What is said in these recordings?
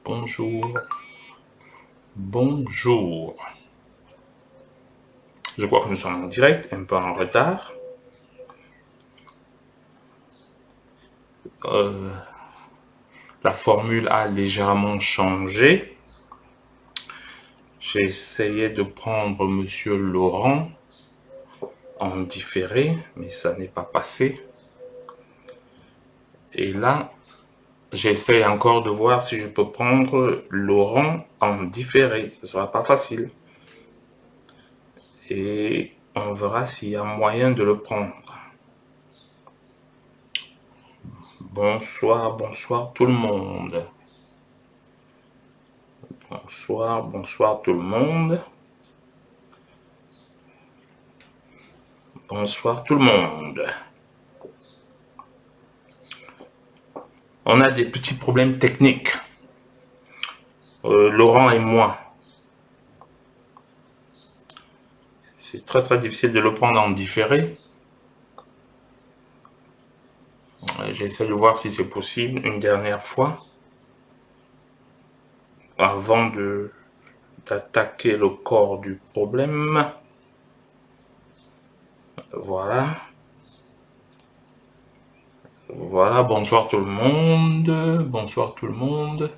Bonjour. Bonjour. Je crois que nous sommes en direct, un peu en retard. La formule a légèrement changé. J'ai essayé de prendre Monsieur Laurent en différé, mais ça n'est pas passé. Et là, j'essaie encore de voir si je peux prendre Laurent en différé. Ce ne sera pas facile. Et on verra s'il y a moyen de le prendre. Bonsoir, bonsoir tout le monde. Bonsoir, bonsoir tout le monde. Bonsoir tout le monde. On a des petits problèmes techniques. Laurent et moi. C'est très difficile de le prendre en différé. J'essaie de voir si c'est possible une dernière fois. Avant d'attaquer le corps du problème. Voilà. Voilà, bonsoir tout le monde. Bonsoir tout le monde.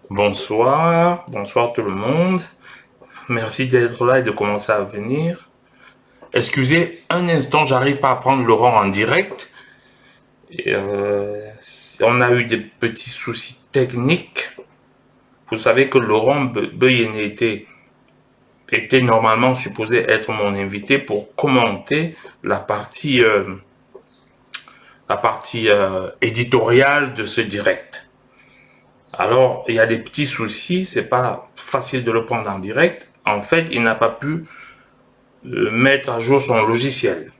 Bonsoir, bonsoir tout le monde. Merci d'être là et de commencer à venir. Excusez un instant, j'arrive pas à prendre Laurent en direct. Et on a eu des petits soucis techniques. Vous savez que Laurent Beyene était normalement supposé être mon invité pour commenter la partie éditoriale de ce direct. Alors, il y a des petits soucis, c'est pas facile de le prendre en direct. En fait, il n'a pas pu mettre à jour son logiciel.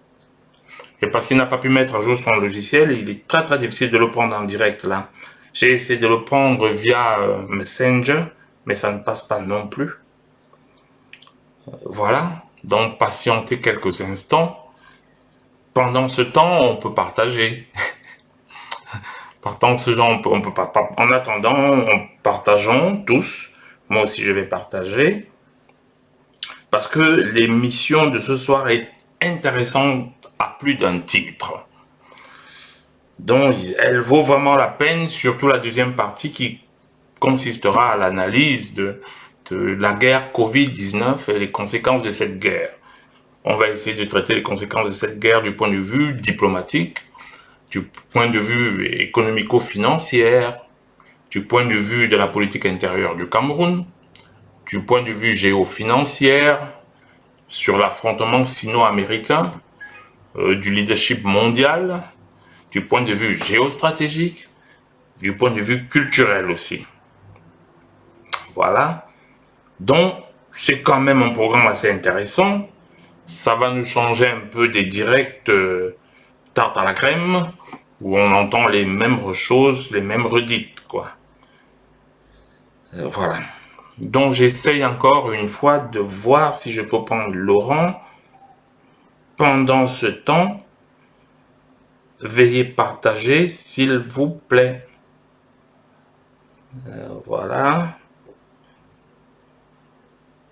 Et parce qu'il n'a pas pu mettre à jour son logiciel, il est très difficile de le prendre en direct là. J'ai essayé de le prendre via Messenger, mais ça ne passe pas non plus. Voilà, donc patientez quelques instants. Pendant ce temps, on peut partager. Pendant ce temps, on peut pas. En attendant, partageons tous. Moi aussi, je vais partager. Parce que l'émission de ce soir est intéressante à plus d'un titre. Donc, elle vaut vraiment la peine, surtout la deuxième partie qui consistera à l'analyse de la guerre Covid-19 et les conséquences de cette guerre. On va essayer de traiter les conséquences de cette guerre du point de vue diplomatique, du point de vue économico-financier, du point de vue de la politique intérieure du Cameroun, du point de vue géofinancier, sur l'affrontement sino-américain, du leadership mondial, du point de vue géostratégique, du point de vue culturel aussi. Voilà. Donc, c'est quand même un programme assez intéressant. Ça va nous changer un peu des directs tarte à la crème, où on entend les mêmes choses, les mêmes redites, quoi. Voilà. Donc, j'essaye encore une fois de voir si je peux prendre Laurent. Pendant ce temps, veuillez partager, s'il vous plaît. Voilà.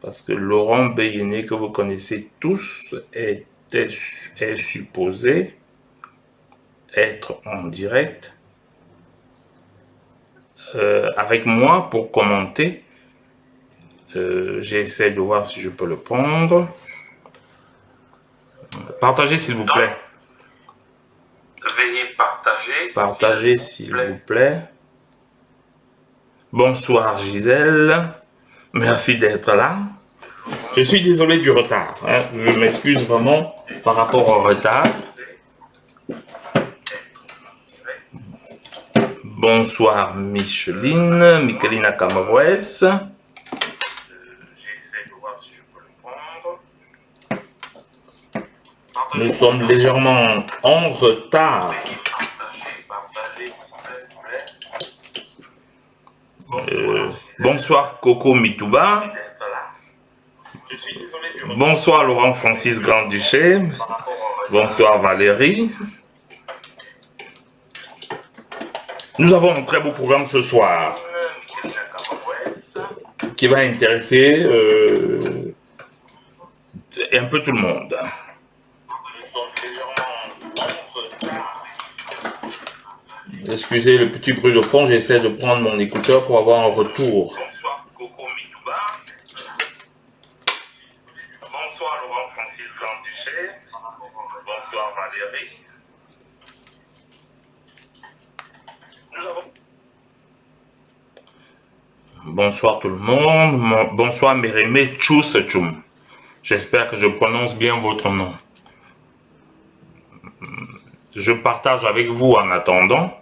Parce que Laurent Beyene, que vous connaissez tous, est supposé être en direct avec moi pour commenter. J'essaie de voir si je peux le prendre. Partagez s'il vous plaît. Veuillez partager. Partagez s'il vous plaît. Bonsoir Gisèle. Merci d'être là. Je suis désolé du retard. Je m'excuse vraiment par rapport au retard. Bonsoir Michelina Camerouès. J'essaie de voir si je peux le prendre. Nous sommes légèrement en retard. Bonsoir Coco Mitouba. Bonsoir Laurent Francis Grand-Duché. Bonsoir Valérie. Nous avons un très beau programme ce soir qui va intéresser un peu tout le monde. Excusez le petit bruit de fond, j'essaie de prendre mon écouteur pour avoir un retour. Bonsoir Coco Mitouba. Bonsoir Laurent Francis Grand-Duché. Bonsoir Valérie. Nous avons... Bonsoir tout le monde. Bonsoir Mérémé Tchoum. J'espère que je prononce bien votre nom. Je partage avec vous en attendant.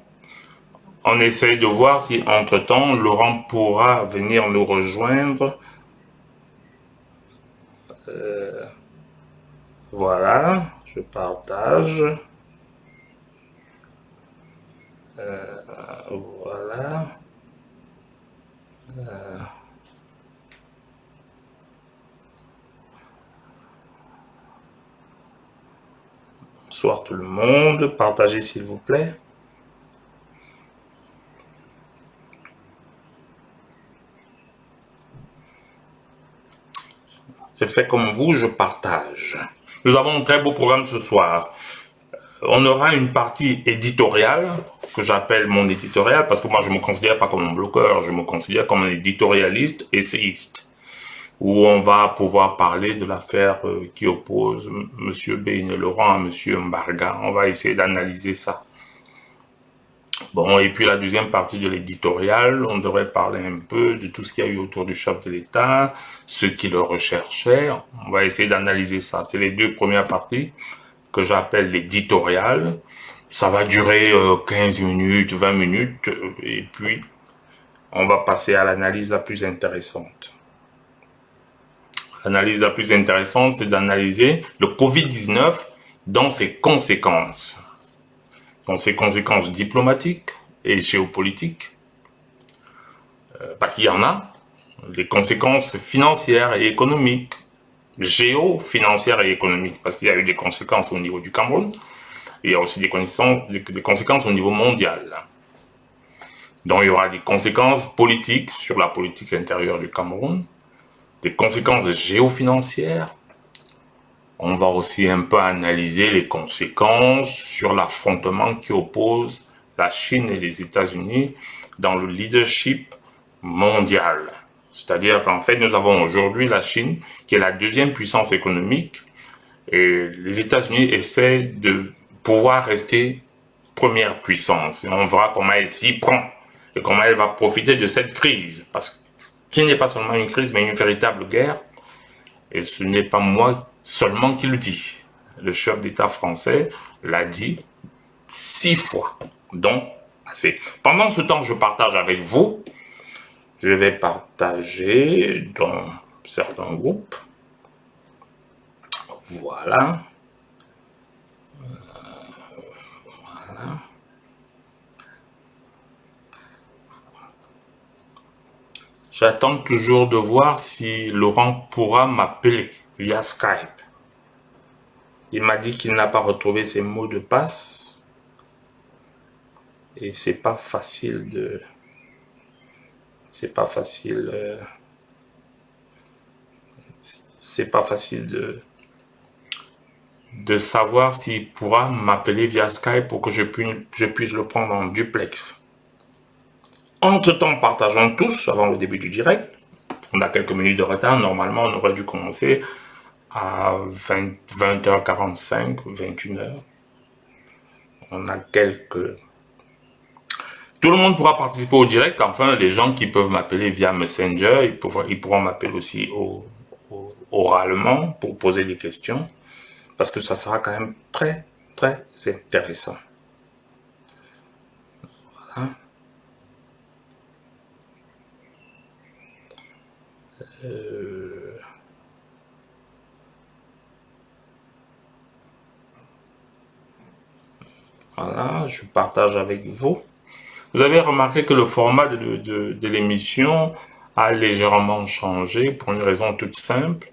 On essaye de voir si entre-temps Laurent pourra venir nous rejoindre. Voilà, je partage. Voilà. Bonsoir tout le monde, partagez s'il vous plaît. Je fais comme vous, je partage. Nous avons un très beau programme ce soir. On aura une partie éditoriale, que j'appelle mon éditorial, parce que moi je ne me considère pas comme un blogueur, je me considère comme un éditorialiste, essayiste, où on va pouvoir parler de l'affaire qui oppose M. Beyne Laurent à M. Mbarga. On va essayer d'analyser ça. Bon, et puis la deuxième partie de l'éditorial, on devrait parler un peu de tout ce qu'il y a eu autour du chef de l'État, ceux qui le recherchaient. On va essayer d'analyser ça. C'est les deux premières parties que j'appelle l'éditorial. Ça va durer 15 minutes, 20 minutes, et puis on va passer à l'analyse la plus intéressante. L'analyse la plus intéressante, c'est d'analyser le Covid-19 dans ses conséquences. Dans ses conséquences diplomatiques et géopolitiques, parce qu'il y en a, les conséquences financières et économiques, géo-financières et économiques, parce qu'il y a eu des conséquences au niveau du Cameroun, et il y a aussi des conséquences au niveau mondial. Donc il y aura des conséquences politiques sur la politique intérieure du Cameroun, des conséquences géofinancières. On va aussi un peu analyser les conséquences sur l'affrontement qui oppose la Chine et les États-Unis dans le leadership mondial. C'est-à-dire qu'en fait, nous avons aujourd'hui la Chine qui est la deuxième puissance économique et les États-Unis essaient de pouvoir rester première puissance. Et on verra comment elle s'y prend et comment elle va profiter de cette crise. Parce qu'il n'est pas seulement une crise, mais une véritable guerre. Et ce n'est pas moi seulement qui le dit. Le chef d'État français l'a dit 6 fois. Donc, assez. Pendant ce temps, je partage avec vous. Je vais partager dans certains groupes. Voilà. Voilà. J'attends toujours de voir si Laurent pourra m'appeler via Skype. Il m'a dit qu'il n'a pas retrouvé ses mots de passe. Et c'est pas facile de... C'est pas facile... C'est pas facile de savoir s'il pourra m'appeler via Skype pour que je puisse le prendre en duplex. Entre-temps, partageons tous avant le début du direct. On a quelques minutes de retard. Normalement, on aurait dû commencer à 20h45, 21h. On a quelques... Tout le monde pourra participer au direct. Enfin, les gens qui peuvent m'appeler via Messenger, ils pourront m'appeler aussi oralement pour poser des questions. Parce que ça sera quand même très, très intéressant. Voilà. Voilà, je partage avec vous. Vous avez remarqué que le format de l'émission a légèrement changé pour une raison toute simple.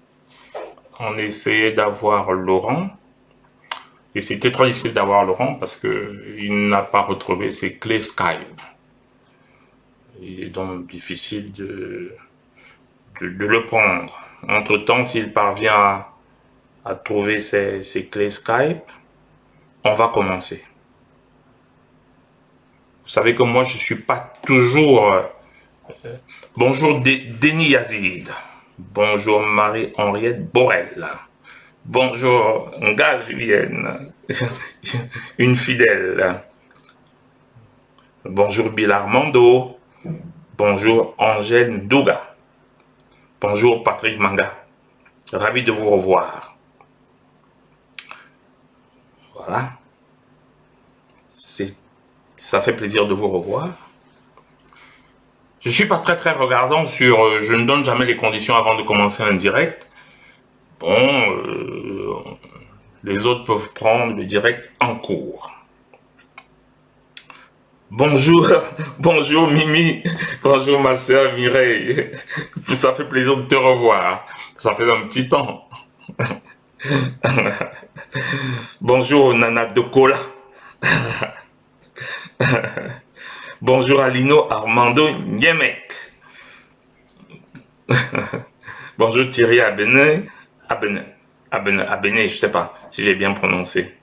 On essayait d'avoir Laurent Et c'était très difficile d'avoir Laurent parce qu'il n'a pas retrouvé ses clés Skype. Il est donc difficile de le prendre. Entre-temps, s'il parvient à trouver ses clés Skype, on va commencer. Vous savez que moi, je ne suis pas toujours... bonjour Denis Yazid. Bonjour Marie-Henriette Borel. Bonjour Nga Julienne. Une fidèle. Bonjour Bill Armando. Bonjour Angèle Ndouga. Bonjour Patrick Manga. Ravi de vous revoir. Voilà. Ça fait plaisir de vous revoir. Je ne suis pas très regardant sur... je ne donne jamais les conditions avant de commencer un direct. Bon, les autres peuvent prendre le direct en cours. Bonjour, bonjour Mimi, bonjour ma sœur Mireille. Ça fait plaisir de te revoir. Ça fait un petit temps. Bonjour Nana de Cola. Bonjour Alino Armando Niemek. Bonjour Thierry Abene, je sais pas si j'ai bien prononcé.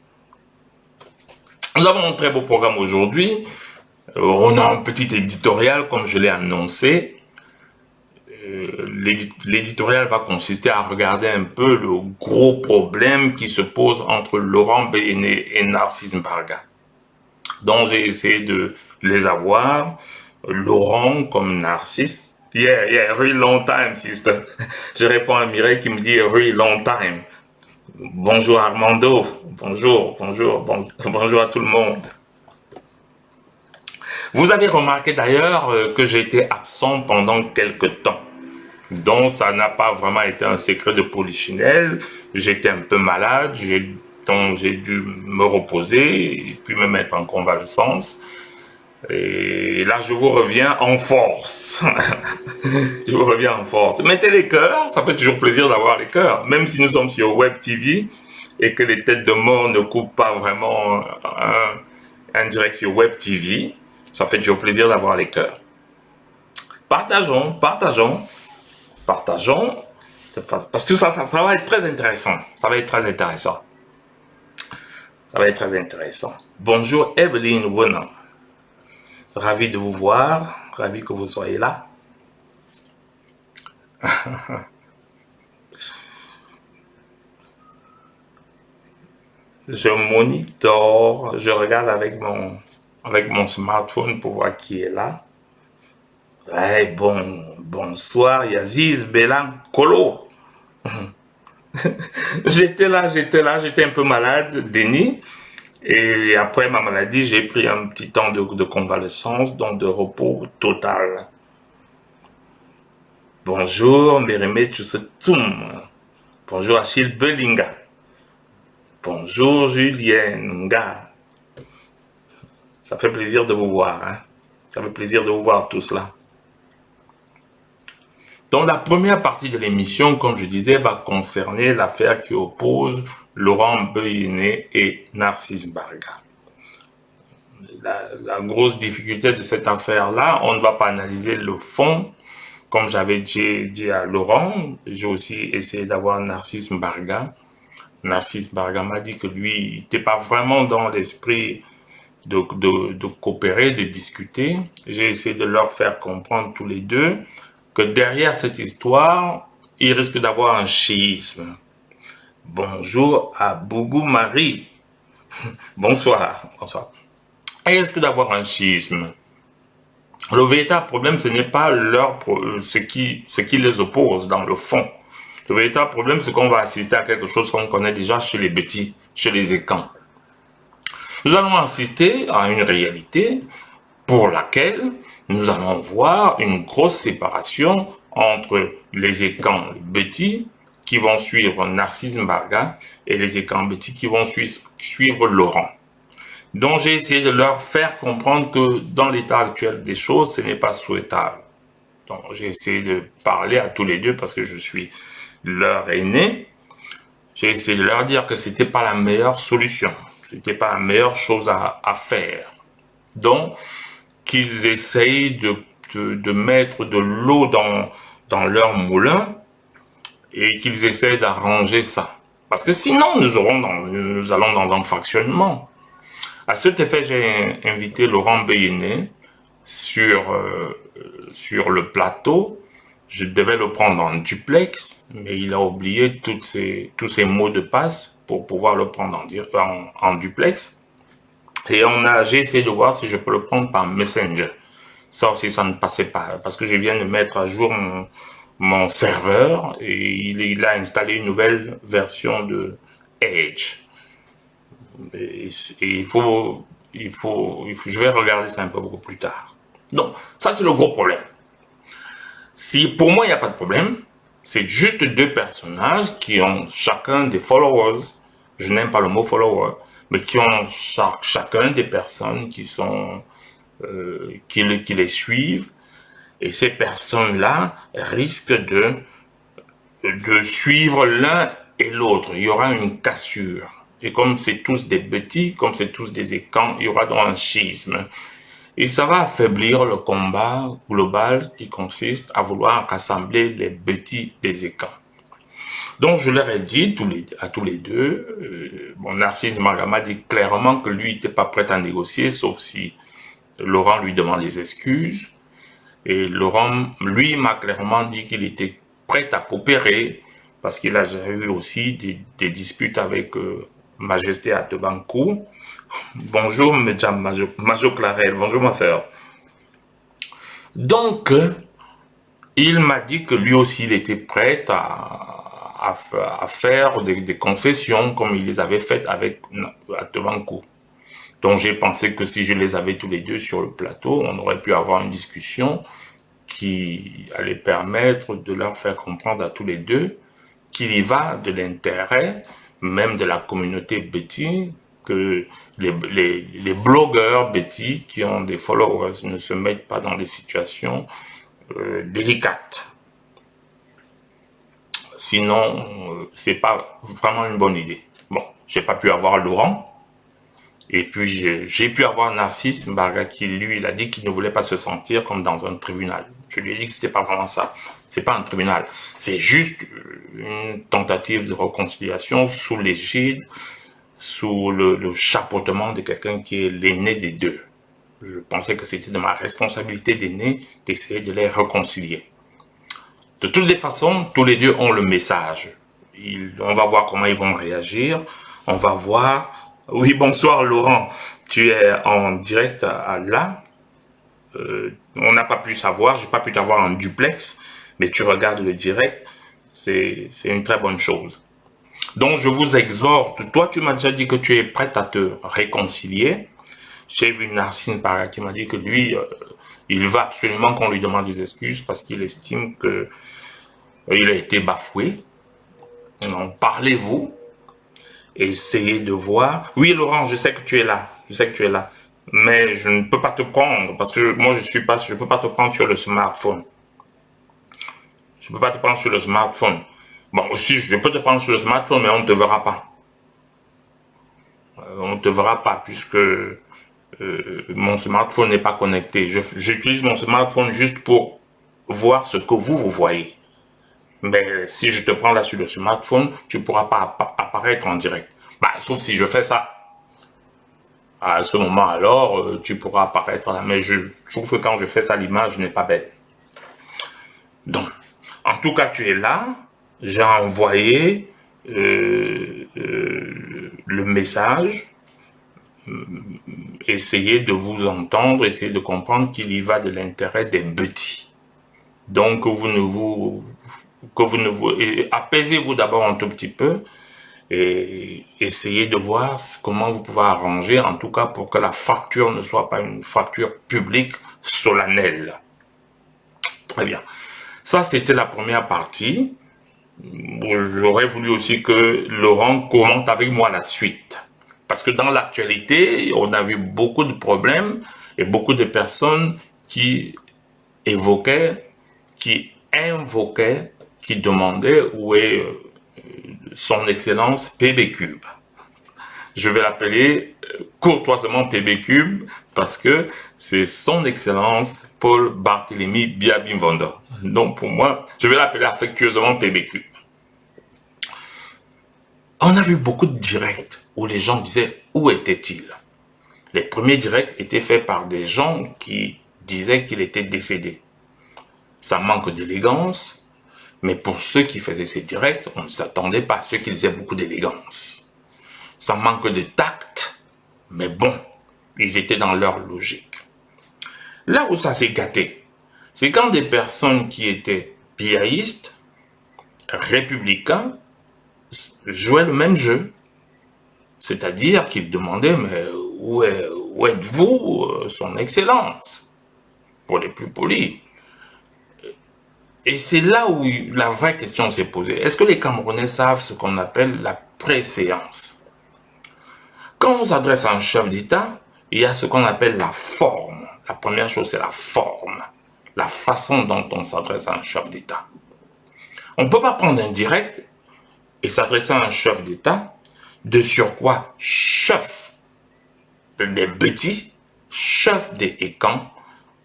Nous avons un très beau programme aujourd'hui. On a un petit éditorial comme je l'ai annoncé. L'éditorial va consister à regarder un peu le gros problème qui se pose entre Laurent Béné et Narcisse Mbarga. Donc j'ai essayé de les avoir. Laurent comme Narcisse. Yeah, really long time, sister. Je réponds à Mireille qui me dit really long time. Bonjour Armando. Bonjour à tout le monde. Vous avez remarqué d'ailleurs que j'ai été absent pendant quelques temps. Donc ça n'a pas vraiment été un secret de polichinelle. J'étais un peu malade, donc j'ai dû me reposer et puis me mettre en convalescence. Et là, je vous reviens en force. Je vous reviens en force. Mettez les cœurs, ça fait toujours plaisir d'avoir les cœurs. Même si nous sommes sur Web TV et que les têtes de mort ne coupent pas vraiment un direct sur Web TV, ça fait toujours plaisir d'avoir les cœurs. Partageons. Parce que ça va être très intéressant. Ça va être très intéressant. Bonjour Evelyne Wenan. Ravi de vous voir, ravi que vous soyez là. Je monitore, je regarde avec mon smartphone pour voir qui est là. Ouais, bonsoir Yaziz Bélan Kolo. J'étais un peu malade, Denis. Et après ma maladie, j'ai pris un petit temps de convalescence, donc de repos total. Bonjour Mérimé Tchousetoum. Bonjour Achille Belinga. Bonjour Julien Nga. Ça fait plaisir de vous voir. Hein? Ça fait plaisir de vous voir tous là. Donc la première partie de l'émission, comme je disais, va concerner l'affaire qui oppose Laurent Béné et Narcisse Mbarga. La grosse difficulté de cette affaire-là, on ne va pas analyser le fond. Comme j'avais dit à Laurent, j'ai aussi essayé d'avoir Narcisse Mbarga. Narcisse Mbarga m'a dit que lui, il n'était pas vraiment dans l'esprit de coopérer, de discuter. J'ai essayé de leur faire comprendre tous les deux que derrière cette histoire, il risque d'avoir un schisme. Bonjour à Bougou Marie. Bonsoir. Il risque d'avoir un schisme. Le véritable problème, ce n'est pas ce qui les oppose dans le fond. Le véritable problème, c'est qu'on va assister à quelque chose qu'on connaît déjà chez les Bétis, chez les Écans. Nous allons assister à une réalité pour laquelle nous allons voir une grosse séparation entre les Écans Bétis qui vont suivre Narcisse Mbarga et les Écans Bétis qui vont suivre Laurent. Donc j'ai essayé de leur faire comprendre que dans l'état actuel des choses, ce n'est pas souhaitable. Donc j'ai essayé de parler à tous les deux parce que je suis leur aîné. j'ai essayé de leur dire que c'était pas la meilleure solution, c'était pas la meilleure chose à faire. Donc, qu'ils essayent de mettre de l'eau dans leur moulin et qu'ils essayent d'arranger ça. Parce que sinon, nous allons dans un fractionnement. À cet effet, j'ai invité Laurent Beyene sur le plateau. Je devais le prendre en duplex, mais il a oublié tous ces mots de passe pour pouvoir le prendre en duplex. Et j'ai essayé de voir si je peux le prendre par Messenger. Ça aussi, ça ne passait pas, parce que je viens de mettre à jour mon serveur et il a installé une nouvelle version de Edge. Et je vais regarder ça un peu beaucoup plus tard. Donc, ça c'est le gros problème. Si pour moi il n'y a pas de problème, c'est juste deux personnages qui ont chacun des followers. Je n'aime pas le mot follower, mais qui ont chacun des personnes qui sont qui les suivent. Et ces personnes-là risquent de suivre l'un et l'autre. Il y aura une cassure. Et comme c'est tous des petits, comme c'est tous des écans, il y aura donc un schisme. Et ça va affaiblir le combat global qui consiste à vouloir rassembler les petits des écans. Donc je leur ai dit à tous les deux, Narcisse Margama dit clairement que lui n'était pas prêt à négocier, sauf si Laurent lui demande des excuses. Et Laurent, lui, m'a clairement dit qu'il était prêt à coopérer parce qu'il a eu aussi des disputes avec Majesté Atebankou. Bonjour, Mesdames Majo Clarel. Bonjour, ma sœur. Donc, il m'a dit que lui aussi, il était prêt à faire des concessions comme il les avait faites avec Atebankou. Donc, j'ai pensé que si je les avais tous les deux sur le plateau, on aurait pu avoir une discussion qui allait permettre de leur faire comprendre à tous les deux qu'il y va de l'intérêt, même de la communauté Betty, que les blogueurs Betty qui ont des followers ne se mettent pas dans des situations délicates. Sinon, c'est pas vraiment une bonne idée. Bon, j'ai pas pu avoir Laurent. Et puis, j'ai pu avoir Narcisse Mbarga qui, lui, il a dit qu'il ne voulait pas se sentir comme dans un tribunal. Je lui ai dit que c'était pas vraiment ça. C'est pas un tribunal. C'est juste une tentative de réconciliation sous l'égide, sous le chapeautement de quelqu'un qui est l'aîné des deux. Je pensais que c'était de ma responsabilité d'aîné d'essayer de les réconcilier. De toutes les façons, tous les deux ont le message. On va voir comment ils vont réagir. On va voir. Oui, bonsoir Laurent, tu es en direct là. On n'a pas pu savoir, j'ai pas pu t'avoir en duplex, mais tu regardes le direct, c'est une très bonne chose. Donc je vous exhorte, toi tu m'as déjà dit que tu es prête à te réconcilier. J'ai vu Narcisse Para qui m'a dit que lui, il va absolument qu'on lui demande des excuses parce qu'il estime que il a été bafoué. Donc parlez-vous. Essayez de voir. Oui, Laurent, je sais que tu es là. Je sais que tu es là. Mais je ne peux pas te prendre parce que moi, je peux pas te prendre sur le smartphone. Je peux pas te prendre sur le smartphone. Bon, aussi, je peux te prendre sur le smartphone, mais on ne te verra pas. On ne te verra pas puisque mon smartphone n'est pas connecté. J'utilise mon smartphone juste pour voir ce que vous voyez. Mais si je te prends là sur le smartphone, tu ne pourras pas apparaître en direct. Bah, sauf si je fais ça. À ce moment, alors, tu pourras apparaître là. Mais je trouve que quand je fais ça, l'image n'est pas belle. Donc, en tout cas, tu es là. J'ai envoyé le message. Essayez de vous entendre, essayez de comprendre qu'il y va de l'intérêt des petits. Donc, apaisez-vous d'abord un tout petit peu et essayez de voir comment vous pouvez arranger, en tout cas pour que la fracture ne soit pas une fracture publique solennelle. Très bien. Ça, c'était la première partie. J'aurais voulu aussi que Laurent commente avec moi la suite. Parce que dans l'actualité, on a vu beaucoup de problèmes et beaucoup de personnes qui évoquaient, qui invoquaient, qui demandaient où est son excellence PB Cube. Je vais l'appeler courtoisement PB Cube parce que c'est son excellence Paul Barthélemy Biabimvondo. Donc pour moi, je vais l'appeler affectueusement PB Cube. On a vu beaucoup de directs où les gens disaient où était-il. Les premiers directs étaient faits par des gens qui disaient qu'il était décédé. Ça manque d'élégance, mais pour ceux qui faisaient ces directs, on ne s'attendait pas à ceux qui disaient beaucoup d'élégance. Ça manque de tact, mais bon, ils étaient dans leur logique. Là où ça s'est gâté, c'est quand des personnes qui étaient piaïstes, républicains, jouaient le même jeu. C'est-à-dire qu'ils demandaient, mais où êtes-vous, son excellence, pour les plus polis. Et c'est là où la vraie question s'est posée. Est-ce que les Camerounais savent ce qu'on appelle la préséance? Quand on s'adresse à un chef d'État, il y a ce qu'on appelle la forme. La première chose, c'est la forme. La façon dont on s'adresse à un chef d'État. On ne peut pas prendre un direct et s'adresser à un chef d'État, de surcroît chef des petits, chef des écans,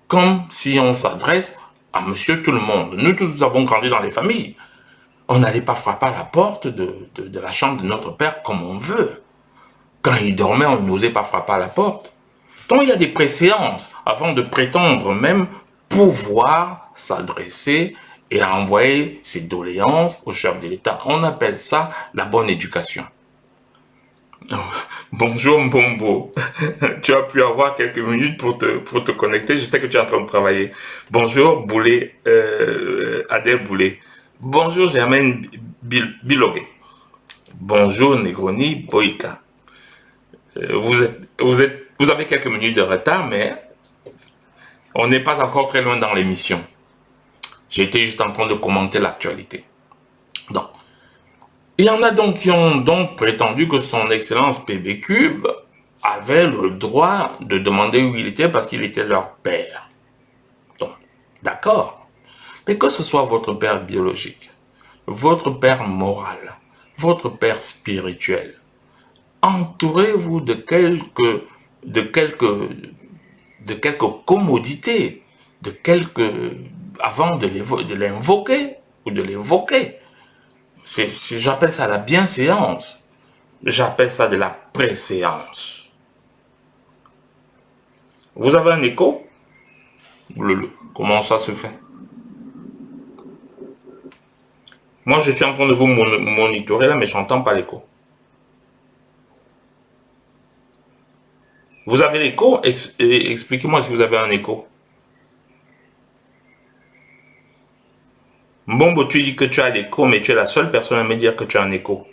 comme si on s'adresse à monsieur tout le monde. Nous tous, nous avons grandi dans les familles. On n'allait pas frapper à la porte de la chambre de notre père comme on veut. Quand il dormait, on n'osait pas frapper à la porte. Donc il y a des préséances avant de prétendre même pouvoir s'adresser et envoyer ses doléances au chef de l'État. On appelle ça la bonne éducation. Bonjour Mbombo, tu as pu avoir quelques minutes pour te connecter, je sais que tu es en train de travailler. Bonjour Boulé, Adèle Boulé. Bonjour Germaine Bilogé. Bonjour Negroni Boïka. Vous avez quelques minutes de retard, mais on n'est pas encore très loin dans l'émission. J'étais juste en train de commenter l'actualité. Donc, il y en a donc qui ont donc prétendu que son excellence PB Cube avait le droit de demander où il était parce qu'il était leur père. Donc, d'accord. Mais que ce soit votre père biologique, votre père moral, votre père spirituel, entourez-vous de quelques commodités, avant de l'invoquer ou de l'évoquer. J'appelle ça la bienséance. J'appelle ça de la préséance. Vous avez un écho? Comment ça se fait? Moi, je suis en train de vous monitorer là, mais je n'entends pas l'écho. Vous avez l'écho? Expliquez-moi si vous avez un écho. Mbombo, tu dis que tu as l'écho, mais tu es la seule personne à me dire que tu as un écho.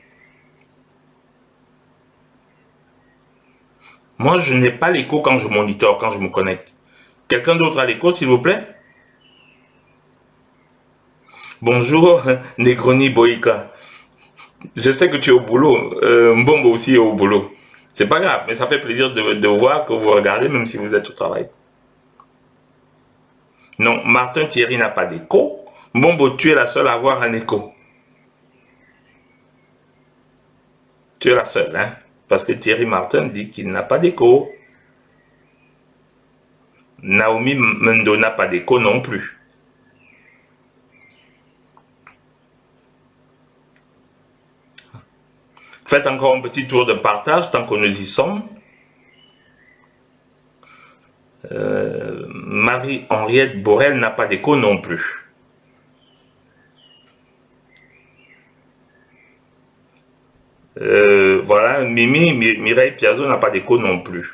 Moi, je n'ai pas l'écho quand je monitore, quand je me connecte. Quelqu'un d'autre a l'écho, s'il vous plaît? Bonjour, Negroni Boïka. Je sais que tu es au boulot. Mbombo aussi est au boulot. C'est pas grave, mais ça fait plaisir de voir que vous regardez, même si vous êtes au travail. Non, Martin Thierry n'a pas d'écho. Mbombo, tu es la seule à avoir un écho. Tu es la seule, hein? Parce que Thierry Martin dit qu'il n'a pas d'écho. Naomi Mendo n'a pas d'écho non plus. Faites encore un petit tour de partage tant que nous y sommes. Marie-Henriette Borel n'a pas d'écho non plus. Voilà, Mireille Piazzo n'a pas d'écho non plus.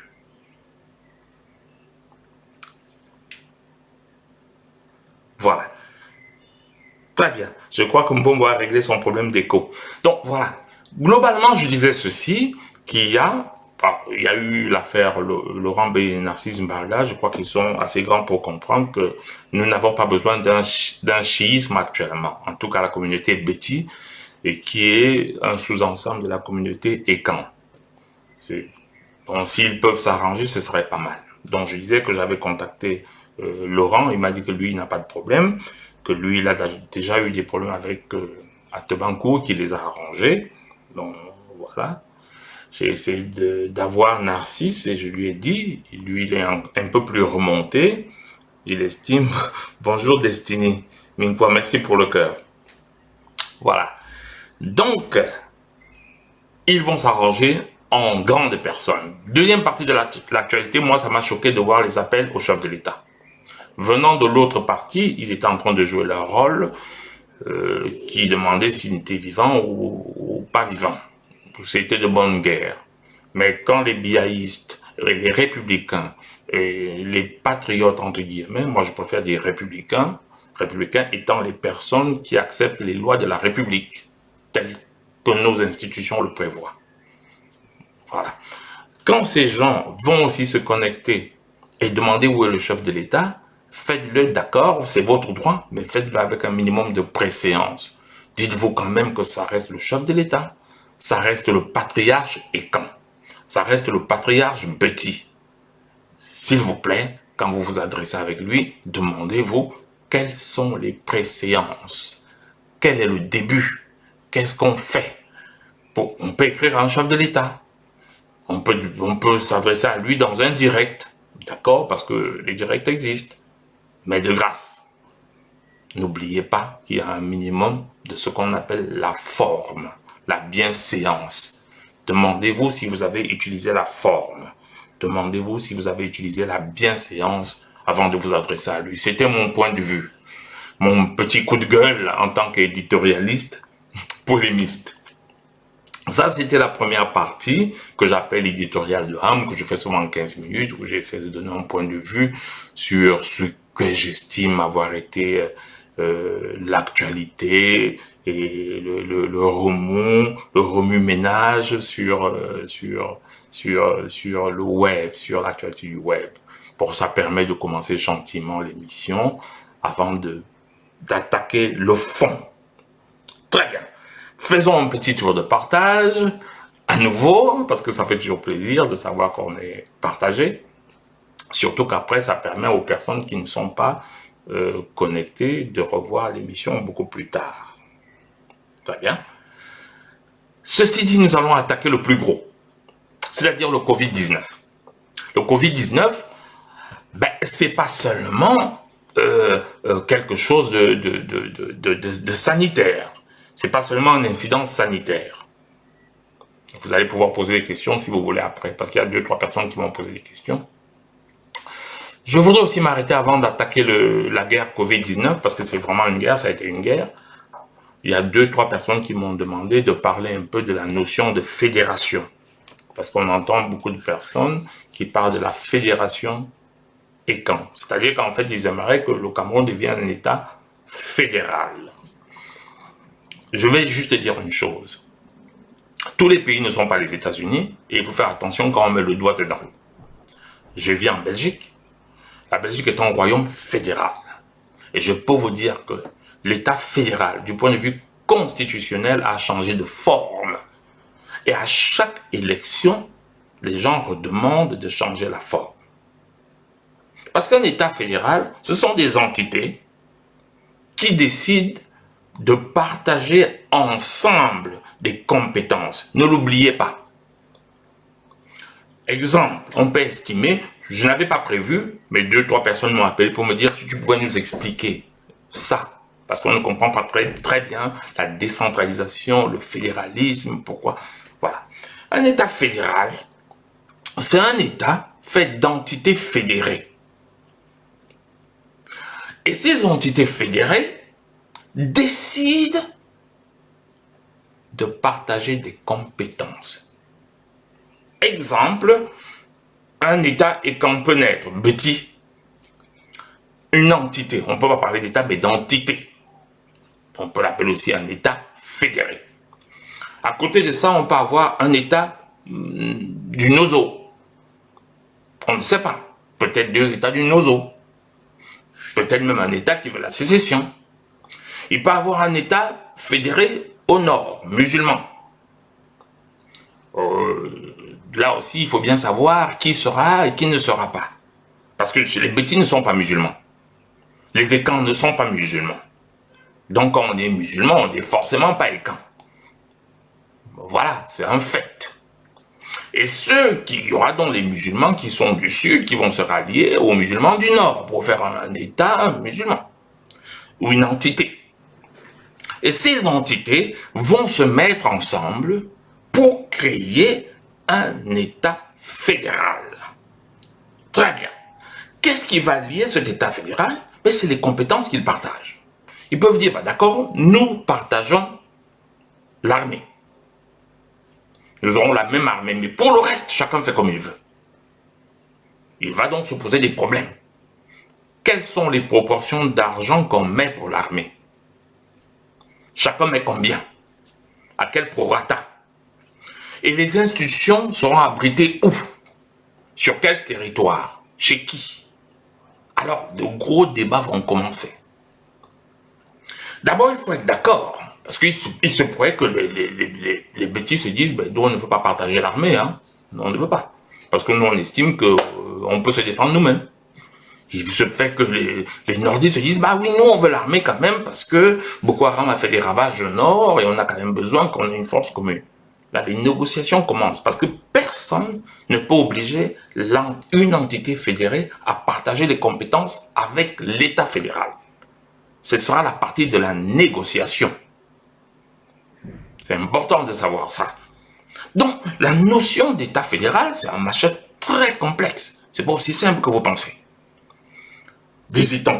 Voilà. Très bien. Je crois que Mbombo a réglé son problème d'écho. Donc voilà. Globalement, je disais ceci, qu'il y a eu l'affaire Laurent B et Narcisse Mbarga. Je crois qu'ils sont assez grands pour comprendre que nous n'avons pas besoin d'un chiisme actuellement. En tout cas, la communauté Béti, et qui est un sous-ensemble de la communauté Ekan. Bon, s'ils peuvent s'arranger, ce serait pas mal. Donc, je disais que j'avais contacté Laurent. Il m'a dit que lui, il n'a pas de problème, que lui, il a déjà eu des problèmes à Tebancourt qui les a arrangés. Donc voilà. J'ai essayé d'avoir Narcisse et je lui ai dit, lui il est un peu plus remonté, il estime, bonjour Destiny, Minkwa, merci pour le cœur. Voilà. Donc, ils vont s'arranger en grandes personnes. Deuxième partie de l'actualité, moi ça m'a choqué de voir les appels au chef de l'État. Venant de l'autre partie, ils étaient en train de jouer leur rôle, qui demandait s'ils étaient vivants ou pas vivants. C'était de bonne guerre. Mais quand les biaïstes, les républicains et les patriotes, entre guillemets, moi je préfère dire républicains étant les personnes qui acceptent les lois de la République, telles que nos institutions le prévoient. Voilà. Quand ces gens vont aussi se connecter et demander où est le chef de l'État, faites-le, d'accord, c'est votre droit, mais faites-le avec un minimum de préséance. Dites-vous quand même que ça reste le chef de l'État, ça reste le patriarche Ekan, ça reste le patriarche Betty. S'il vous plaît, quand vous vous adressez avec lui, demandez-vous quelles sont les préséances, quel est le début, qu'est-ce qu'on fait. On peut écrire à un chef de l'État, on peut s'adresser à lui dans un direct, d'accord, parce que les directs existent, mais de grâce. N'oubliez pas qu'il y a un minimum de ce qu'on appelle la forme, la bienséance. Demandez-vous si vous avez utilisé la forme. Demandez-vous si vous avez utilisé la bienséance avant de vous adresser à lui. C'était mon point de vue. Mon petit coup de gueule en tant qu'éditorialiste, polémiste. Ça, c'était la première partie que j'appelle l'éditorial de Ham, que je fais souvent en 15 minutes, où j'essaie de donner un point de vue sur ce que j'estime avoir été l'actualité et le remue-ménage sur le web, sur l'actualité du web. Bon, ça permet de commencer gentiment l'émission avant d'attaquer le fond. Très bien. Faisons un petit tour de partage, à nouveau, parce que ça fait toujours plaisir de savoir qu'on est partagé. Surtout qu'après, ça permet aux personnes qui ne sont pas connectées de revoir l'émission beaucoup plus tard. Très bien. Ceci dit, nous allons attaquer le plus gros, c'est-à-dire le Covid-19. Le Covid-19, c'est pas seulement quelque chose de sanitaire. C'est pas seulement un incident sanitaire. Vous allez pouvoir poser des questions si vous voulez après, parce qu'il y a 2-3 personnes qui vont poser des questions. Je voudrais aussi m'arrêter avant d'attaquer la guerre Covid-19, parce que c'est vraiment une guerre, ça a été une guerre. Il y a 2-3 personnes qui m'ont demandé de parler un peu de la notion de fédération. Parce qu'on entend beaucoup de personnes qui parlent de la fédération Ekan. C'est-à-dire qu'en fait, ils aimeraient que le Cameroun devienne un État fédéral. Je vais juste dire une chose. Tous les pays ne sont pas les États-Unis et il faut faire attention quand on met le doigt dedans. Je vis en Belgique. La Belgique est un royaume fédéral. Et je peux vous dire que l'État fédéral, du point de vue constitutionnel, a changé de forme. Et à chaque élection, les gens redemandent de changer la forme. Parce qu'un État fédéral, ce sont des entités qui décident de partager ensemble des compétences. Ne l'oubliez pas. Exemple, on peut estimer, je n'avais pas prévu, mais 2-3 personnes m'ont appelé pour me dire si tu pouvais nous expliquer ça. Parce qu'on ne comprend pas très bien la décentralisation, le fédéralisme, pourquoi. Voilà. Un État fédéral, c'est un État fait d'entités fédérées. Et ces entités fédérées décident de partager des compétences. Exemple, un État et qu'on peut naître, petit, une entité, on ne peut pas parler d'État, mais d'entité. On peut l'appeler aussi un État fédéré. À côté de ça, on peut avoir un État du Nozo. On ne sait pas. Peut-être 2 États du Nozo. Peut-être même un État qui veut la sécession. Il peut avoir un État fédéré au nord, musulman. Là aussi, il faut bien savoir qui sera et qui ne sera pas. Parce que les Bétis ne sont pas musulmans. Les Écans ne sont pas musulmans. Donc, quand on est musulman, on n'est forcément pas équin. Voilà, c'est un fait. Et il y aura donc les musulmans qui sont du sud qui vont se rallier aux musulmans du nord pour faire un État musulman ou une entité. Et ces entités vont se mettre ensemble pour créer un État fédéral. Très bien. Qu'est-ce qui va lier cet État fédéral? C'est les compétences qu'ils partagent. Ils peuvent dire, d'accord, nous partageons l'armée. Nous aurons la même armée, mais pour le reste, chacun fait comme il veut. Il va donc se poser des problèmes. Quelles sont les proportions d'argent qu'on met pour l'armée? Chacun met combien? À quel prorata? Et les institutions seront abritées où? Sur quel territoire? Chez qui? Alors, de gros débats vont commencer. D'abord, il faut être d'accord. Parce qu'il se pourrait que les bêtises se disent, nous, on ne veut pas partager l'armée. Hein. Non, on ne veut pas. Parce que nous, on estime qu'on peut se défendre nous-mêmes. Il se fait que les nordistes se disent, oui, nous, on veut l'armée quand même, parce que Boko Haram a fait des ravages au nord, et on a quand même besoin qu'on ait une force commune. Là, les négociations commencent, parce que personne ne peut obliger une entité fédérée à partager les compétences avec l'État fédéral. Ce sera la partie de la négociation. C'est important de savoir ça. Donc, la notion d'État fédéral, c'est un machin très complexe. C'est pas aussi simple que vous pensez.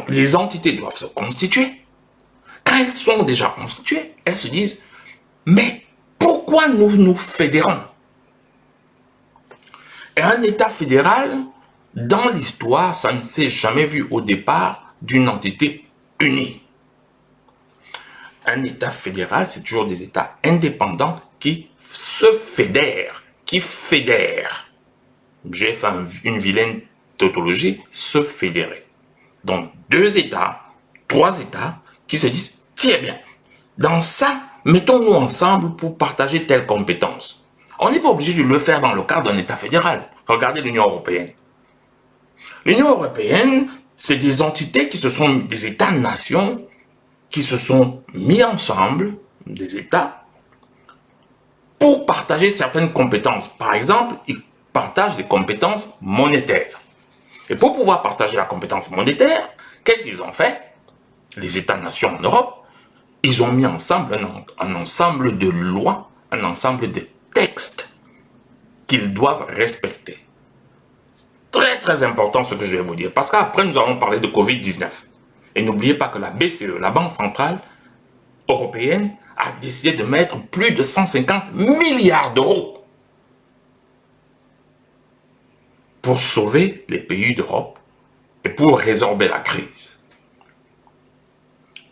Les entités doivent se constituer. Quand elles sont déjà constituées, elles se disent, mais pourquoi nous nous fédérons? Et un État fédéral, dans l'histoire, ça ne s'est jamais vu au départ d'une entité unie. Un État fédéral, c'est toujours des États indépendants qui se fédèrent, qui fédèrent. J'ai fait une vilaine tautologie, se fédérer. Donc, 2 États, 3 États qui se disent, tiens bien, dans ça, mettons-nous ensemble pour partager telle compétence. On n'est pas obligé de le faire dans le cadre d'un État fédéral. Regardez l'Union européenne. L'Union européenne, c'est des entités qui sont des États-nations qui se sont mis ensemble, des États, pour partager certaines compétences. Par exemple, ils partagent les compétences monétaires. Et pour pouvoir partager la compétence monétaire, qu'est-ce qu'ils ont fait? Les États-nations en Europe, ils ont mis ensemble un ensemble de lois, un ensemble de textes qu'ils doivent respecter. C'est très très important ce que je vais vous dire, parce qu'après nous allons parler de Covid-19. Et n'oubliez pas que la BCE, la Banque Centrale Européenne, a décidé de mettre plus de 150 milliards d'euros pour sauver les pays d'Europe et pour résorber la crise.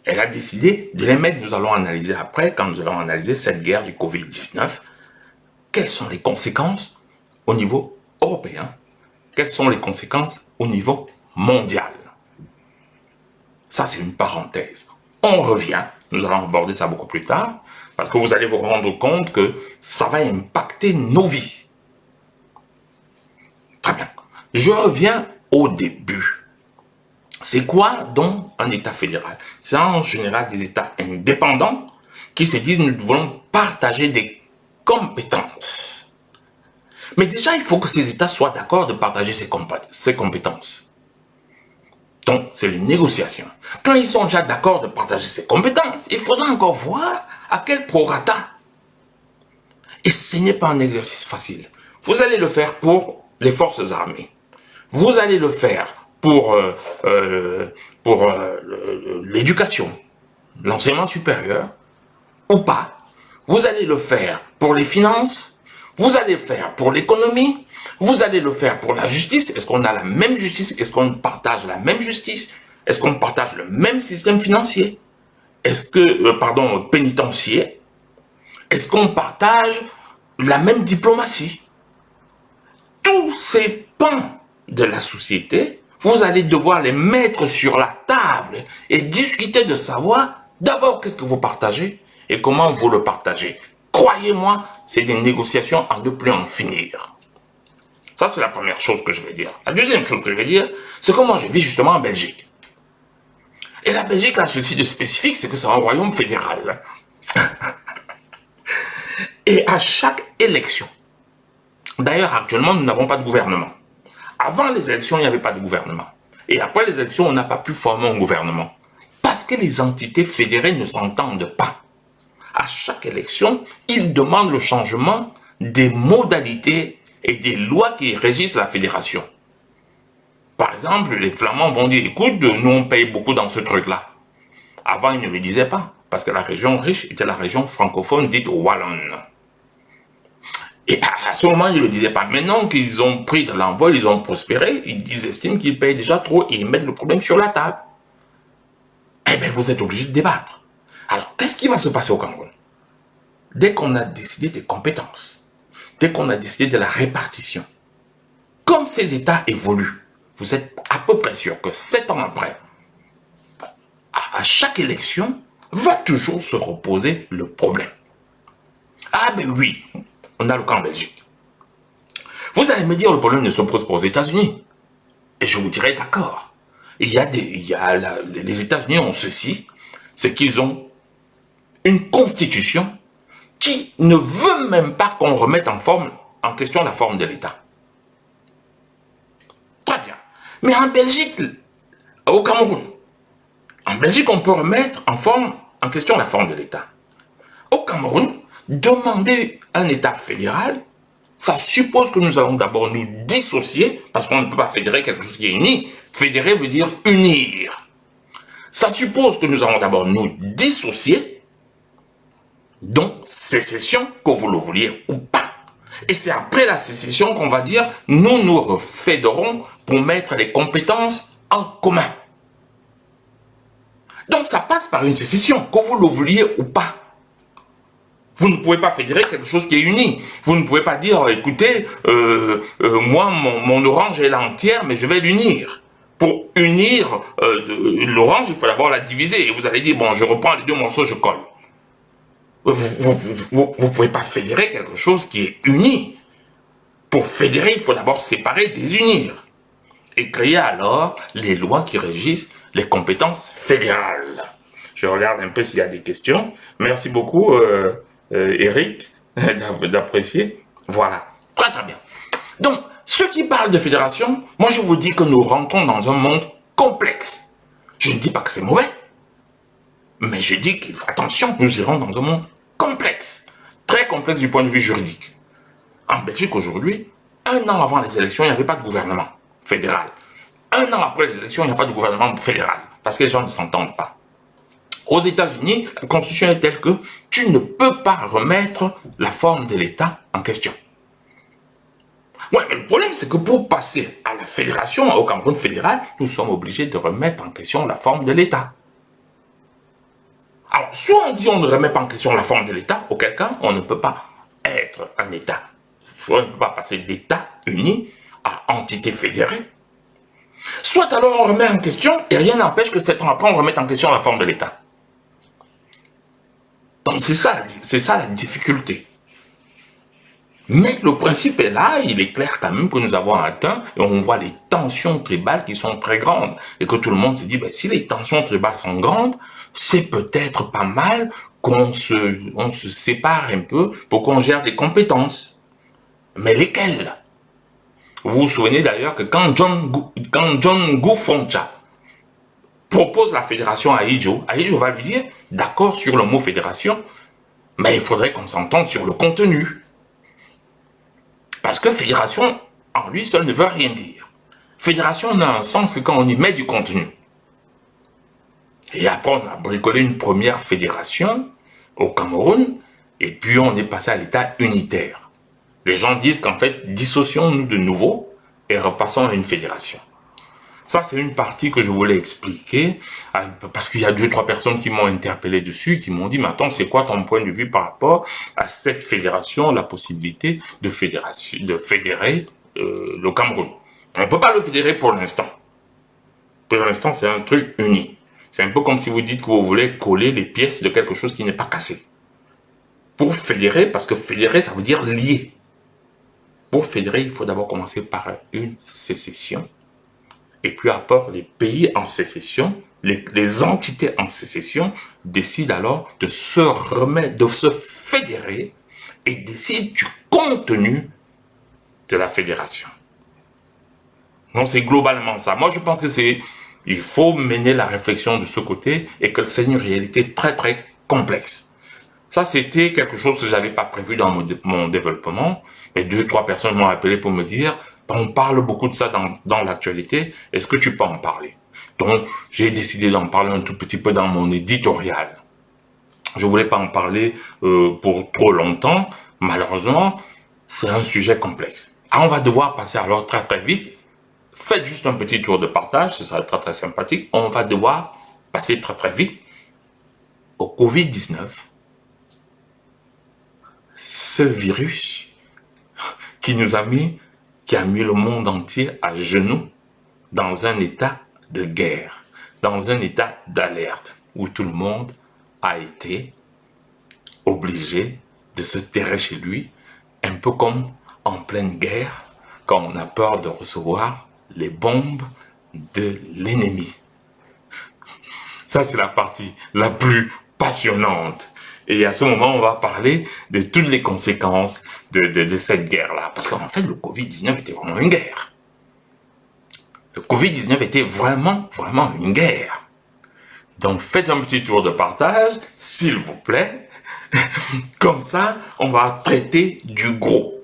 Elle a décidé de les mettre, nous allons analyser après, quand nous allons analyser cette guerre du Covid-19, quelles sont les conséquences au niveau européen, quelles sont les conséquences au niveau mondial. Ça, c'est une parenthèse. On revient, nous allons aborder ça beaucoup plus tard, parce que vous allez vous rendre compte que ça va impacter nos vies. Très bien. Je reviens au début. C'est quoi donc un État fédéral? C'est en général des États indépendants qui se disent nous devons partager des compétences. Mais déjà, il faut que ces États soient d'accord de partager ces compétences. Donc, c'est les négociations. Quand ils sont déjà d'accord de partager ces compétences, il faudra encore voir à quel prorata. Et ce n'est pas un exercice facile. Vous allez le faire pour les forces armées. Vous allez le faire pour l'éducation, l'enseignement supérieur, ou pas. Vous allez le faire pour les finances, vous allez le faire pour l'économie, vous allez le faire pour la justice. Est-ce qu'on a la même justice? Est-ce qu'on partage la même justice? Est-ce qu'on partage le même système financier? Est-ce que, pénitentiaire? Est-ce qu'on partage la même diplomatie? Tous ces pans de la société, vous allez devoir les mettre sur la table et discuter de savoir d'abord qu'est-ce que vous partagez et comment vous le partagez. Croyez-moi, c'est des négociations à ne plus en finir. Ça, c'est la première chose que je vais dire. La deuxième chose que je vais dire, c'est comment je vis justement en Belgique. Et la Belgique a ceci de spécifique, c'est que c'est un royaume fédéral. Et à chaque élection, d'ailleurs actuellement nous n'avons pas de gouvernement. Avant les élections, il n'y avait pas de gouvernement. Et après les élections, on n'a pas pu former un gouvernement. Parce que les entités fédérées ne s'entendent pas. À chaque élection, ils demandent le changement des modalités et des lois qui régissent la fédération. Par exemple, les Flamands vont dire, écoute, nous on paye beaucoup dans ce truc-là. Avant, ils ne le disaient pas, parce que la région riche était la région francophone dite wallonne. Et à ce moment, ils ne le disaient pas. Maintenant qu'ils ont pris de l'envol, ils ont prospéré, ils estiment qu'ils payent déjà trop et ils mettent le problème sur la table. Eh bien, vous êtes obligé de débattre. Alors, qu'est-ce qui va se passer au Cameroun? Dès qu'on a décidé des compétences, dès qu'on a décidé de la répartition, comme ces États évoluent, vous êtes à peu près sûr que 7 ans après, à chaque élection, va toujours se reposer le problème. Ah ben oui, on a le cas en Belgique. Vous allez me dire, le problème ne se pose pas aux États-Unis. Et je vous dirais d'accord. Les États-Unis ont ceci, c'est qu'ils ont une constitution qui ne veut même pas qu'on remette en question la forme de l'État. Très bien. Mais en Belgique, au Cameroun, en Belgique, on peut remettre en question la forme de l'État. Au Cameroun, demander un État fédéral, ça suppose que nous allons d'abord nous dissocier, parce qu'on ne peut pas fédérer quelque chose qui est uni. Fédérer veut dire unir. Ça suppose que nous allons d'abord nous dissocier, donc sécession, que vous le vouliez ou pas. Et c'est après la sécession qu'on va dire, nous nous refédérons pour mettre les compétences en commun. Donc ça passe par une sécession, que vous le vouliez ou pas. Vous ne pouvez pas fédérer quelque chose qui est uni. Vous ne pouvez pas dire, écoutez, moi, mon orange est l'entière, mais je vais l'unir. Pour unir l'orange, il faut d'abord la diviser. Et vous allez dire, bon, je reprends les deux morceaux, je colle. Vous ne pouvez pas fédérer quelque chose qui est uni. Pour fédérer, il faut d'abord séparer, désunir. Et créer alors les lois qui régissent les compétences fédérales. Je regarde un peu s'il y a des questions. Merci beaucoup, Eric, d'apprécier. Voilà, très très bien. Donc, ceux qui parlent de fédération, moi je vous dis que nous rentrons dans un monde complexe. Je ne dis pas que c'est mauvais, mais je dis qu'il faut attention, nous irons dans un monde complexe, très complexe du point de vue juridique. En Belgique aujourd'hui, 1 an avant les élections, il n'y avait pas de gouvernement fédéral. 1 an après les élections, il n'y a pas de gouvernement fédéral, parce que les gens ne s'entendent pas. Aux États-Unis, la constitution est telle que tu ne peux pas remettre la forme de l'État en question. Ouais, mais le problème, c'est que pour passer à la fédération, au Cameroun fédéral, nous sommes obligés de remettre en question la forme de l'État. Alors, soit on dit on ne remet pas en question la forme de l'État, auquel cas on ne peut pas être un État. On ne peut pas passer d'État uni à entité fédérée. Soit alors on remet en question, et rien n'empêche que 7 ans après, on remette en question la forme de l'État. Donc c'est ça la difficulté. Mais le principe est là, il est clair quand même que nous avons atteint, et on voit les tensions tribales qui sont très grandes, et que tout le monde se dit, ben, si les tensions tribales sont grandes, c'est peut-être pas mal qu'on se sépare un peu pour qu'on gère des compétences. Mais lesquelles? Vous vous souvenez d'ailleurs que quand John Gufoncha propose la fédération à Ijo va lui dire, d'accord sur le mot fédération, mais il faudrait qu'on s'entende sur le contenu. Parce que fédération, en lui seul, ne veut rien dire. Fédération n'a un sens que quand on y met du contenu. Et après, on a bricolé une première fédération au Cameroun, et puis on est passé à l'état unitaire. Les gens disent qu'en fait, dissocions-nous de nouveau et repassons à une fédération. Ça, c'est une partie que je voulais expliquer, parce qu'il y a 2-3 personnes qui m'ont interpellé dessus, qui m'ont dit, mais attends, c'est quoi ton point de vue par rapport à cette fédération, la possibilité de fédérer le Cameroun? On ne peut pas le fédérer pour l'instant. Pour l'instant, c'est un truc uni. C'est un peu comme si vous dites que vous voulez coller les pièces de quelque chose qui n'est pas cassé. Pour fédérer, parce que fédérer, ça veut dire lier. Pour fédérer, il faut d'abord commencer par une sécession. Et puis, après les pays en sécession les entités en sécession décident alors de se remettre, de se fédérer et décident du contenu de la fédération. Donc c'est globalement ça. Moi je pense que il faut mener la réflexion de ce côté et que c'est une réalité très très complexe. Ça c'était quelque chose que j'avais pas prévu dans mon développement. Et 2-3 personnes m'ont appelé pour me dire, on parle beaucoup de ça dans l'actualité, est-ce que tu peux en parler? Donc j'ai décidé d'en parler un tout petit peu dans mon éditorial. Je voulais pas en parler pour trop longtemps. Malheureusement, c'est un sujet complexe. On va devoir passer alors très très vite. Faites juste un petit tour de partage, ce sera très très sympathique. On va devoir passer très très vite au Covid-19. Ce virus qui a mis le monde entier à genoux dans un état de guerre, dans un état d'alerte, où tout le monde a été obligé de se terrer chez lui, un peu comme en pleine guerre, quand on a peur de recevoir les bombes de l'ennemi. Ça, c'est la partie la plus passionnante. Et à ce moment, on va parler de toutes les conséquences de cette guerre-là. Parce qu'en fait, le Covid-19 était vraiment une guerre. Le Covid-19 était vraiment, vraiment une guerre. Donc, faites un petit tour de partage, s'il vous plaît. Comme ça, on va traiter du gros.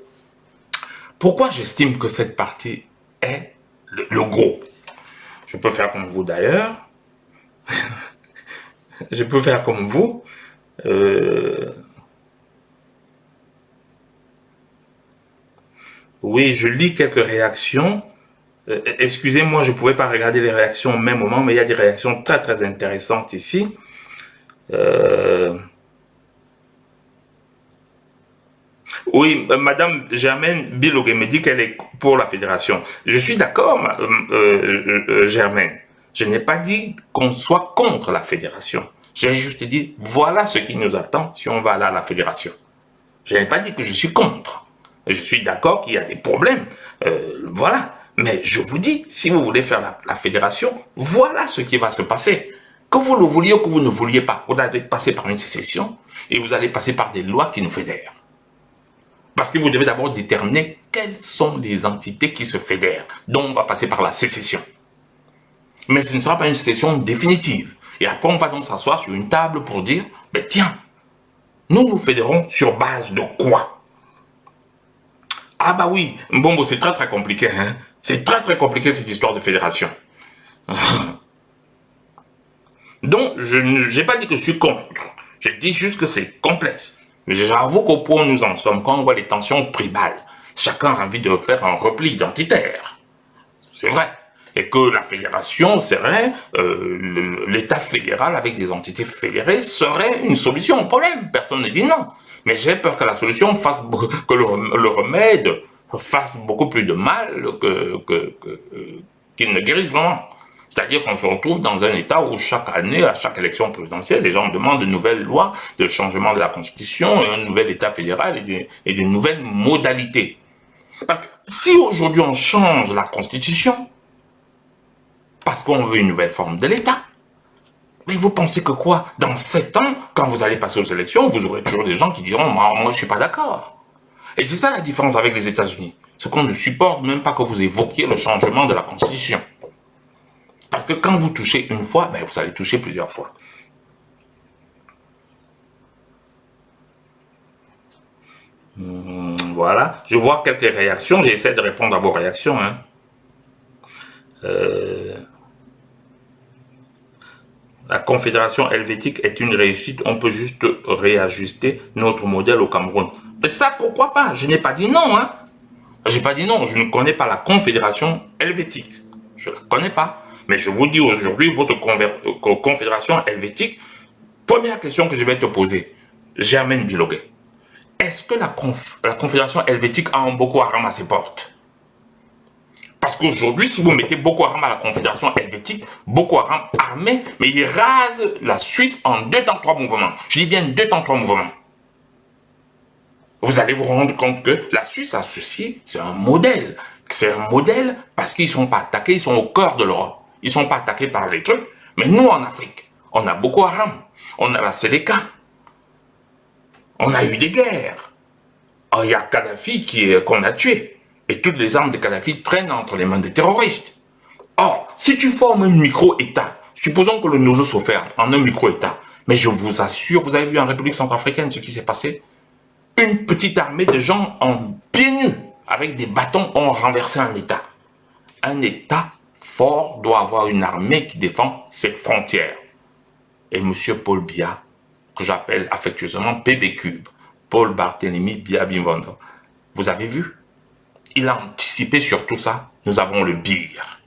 Pourquoi j'estime que cette partie est le gros? Je peux faire comme vous d'ailleurs. Je peux faire comme vous. Oui, je lis quelques réactions. Excusez-moi, je ne pouvais pas regarder les réactions au même moment, mais il y a des réactions très très intéressantes ici. Oui, Madame Germaine Bilogué me dit qu'elle est pour la fédération. Je suis d'accord, Germaine. Je n'ai pas dit qu'on soit contre la fédération. J'ai juste dit, voilà ce qui nous attend si on va aller à la fédération. Je n'ai pas dit que je suis contre. Je suis d'accord qu'il y a des problèmes. Voilà. Mais je vous dis, si vous voulez faire la fédération, voilà ce qui va se passer. Que vous le vouliez ou que vous ne vouliez pas, vous allez passer par une sécession et vous allez passer par des lois qui nous fédèrent. Parce que vous devez d'abord déterminer quelles sont les entités qui se fédèrent. Donc on va passer par la sécession. Mais ce ne sera pas une sécession définitive. Et après on va donc s'asseoir sur une table pour dire, ben tiens, nous nous fédérons sur base de quoi? Ah bah oui, bon, c'est très très compliqué. Hein? C'est très très compliqué cette histoire de fédération. Donc, je n'ai pas dit que je suis contre. J'ai dit juste que c'est complexe. Mais j'avoue qu'au point où nous en sommes, quand on voit les tensions tribales, chacun a envie de faire un repli identitaire. C'est vrai. Et que la fédération serait, l'État fédéral avec des entités fédérées serait une solution au problème. Personne ne dit non. Mais j'ai peur que la solution fasse, que le remède fasse beaucoup plus de mal qu'il ne guérisse vraiment. C'est-à-dire qu'on se retrouve dans un état où chaque année, à chaque élection présidentielle, les gens demandent de nouvelles lois, de changement de la Constitution, et un nouvel État fédéral et de nouvelles modalités. Parce que si aujourd'hui on change la Constitution, parce qu'on veut une nouvelle forme de l'État, mais vous pensez que quoi? Dans 7 ans, quand vous allez passer aux élections, vous aurez toujours des gens qui diront « moi je ne suis pas d'accord ». Et c'est ça la différence avec les États-Unis. C'est qu'on ne supporte même pas que vous évoquiez le changement de la Constitution. Parce que quand vous touchez une fois, ben vous allez toucher plusieurs fois. Voilà. Je vois quelques réactions. J'essaie de répondre à vos réactions. Hein. La Confédération helvétique est une réussite. On peut juste réajuster notre modèle au Cameroun. Et ça, pourquoi pas? Je n'ai pas dit non. Hein. Je n'ai pas dit non. Je ne connais pas la Confédération helvétique. Je ne la connais pas. Mais je vous dis aujourd'hui, votre confédération helvétique, première question que je vais te poser, Germaine Bilogué, est-ce que la confédération helvétique a un Boko Haram à ses portes? Parce qu'aujourd'hui, si vous mettez Boko Haram à la confédération helvétique, Boko Haram armé, mais il rase la Suisse en 2 temps 3 mouvements. Je dis bien 2 temps 3 mouvements. Vous allez vous rendre compte que la Suisse a ceci, c'est un modèle. C'est un modèle parce qu'ils ne sont pas attaqués, ils sont au cœur de l'Europe. Ils ne sont pas attaqués par les trucs, Mais nous, en Afrique, on a Boko Haram, on a la Seleka, on a eu des guerres. Il y a Kadhafi qu'on a tué. Et toutes les armes de Kadhafi traînent entre les mains des terroristes. Or, si tu formes un micro-État, supposons que le Nozo se ferme en un micro-État, mais je vous assure, vous avez vu en République centrafricaine ce qui s'est passé? Une petite armée de gens en pieds nus, avec des bâtons, ont renversé un État. Un État fort doit avoir une armée qui défend ses frontières. Et M. Paul Biya, que j'appelle affectueusement PB Cube, Paul Barthélemy Biya Bimbondo, vous avez vu? Il a anticipé sur tout ça. Nous avons le BIR.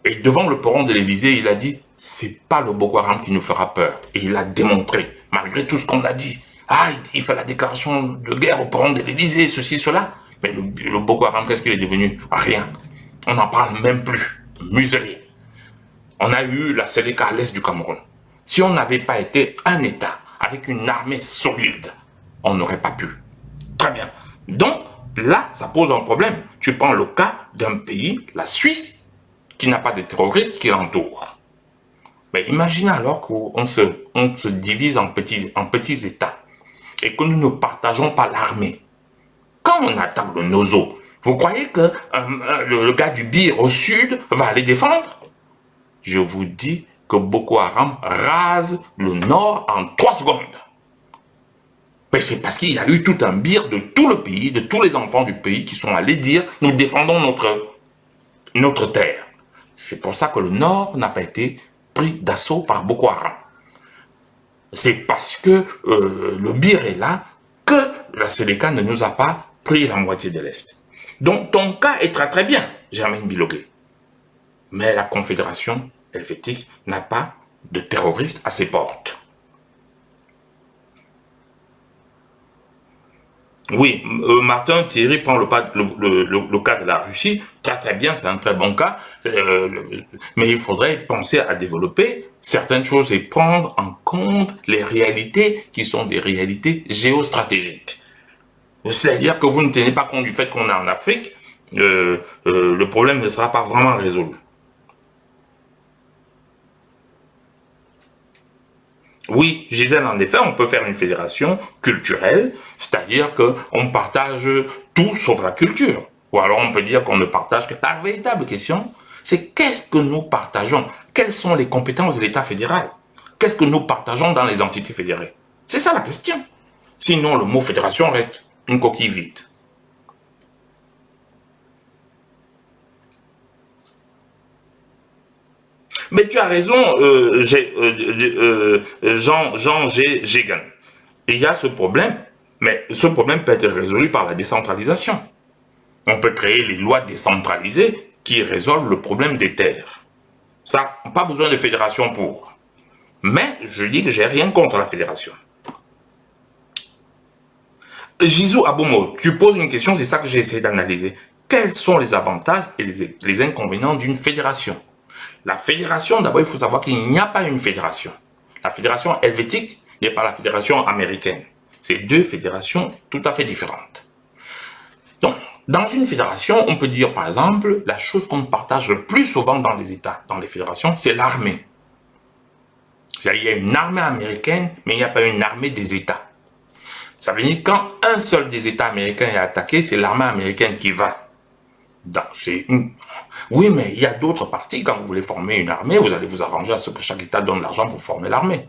Et devant le perron de l'Élysée, il a dit, c'est pas le Boko Haram qui nous fera peur. Et il a démontré, malgré tout ce qu'on a dit. Ah, il fait la déclaration de guerre au perron de l'Élysée, ceci, cela. Mais le Boko Haram, qu'est-ce qu'il est devenu? Rien. On n'en parle même plus. Muselé. On a eu la Seleka à l'est du Cameroun. Si on n'avait pas été un État avec une armée solide, on n'aurait pas pu. Très bien. Donc, là, ça pose un problème. Tu prends le cas d'un pays, la Suisse, qui n'a pas de terroristes qui l'entourent. Mais imaginez alors qu'on se divise en petits États et que nous ne partageons pas l'armée. Quand on attaque le Nozo, vous croyez que le gars du BIR au sud va aller défendre? Je vous dis que Boko Haram rase le nord en 3 secondes. Mais c'est parce qu'il y a eu tout un BIR de tout le pays, de tous les enfants du pays qui sont allés dire « nous défendons notre terre ». C'est pour ça que le nord n'a pas été pris d'assaut par Boko Haram. C'est parce que le BIR est là que la Seleka ne nous a pas pris la moitié de l'Est. Donc ton cas est très très bien, Germaine Bilogué. Mais la Confédération helvétique n'a pas de terroristes à ses portes. Oui, Martin Thierry prend le cas de la Russie, très très bien, c'est un très bon cas, mais il faudrait penser à développer certaines choses et prendre en compte les réalités qui sont des réalités géostratégiques. C'est-à-dire que vous ne tenez pas compte du fait qu'on est en Afrique, le problème ne sera pas vraiment résolu. Oui, Gisèle, en effet, on peut faire une fédération culturelle, c'est-à-dire qu'on partage tout sauf la culture. Ou alors on peut dire qu'on ne partage que... La véritable question, c'est qu'est-ce que nous partageons? Quelles sont les compétences de l'État fédéral? Qu'est-ce que nous partageons dans les entités fédérées? C'est ça la question. Sinon, le mot fédération reste une coquille vide. Mais tu as raison, Jean G. Gégan. Il y a ce problème, mais ce problème peut être résolu par la décentralisation. On peut créer les lois décentralisées qui résolvent le problème des terres. Ça, pas besoin de fédération pour. Mais je dis que j'ai rien contre la fédération. Jisou Abomo, tu poses une question, c'est ça que j'ai essayé d'analyser. Quels sont les avantages et les inconvénients d'une fédération? La fédération, d'abord, il faut savoir qu'il n'y a pas une fédération. La fédération helvétique n'est pas la fédération américaine. C'est deux fédérations tout à fait différentes. Donc, dans une fédération, on peut dire, par exemple, la chose qu'on partage le plus souvent dans les États, dans les fédérations, c'est l'armée. Il y a une armée américaine, mais il n'y a pas une armée des États. Ça veut dire que quand un seul des États américains est attaqué, c'est l'armée américaine qui va. Oui, mais il y a d'autres parties. Quand vous voulez former une armée, vous allez vous arranger à ce que chaque État donne l'argent pour former l'armée.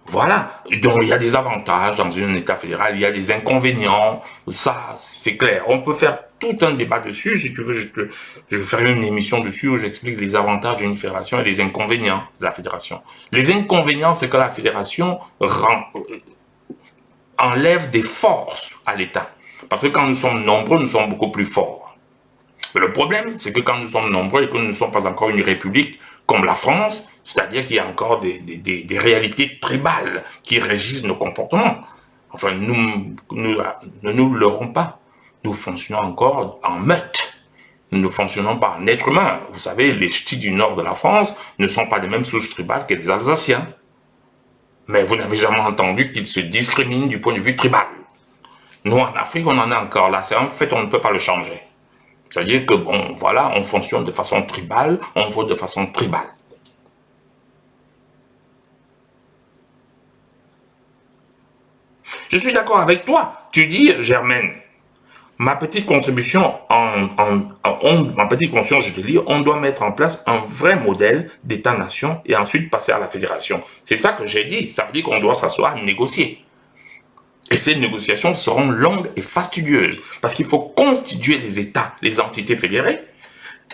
Voilà. Donc, il y a des avantages dans un État fédéral, il y a des inconvénients. Ça, c'est clair. On peut faire tout un débat dessus. Si tu veux, je ferai une émission dessus où j'explique les avantages d'une fédération et les inconvénients de la fédération. Les inconvénients, c'est que la fédération enlève des forces à l'État. Parce que quand nous sommes nombreux, nous sommes beaucoup plus forts. Mais le problème, c'est que quand nous sommes nombreux et que nous ne sommes pas encore une république comme la France, c'est-à-dire qu'il y a encore des réalités tribales qui régissent nos comportements. Enfin, nous ne nous leurrons pas. Nous fonctionnons encore en meute. Nous ne fonctionnons pas en être humain. Vous savez, les ch'tis du nord de la France ne sont pas des mêmes souches tribales que les Alsaciens. Mais vous n'avez jamais entendu qu'ils se discriminent du point de vue tribal. Nous, en Afrique, on en est encore là. C'est un fait, on ne peut pas le changer. C'est-à-dire que, bon, voilà, on fonctionne de façon tribale, on vote de façon tribale. Je suis d'accord avec toi. Tu dis, Germaine, ma petite contribution, ma petite conscience, je te dis, on doit mettre en place un vrai modèle d'État-nation et ensuite passer à la fédération. C'est ça que j'ai dit. Ça veut dire qu'on doit s'asseoir, négocier. Et ces négociations seront longues et fastidieuses parce qu'il faut constituer les États, les entités fédérées,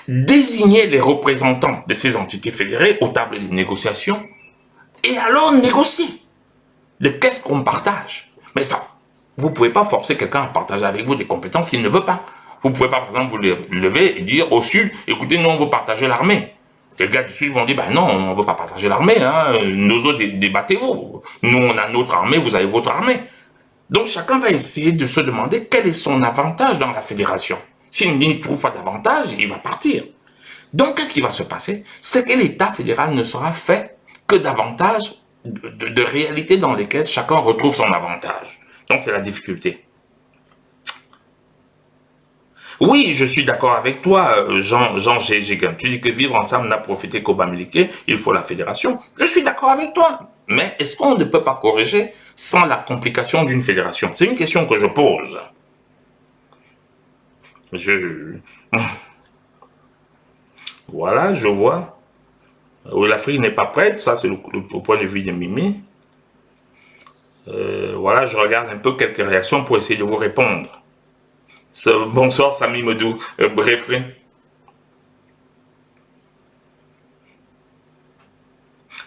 désigner les représentants de ces entités fédérées aux tables des négociations et alors négocier de qu'est-ce qu'on partage. Mais ça, vous ne pouvez pas forcer quelqu'un à partager avec vous des compétences qu'il ne veut pas. Vous ne pouvez pas, par exemple, vous lever et dire au Sud, écoutez, nous, on veut partager l'armée. Les gars du Sud vont dire, ben non, on ne veut pas partager l'armée, hein. Nous autres, débattez-vous. Nous, on a notre armée, vous avez votre armée. Donc, chacun va essayer de se demander quel est son avantage dans la fédération. S'il n'y trouve pas d'avantage, il va partir. Donc, qu'est-ce qui va se passer? C'est que l'État fédéral ne sera fait que davantage de réalités dans lesquelles chacun retrouve son avantage. Donc, c'est la difficulté. Oui, je suis d'accord avec toi, Jean Gégan. Tu dis que vivre ensemble n'a profité qu'au Bamileke, il faut la fédération. Je suis d'accord avec toi. Mais est-ce qu'on ne peut pas corriger sans la complication d'une fédération? C'est une question que je pose. Voilà, je vois. L'Afrique n'est pas prête, ça c'est le point de vue de Mimi. Voilà, je regarde un peu quelques réactions pour essayer de vous répondre. Bonsoir Sami Modou, bref.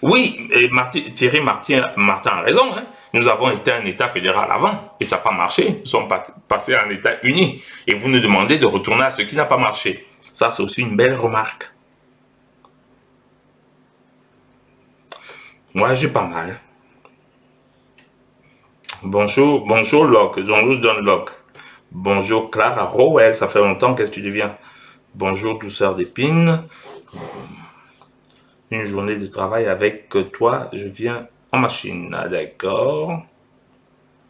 Oui, et Thierry Martin a raison. Hein. Nous avons été un État fédéral avant et ça n'a pas marché. Nous sommes passés à un État uni. Et vous nous demandez de retourner à ce qui n'a pas marché. Ça, c'est aussi une belle remarque. Moi, j'ai pas mal. Bonjour Locke, bonjour John Locke. Bonjour Clara Rowell, ça fait longtemps, qu'est-ce que tu deviens? Bonjour douceur d'épine. Une journée de travail avec toi, je viens en machine. Ah, d'accord.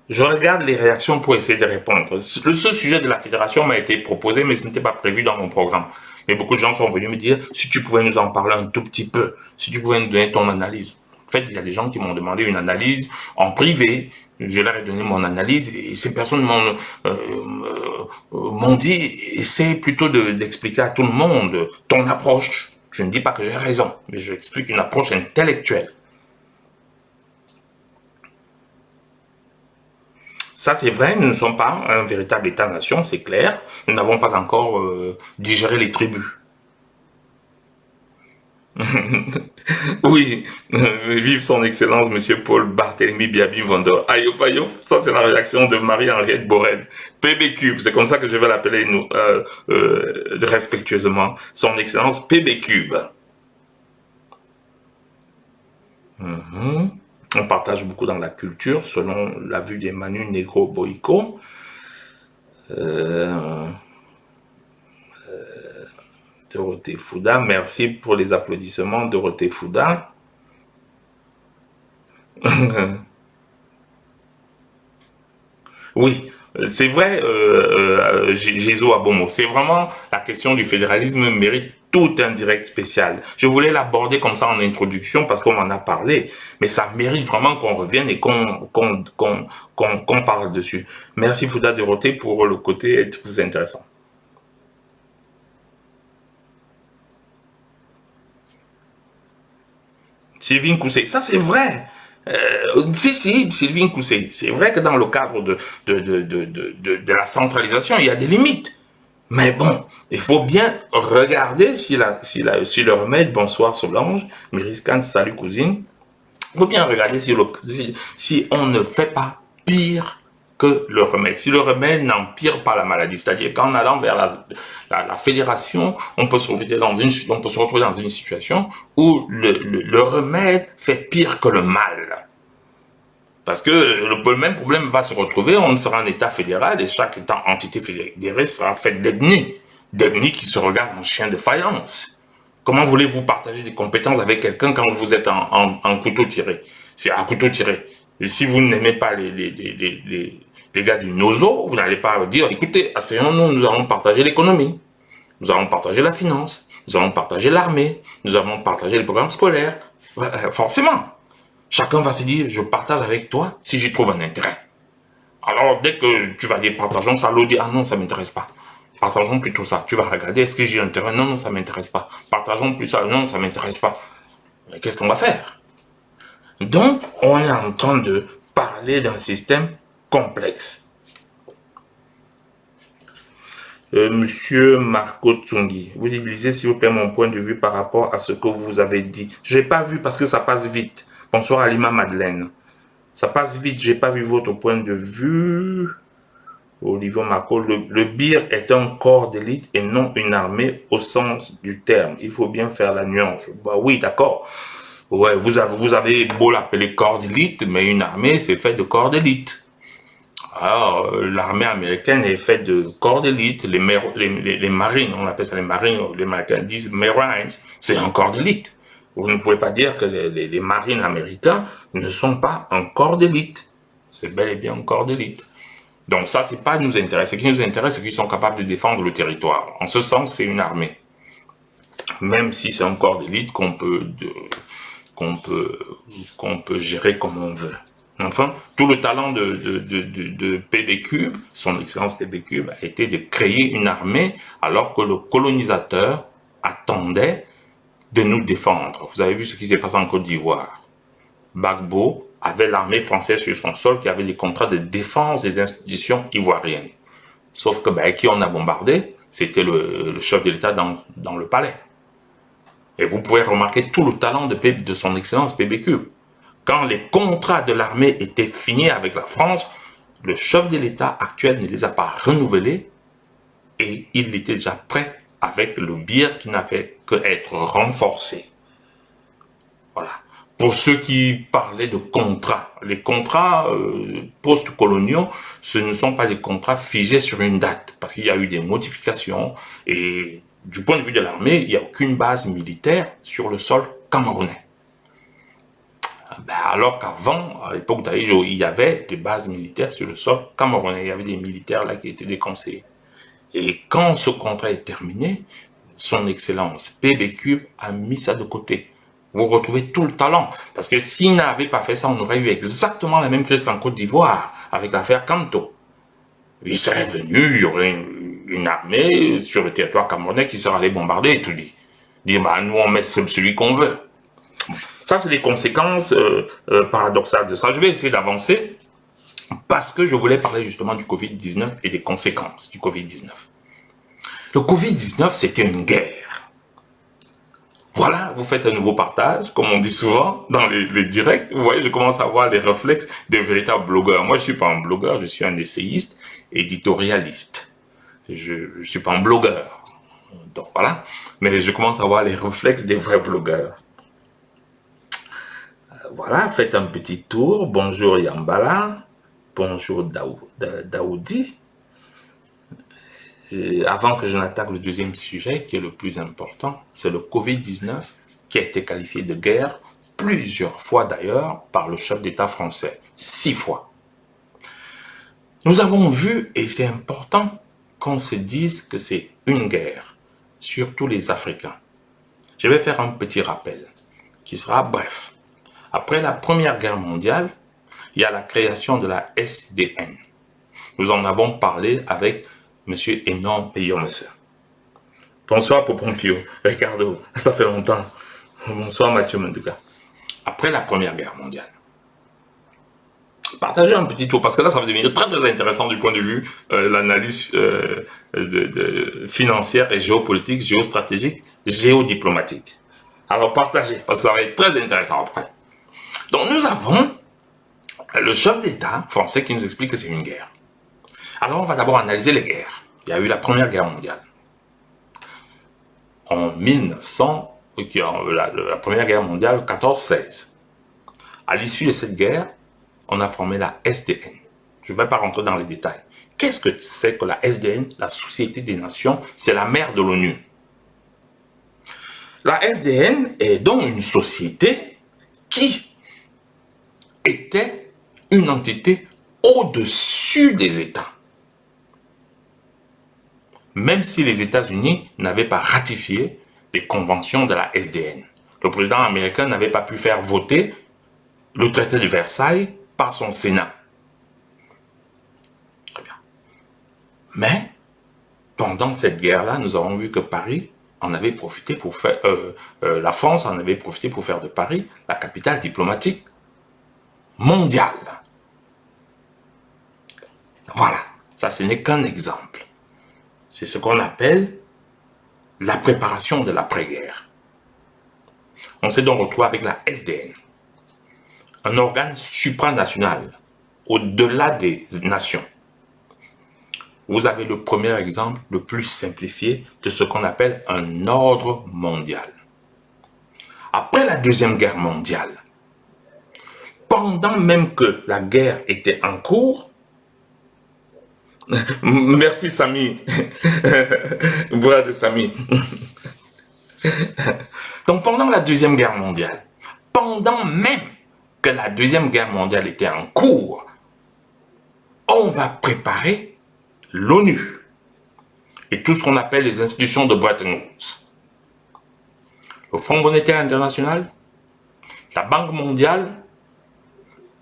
Je regarde les réactions pour essayer de répondre. Ce sujet de la fédération m'a été proposé, mais ce n'était pas prévu dans mon programme. Mais beaucoup de gens sont venus me dire, si tu pouvais nous en parler un tout petit peu, si tu pouvais nous donner ton analyse. En fait, il y a des gens qui m'ont demandé une analyse en privé. Je leur ai donné mon analyse et ces personnes m'ont dit, essaie plutôt d'expliquer à tout le monde ton approche. Je ne dis pas que j'ai raison, mais je explique une approche intellectuelle. Ça, c'est vrai, nous ne sommes pas un véritable État-nation, c'est clair. Nous n'avons pas encore digéré les tribus. Oui, vive son excellence, monsieur Paul Barthélemy Biabi Vondor. Aïe, aïe, ça c'est la réaction de Marie-Henriette Borel. PB Cube, c'est comme ça que je vais l'appeler respectueusement. Son excellence PB Cube. On partage beaucoup dans la culture, selon la vue des Manu Negro Boico. Dorothée Fouda, merci pour les applaudissements, Dorothée Fouda. Oui, c'est vrai, Jésus Abomo, c'est vraiment la question du fédéralisme mérite tout un direct spécial. Je voulais l'aborder comme ça en introduction parce qu'on en a parlé, mais ça mérite vraiment qu'on revienne et qu'on parle dessus. Merci Fouda Dorothée pour le côté plus intéressant. Sylvine Coussé, ça c'est vrai. Si, Sylvine Coussé, c'est vrai que dans le cadre de la centralisation, il y a des limites. Mais bon, il faut bien regarder si le remède, bonsoir Solange, Miriscan, salut cousine, il faut bien regarder si on ne fait pas pire que le remède. Si le remède n'empire pas la maladie, c'est-à-dire qu'en allant vers la fédération, on peut se retrouver dans une situation où le remède fait pire que le mal. Parce que le même problème va se retrouver, on sera un État fédéral et chaque entité fédérée sera faite d'ethnies qui se regardent en chien de faïence. Comment voulez-vous partager des compétences avec quelqu'un quand vous êtes en couteau tiré? C'est à couteau tiré. Et si vous n'aimez pas les gars du Nozo, vous n'allez pas dire, écoutez, asseyons-nous, nous allons partager l'économie. nous allons partager la finance, nous allons partager l'armée, nous allons partager les programmes scolaires. Forcément, chacun va se dire, je partage avec toi si j'y trouve un intérêt. Alors, dès que tu vas dire partageons ça, l'autre dit, ah non, ça ne m'intéresse pas. Partageons plutôt ça. Tu vas regarder, est-ce que j'ai intérêt? Non, non, ça ne m'intéresse pas. Partageons plus ça. Non, ça ne m'intéresse pas. Mais qu'est-ce qu'on va faire? Donc, on est en train de parler d'un système complexe. Monsieur Marco Tsungi, vous lisez s'il vous plaît mon point de vue par rapport à ce que vous avez dit. Je n'ai pas vu parce que ça passe vite. Bonsoir Alima Madeleine. Ça passe vite, j'ai pas vu votre point de vue. Olivier Marco, le BIR est un corps d'élite et non une armée au sens du terme. Il faut bien faire la nuance. Bah oui, d'accord. Ouais, vous avez beau l'appeler corps d'élite, mais une armée, c'est fait de corps d'élite. Alors, l'armée américaine est faite de corps d'élite, les marines, on appelle ça les marines, les Américains disent Marines, c'est un corps d'élite. Vous ne pouvez pas dire que les marines américains ne sont pas un corps d'élite. C'est bel et bien un corps d'élite. Donc ça, c'est pas nous intéresse. Ce qui nous intéresse, c'est qu'ils sont capables de défendre le territoire. En ce sens, c'est une armée. Même si c'est un corps d'élite qu'on peut gérer comme on veut. Enfin, tout le talent de PB-Cube, son excellence PB-Cube, a été de créer une armée alors que le colonisateur attendait de nous défendre. Vous avez vu ce qui s'est passé en Côte d'Ivoire. Gbagbo avait l'armée française sur son sol qui avait des contrats de défense des institutions ivoiriennes. Sauf que qui on a bombardé, c'était le chef de l'État dans le palais. Et vous pouvez remarquer tout le talent de son excellence PB-Cube. Quand les contrats de l'armée étaient finis avec la France, le chef de l'État actuel ne les a pas renouvelés et il était déjà prêt avec le BIR qui n'a fait qu'être renforcé. Voilà. Pour ceux qui parlaient de contrats, les contrats post-coloniaux, ce ne sont pas des contrats figés sur une date, parce qu'il y a eu des modifications et du point de vue de l'armée, il n'y a aucune base militaire sur le sol camerounais. Alors qu'avant, à l'époque d'Aïjo, il y avait des bases militaires sur le sol camerounais. Il y avait des militaires là qui étaient déconseillés. Et quand ce contrat est terminé, son excellence PB-Cube a mis ça de côté. Vous retrouvez tout le talent. Parce que s'il n'avait pas fait ça, on aurait eu exactement la même crise en Côte d'Ivoire avec l'affaire Kanto. Il serait venu, il y aurait une armée sur le territoire camerounais qui serait allée bombarder et tout dit. Dire, nous on met celui qu'on veut. Ça, c'est les conséquences paradoxales de ça. Je vais essayer d'avancer parce que je voulais parler justement du Covid-19 et des conséquences du Covid-19. Le Covid-19, c'était une guerre. Voilà, vous faites un nouveau partage, comme on dit souvent dans les directs. Vous voyez, je commence à avoir les réflexes des véritables blogueurs. Moi, je ne suis pas un blogueur, je suis un essayiste, éditorialiste. Je ne suis pas un blogueur. Donc voilà, mais je commence à avoir les réflexes des vrais blogueurs. Voilà, faites un petit tour. Bonjour Yambala. Bonjour Daoudi. Avant que je n'attaque le deuxième sujet, qui est le plus important, c'est le Covid-19, qui a été qualifié de guerre plusieurs fois d'ailleurs par le chef d'État français. 6 fois. Nous avons vu, et c'est important, qu'on se dise que c'est une guerre, surtout les Africains. Je vais faire un petit rappel, qui sera bref. Après la Première Guerre mondiale, il y a la création de la SDN. Nous en avons parlé avec M. Enon Peyomese. Bonsoir Popompio, Ricardo, ça fait longtemps. Bonsoir Mathieu Menduka. Après la Première Guerre mondiale, partagez un petit tour, parce que là, ça va devenir très très intéressant du point de vue l'analyse financière et géopolitique, géostratégique, géodiplomatique. Alors partagez, parce que ça va être très intéressant après. Donc nous avons le chef d'État français qui nous explique que c'est une guerre. Alors on va d'abord analyser les guerres. Il y a eu la Première Guerre mondiale. En 1900, la Première Guerre mondiale, 14-16. À l'issue de cette guerre, on a formé la SDN. Je ne vais pas rentrer dans les détails. Qu'est-ce que c'est que la SDN, la Société des Nations? C'est la mère de l'ONU. La SDN est donc une société qui était une entité au-dessus des États. même si les États-Unis n'avaient pas ratifié les conventions de la SDN. Le président américain n'avait pas pu faire voter le traité de Versailles par son Sénat. Très bien. Mais, pendant cette guerre-là, nous avons vu que Paris en avait profité pour faire, la France en avait profité pour faire de Paris la capitale diplomatique mondiale. Voilà, ça ce n'est qu'un exemple. C'est ce qu'on appelle la préparation de l'après-guerre. On s'est donc retrouvé avec la SDN, un organe supranational, au-delà des nations. Vous avez le premier exemple le plus simplifié de ce qu'on appelle un ordre mondial. Après la Deuxième Guerre mondiale, pendant même que la guerre était en cours, merci Samy, voilà de Samy. Donc pendant la Deuxième Guerre mondiale, pendant même que la Deuxième Guerre mondiale était en cours, on va préparer l'ONU et tout ce qu'on appelle les institutions de Bretton Woods. Le Fonds monétaire international, la Banque mondiale,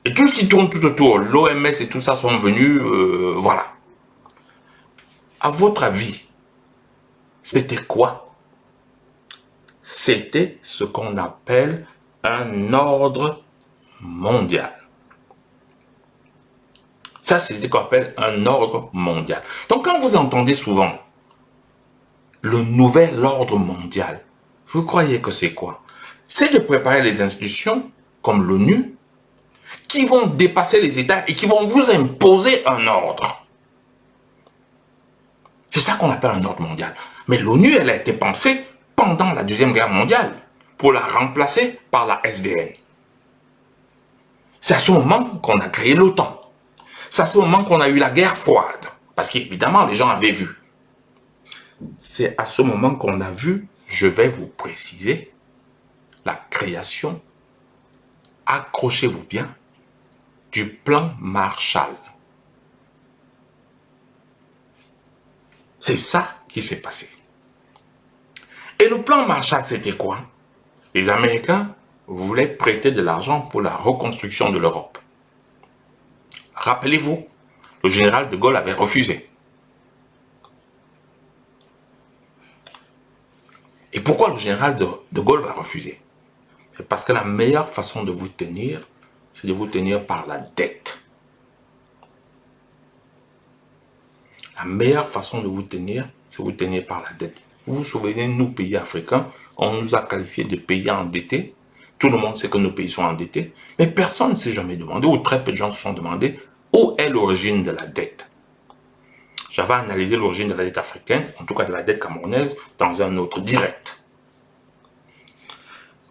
et tout ce qui tourne tout autour, l'OMS et tout ça sont venus, voilà. À votre avis, c'était quoi? C'était ce qu'on appelle un ordre mondial. Ça, c'est ce qu'on appelle un ordre mondial. Donc, quand vous entendez souvent le nouvel ordre mondial, vous croyez que c'est quoi? C'est de préparer les institutions, comme l'ONU, qui vont dépasser les États et qui vont vous imposer un ordre. C'est ça qu'on appelle un ordre mondial. Mais l'ONU, elle a été pensée pendant la Deuxième Guerre mondiale pour la remplacer par la SDN. C'est à ce moment qu'on a créé l'OTAN. C'est à ce moment qu'on a eu la guerre froide, parce qu'évidemment, les gens avaient vu. C'est à ce moment qu'on a vu, je vais vous préciser, la création, accrochez-vous bien, du plan Marshall. C'est ça qui s'est passé. Et le plan Marshall, c'était quoi? Les Américains voulaient prêter de l'argent pour la reconstruction de l'Europe. Rappelez-vous, le général de Gaulle avait refusé. Et pourquoi le général de Gaulle va refuser? Parce que la meilleure façon de vous tenir, c'est de vous tenir par la dette. La meilleure façon de vous tenir, c'est de vous tenir par la dette. Vous vous souvenez, nous, pays africains, on nous a qualifiés de pays endettés. Tout le monde sait que nos pays sont endettés. Mais personne ne s'est jamais demandé, ou très peu de gens se sont demandé, où est l'origine de la dette? J'avais analysé l'origine de la dette africaine, en tout cas de la dette camerounaise, dans un autre direct.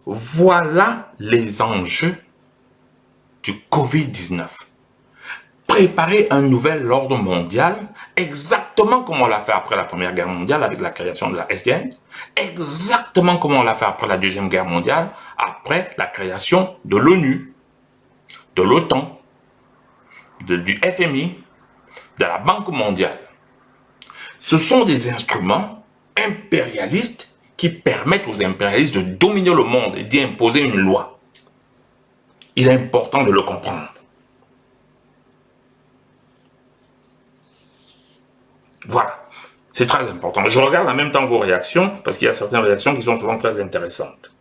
Voilà les enjeux du Covid-19. Préparer un nouvel ordre mondial, exactement comme on l'a fait après la Première Guerre mondiale avec la création de la SDN, exactement comme on l'a fait après la Deuxième Guerre mondiale, après la création de l'ONU, de l'OTAN, du FMI, de la Banque mondiale. Ce sont des instruments impérialistes qui permettent aux impérialistes de dominer le monde et d'y imposer une loi. Il est important de le comprendre. Voilà, c'est très important. Je regarde en même temps vos réactions, parce qu'il y a certaines réactions qui sont souvent très intéressantes.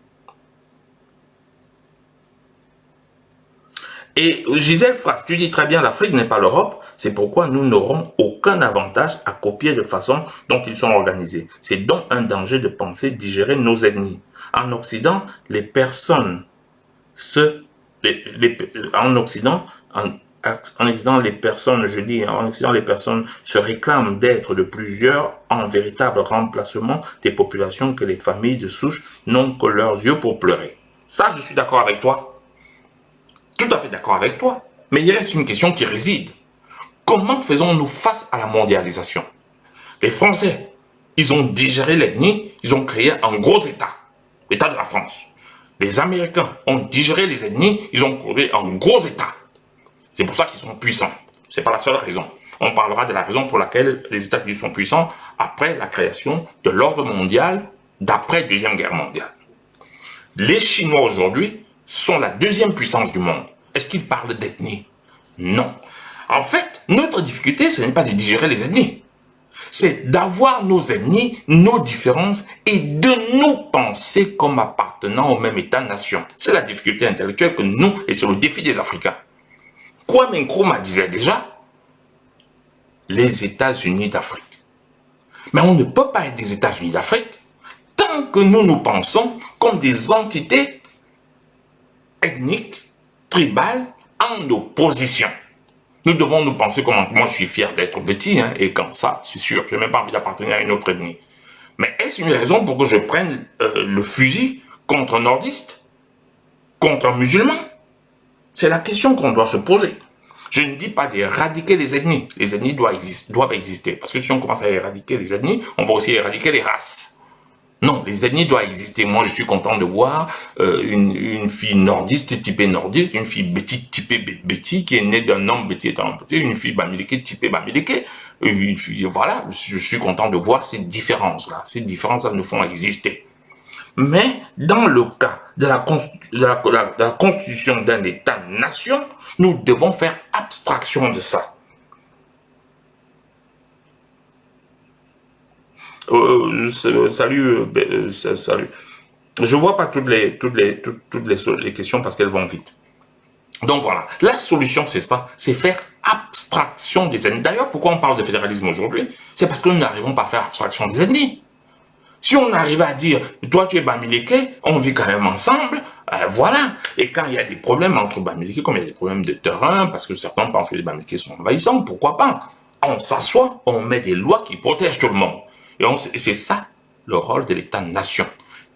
Et Gisèle Frasse, tu dis très bien, l'Afrique n'est pas l'Europe, c'est pourquoi nous n'aurons aucun avantage à copier de façon dont ils sont organisés. C'est donc un danger de penser digérer nos ennemis. En Occident, les personnes se... en Occident, les personnes se réclament d'être de plusieurs en véritable remplacement des populations que les familles de souche n'ont que leurs yeux pour pleurer. Ça, je suis d'accord avec toi. Tout à fait d'accord avec toi. Mais il reste une question qui réside. Comment faisons-nous face à la mondialisation? Les Français, ils ont digéré l'ethnie, ils ont créé un gros État, l'État de la France. Les Américains ont digéré les ethnies, ils ont créé un gros État. C'est pour ça qu'ils sont puissants. Ce n'est pas la seule raison. On parlera de la raison pour laquelle les États-Unis sont puissants après la création de l'ordre mondial d'après Deuxième Guerre mondiale. Les Chinois aujourd'hui sont la deuxième puissance du monde. Est-ce qu'ils parlent d'ethnie? Non. En fait, notre difficulté, ce n'est pas de digérer les ethnies. C'est d'avoir nos ethnies, nos différences et de nous penser comme appartenant au même État-nation. C'est la difficulté intellectuelle que nous, et c'est le défi des Africains. Kwame Nkrumah disait déjà, les États-Unis d'Afrique. Mais on ne peut pas être des États-Unis d'Afrique tant que nous nous pensons comme des entités ethniques, tribales, en opposition. Nous devons nous penser comme... Moi, je suis fier d'être petit, hein, et comme ça, c'est sûr, je n'ai même pas envie d'appartenir à une autre ethnie. Mais est-ce une raison pour que je prenne le fusil contre un nordiste, contre un musulman? C'est la question qu'on doit se poser. Je ne dis pas d'éradiquer les ethnies. Les ethnies doivent exister. Parce que si on commence à éradiquer les ethnies, on va aussi éradiquer les races. Non, les ethnies doivent exister. Moi, je suis content de voir une fille nordiste typée nordiste, une fille Betty typée Betty, qui est née d'un homme Betty étant un Betty, une fille Bamileke typée Bamileke. Voilà, je suis content de voir ces différences-là. Ces différences-là nous font exister. Mais dans le cas de la constitution d'un État-nation, nous devons faire abstraction de ça. Salut. Je vois pas toutes les questions parce qu'elles vont vite. Donc voilà, la solution c'est ça, c'est faire abstraction des ethnies. D'ailleurs, pourquoi on parle de fédéralisme aujourd'hui? C'est parce que nous n'arrivons pas à faire abstraction des ethnies. Si on arrive à dire, toi tu es Bamileke, on vit quand même ensemble, voilà. Et quand il y a des problèmes entre Bamileke, comme il y a des problèmes de terrain, parce que certains pensent que les Bamileke sont envahissants, pourquoi pas? On s'assoit, on met des lois qui protègent tout le monde. Et c'est ça le rôle de l'État-nation.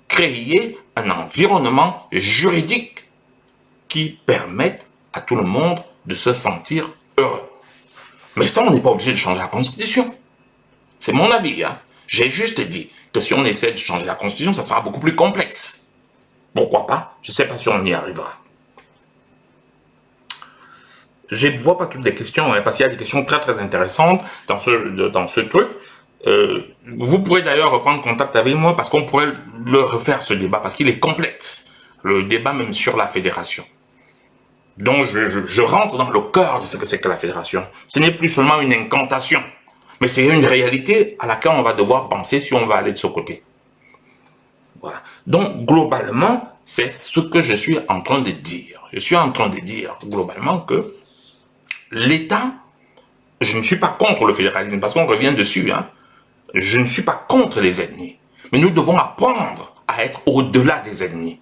Créer un environnement juridique qui permette à tout le monde de se sentir heureux. Mais ça, on n'est pas obligé de changer la Constitution. C'est mon avis, hein. J'ai juste dit que si on essaie de changer la Constitution, ça sera beaucoup plus complexe. Pourquoi pas? Je ne sais pas si on y arrivera. Je ne vois pas toutes les questions, hein, parce qu'il y a des questions très très intéressantes dans ce truc. Vous pourrez d'ailleurs reprendre contact avec moi parce qu'on pourrait le refaire ce débat, parce qu'il est complexe. Le débat même sur la fédération. Donc je rentre dans le cœur de ce que c'est que la fédération. Ce n'est plus seulement une incantation, mais c'est une réalité à laquelle on va devoir penser si on va aller de ce côté. Voilà. Donc globalement, c'est ce que je suis en train de dire. Je suis en train de dire globalement que l'État, je ne suis pas contre le fédéralisme, parce qu'on revient dessus, hein. Je ne suis pas contre les ethnies, mais nous devons apprendre à être au-delà des ethnies.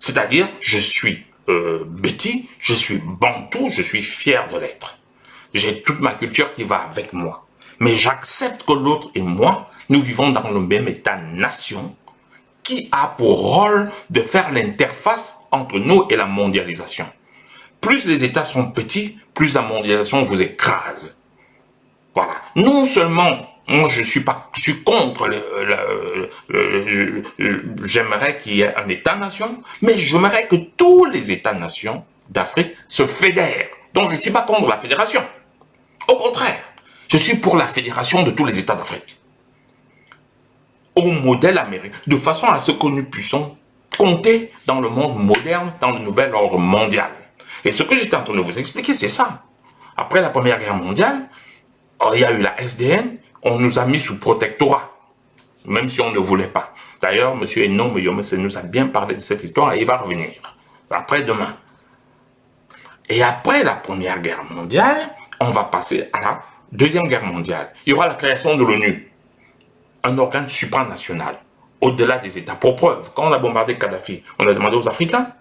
C'est-à-dire, je suis Betty, je suis Bantou, je suis fier de l'être. J'ai toute ma culture qui va avec moi. Mais j'accepte que l'autre et moi, nous vivons dans le même État-nation qui a pour rôle de faire l'interface entre nous et la mondialisation. Plus les États sont petits, plus la mondialisation vous écrase. Voilà. Non seulement moi, je suis contre j'aimerais qu'il y ait un État-nation, mais j'aimerais que tous les États-nations d'Afrique se fédèrent. Donc, je ne suis pas contre la fédération. Au contraire, je suis pour la fédération de tous les États d'Afrique. Au modèle américain, de façon à ce que nous puissions compter dans le monde moderne, dans le nouvel ordre mondial. Et ce que j'étais en train de vous expliquer, c'est ça. Après la Première Guerre mondiale, il y a eu la SDN, on nous a mis sous protectorat, même si on ne voulait pas. D'ailleurs, M. Enom Yomese nous a bien parlé de cette histoire et il va revenir, après-demain. Et après la Première Guerre mondiale, on va passer à la Deuxième Guerre mondiale. Il y aura la création de l'ONU, un organe supranational, au-delà des États. Pour preuve, quand on a bombardé Kadhafi, on a demandé aux Africains.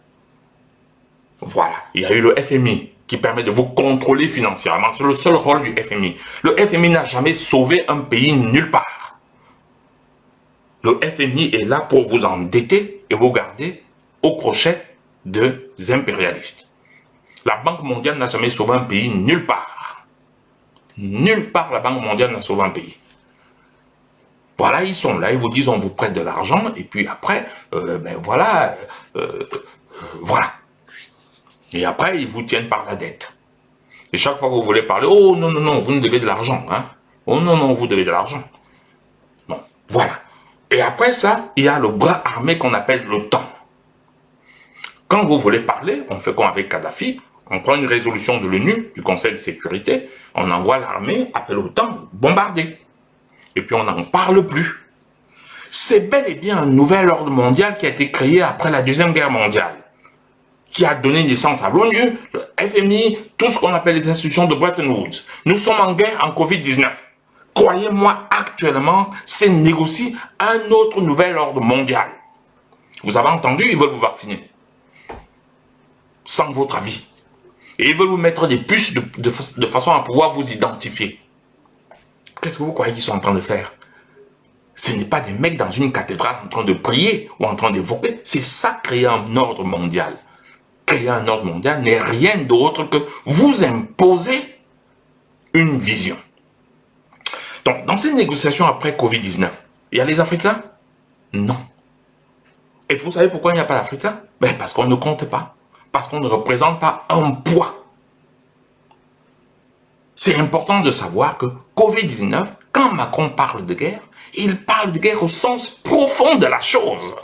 Voilà, il y a eu le FMI, qui permet de vous contrôler financièrement. C'est le seul rôle du FMI. Le FMI n'a jamais sauvé un pays nulle part. Le FMI est là pour vous endetter et vous garder au crochet des impérialistes. La Banque mondiale n'a jamais sauvé un pays nulle part. Nulle part la Banque mondiale n'a sauvé un pays. Voilà, ils sont là, ils vous disent on vous prête de l'argent et puis après, voilà. Et après, ils vous tiennent par la dette. Et chaque fois que vous voulez parler, oh non, non, non, vous nous devez de l'argent. Hein? Oh non, non, vous devez de l'argent. Non, voilà. Et après ça, il y a le bras armé qu'on appelle l'OTAN. Quand vous voulez parler, on fait comme avec Kadhafi, on prend une résolution de l'ONU, du Conseil de sécurité, on envoie l'armée, appelle l'OTAN, bombarder. Et puis on n'en parle plus. C'est bel et bien un nouvel ordre mondial qui a été créé après la Deuxième Guerre mondiale, qui a donné naissance à l'ONU, le FMI, tout ce qu'on appelle les institutions de Bretton Woods. Nous sommes en guerre en Covid-19. Croyez-moi, actuellement, c'est négocié un autre nouvel ordre mondial. Vous avez entendu, ils veulent vous vacciner. Sans votre avis. Et ils veulent vous mettre des puces de façon à pouvoir vous identifier. Qu'est-ce que vous croyez qu'ils sont en train de faire? Ce n'est pas des mecs dans une cathédrale en train de prier ou en train d'évoquer. C'est ça, créer un ordre mondial. Créer un ordre mondial n'est rien d'autre que vous imposer une vision. Donc, dans ces négociations après Covid-19, il y a les Africains? Non. Et vous savez pourquoi il n'y a pas d'Africains? Ben parce qu'on ne compte pas. Parce qu'on ne représente pas un poids. C'est important de savoir que Covid-19, quand Macron parle de guerre, il parle de guerre au sens profond de la chose.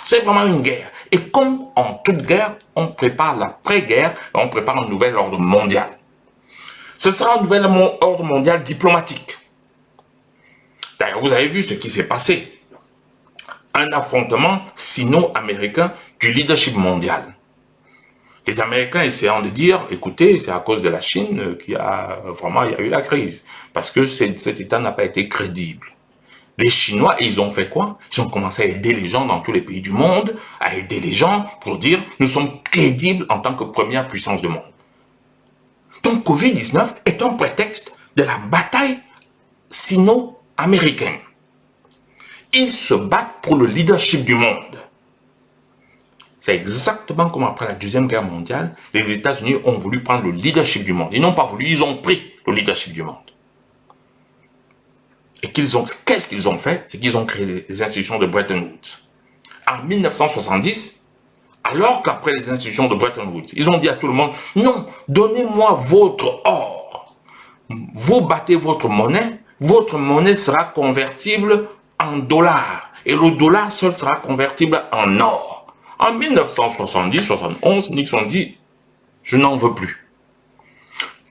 C'est vraiment une guerre. Et comme en toute guerre, on prépare l'après-guerre, on prépare un nouvel ordre mondial. Ce sera un nouvel ordre mondial diplomatique. D'ailleurs, vous avez vu ce qui s'est passé. Un affrontement sino-américain du leadership mondial. Les Américains essayant de dire, écoutez, c'est à cause de la Chine qu'il y a eu la crise. Parce que cet État n'a pas été crédible. Les Chinois, ils ont fait quoi? Ils ont commencé à aider les gens dans tous les pays du monde, à aider les gens pour dire, nous sommes crédibles en tant que première puissance du monde. Donc, Covid-19 est un prétexte de la bataille sino-américaine. Ils se battent pour le leadership du monde. C'est exactement comme après la Deuxième Guerre mondiale, les États-Unis ont voulu prendre le leadership du monde. Ils n'ont pas voulu, ils ont pris le leadership du monde. Et qu'est-ce qu'ils ont fait? C'est qu'ils ont créé les institutions de Bretton Woods. En 1970, alors qu'après les institutions de Bretton Woods, ils ont dit à tout le monde, non, donnez-moi votre or. Vous battez votre monnaie sera convertible en dollars. Et le dollar seul sera convertible en or. En 1970-71, Nixon dit, je n'en veux plus.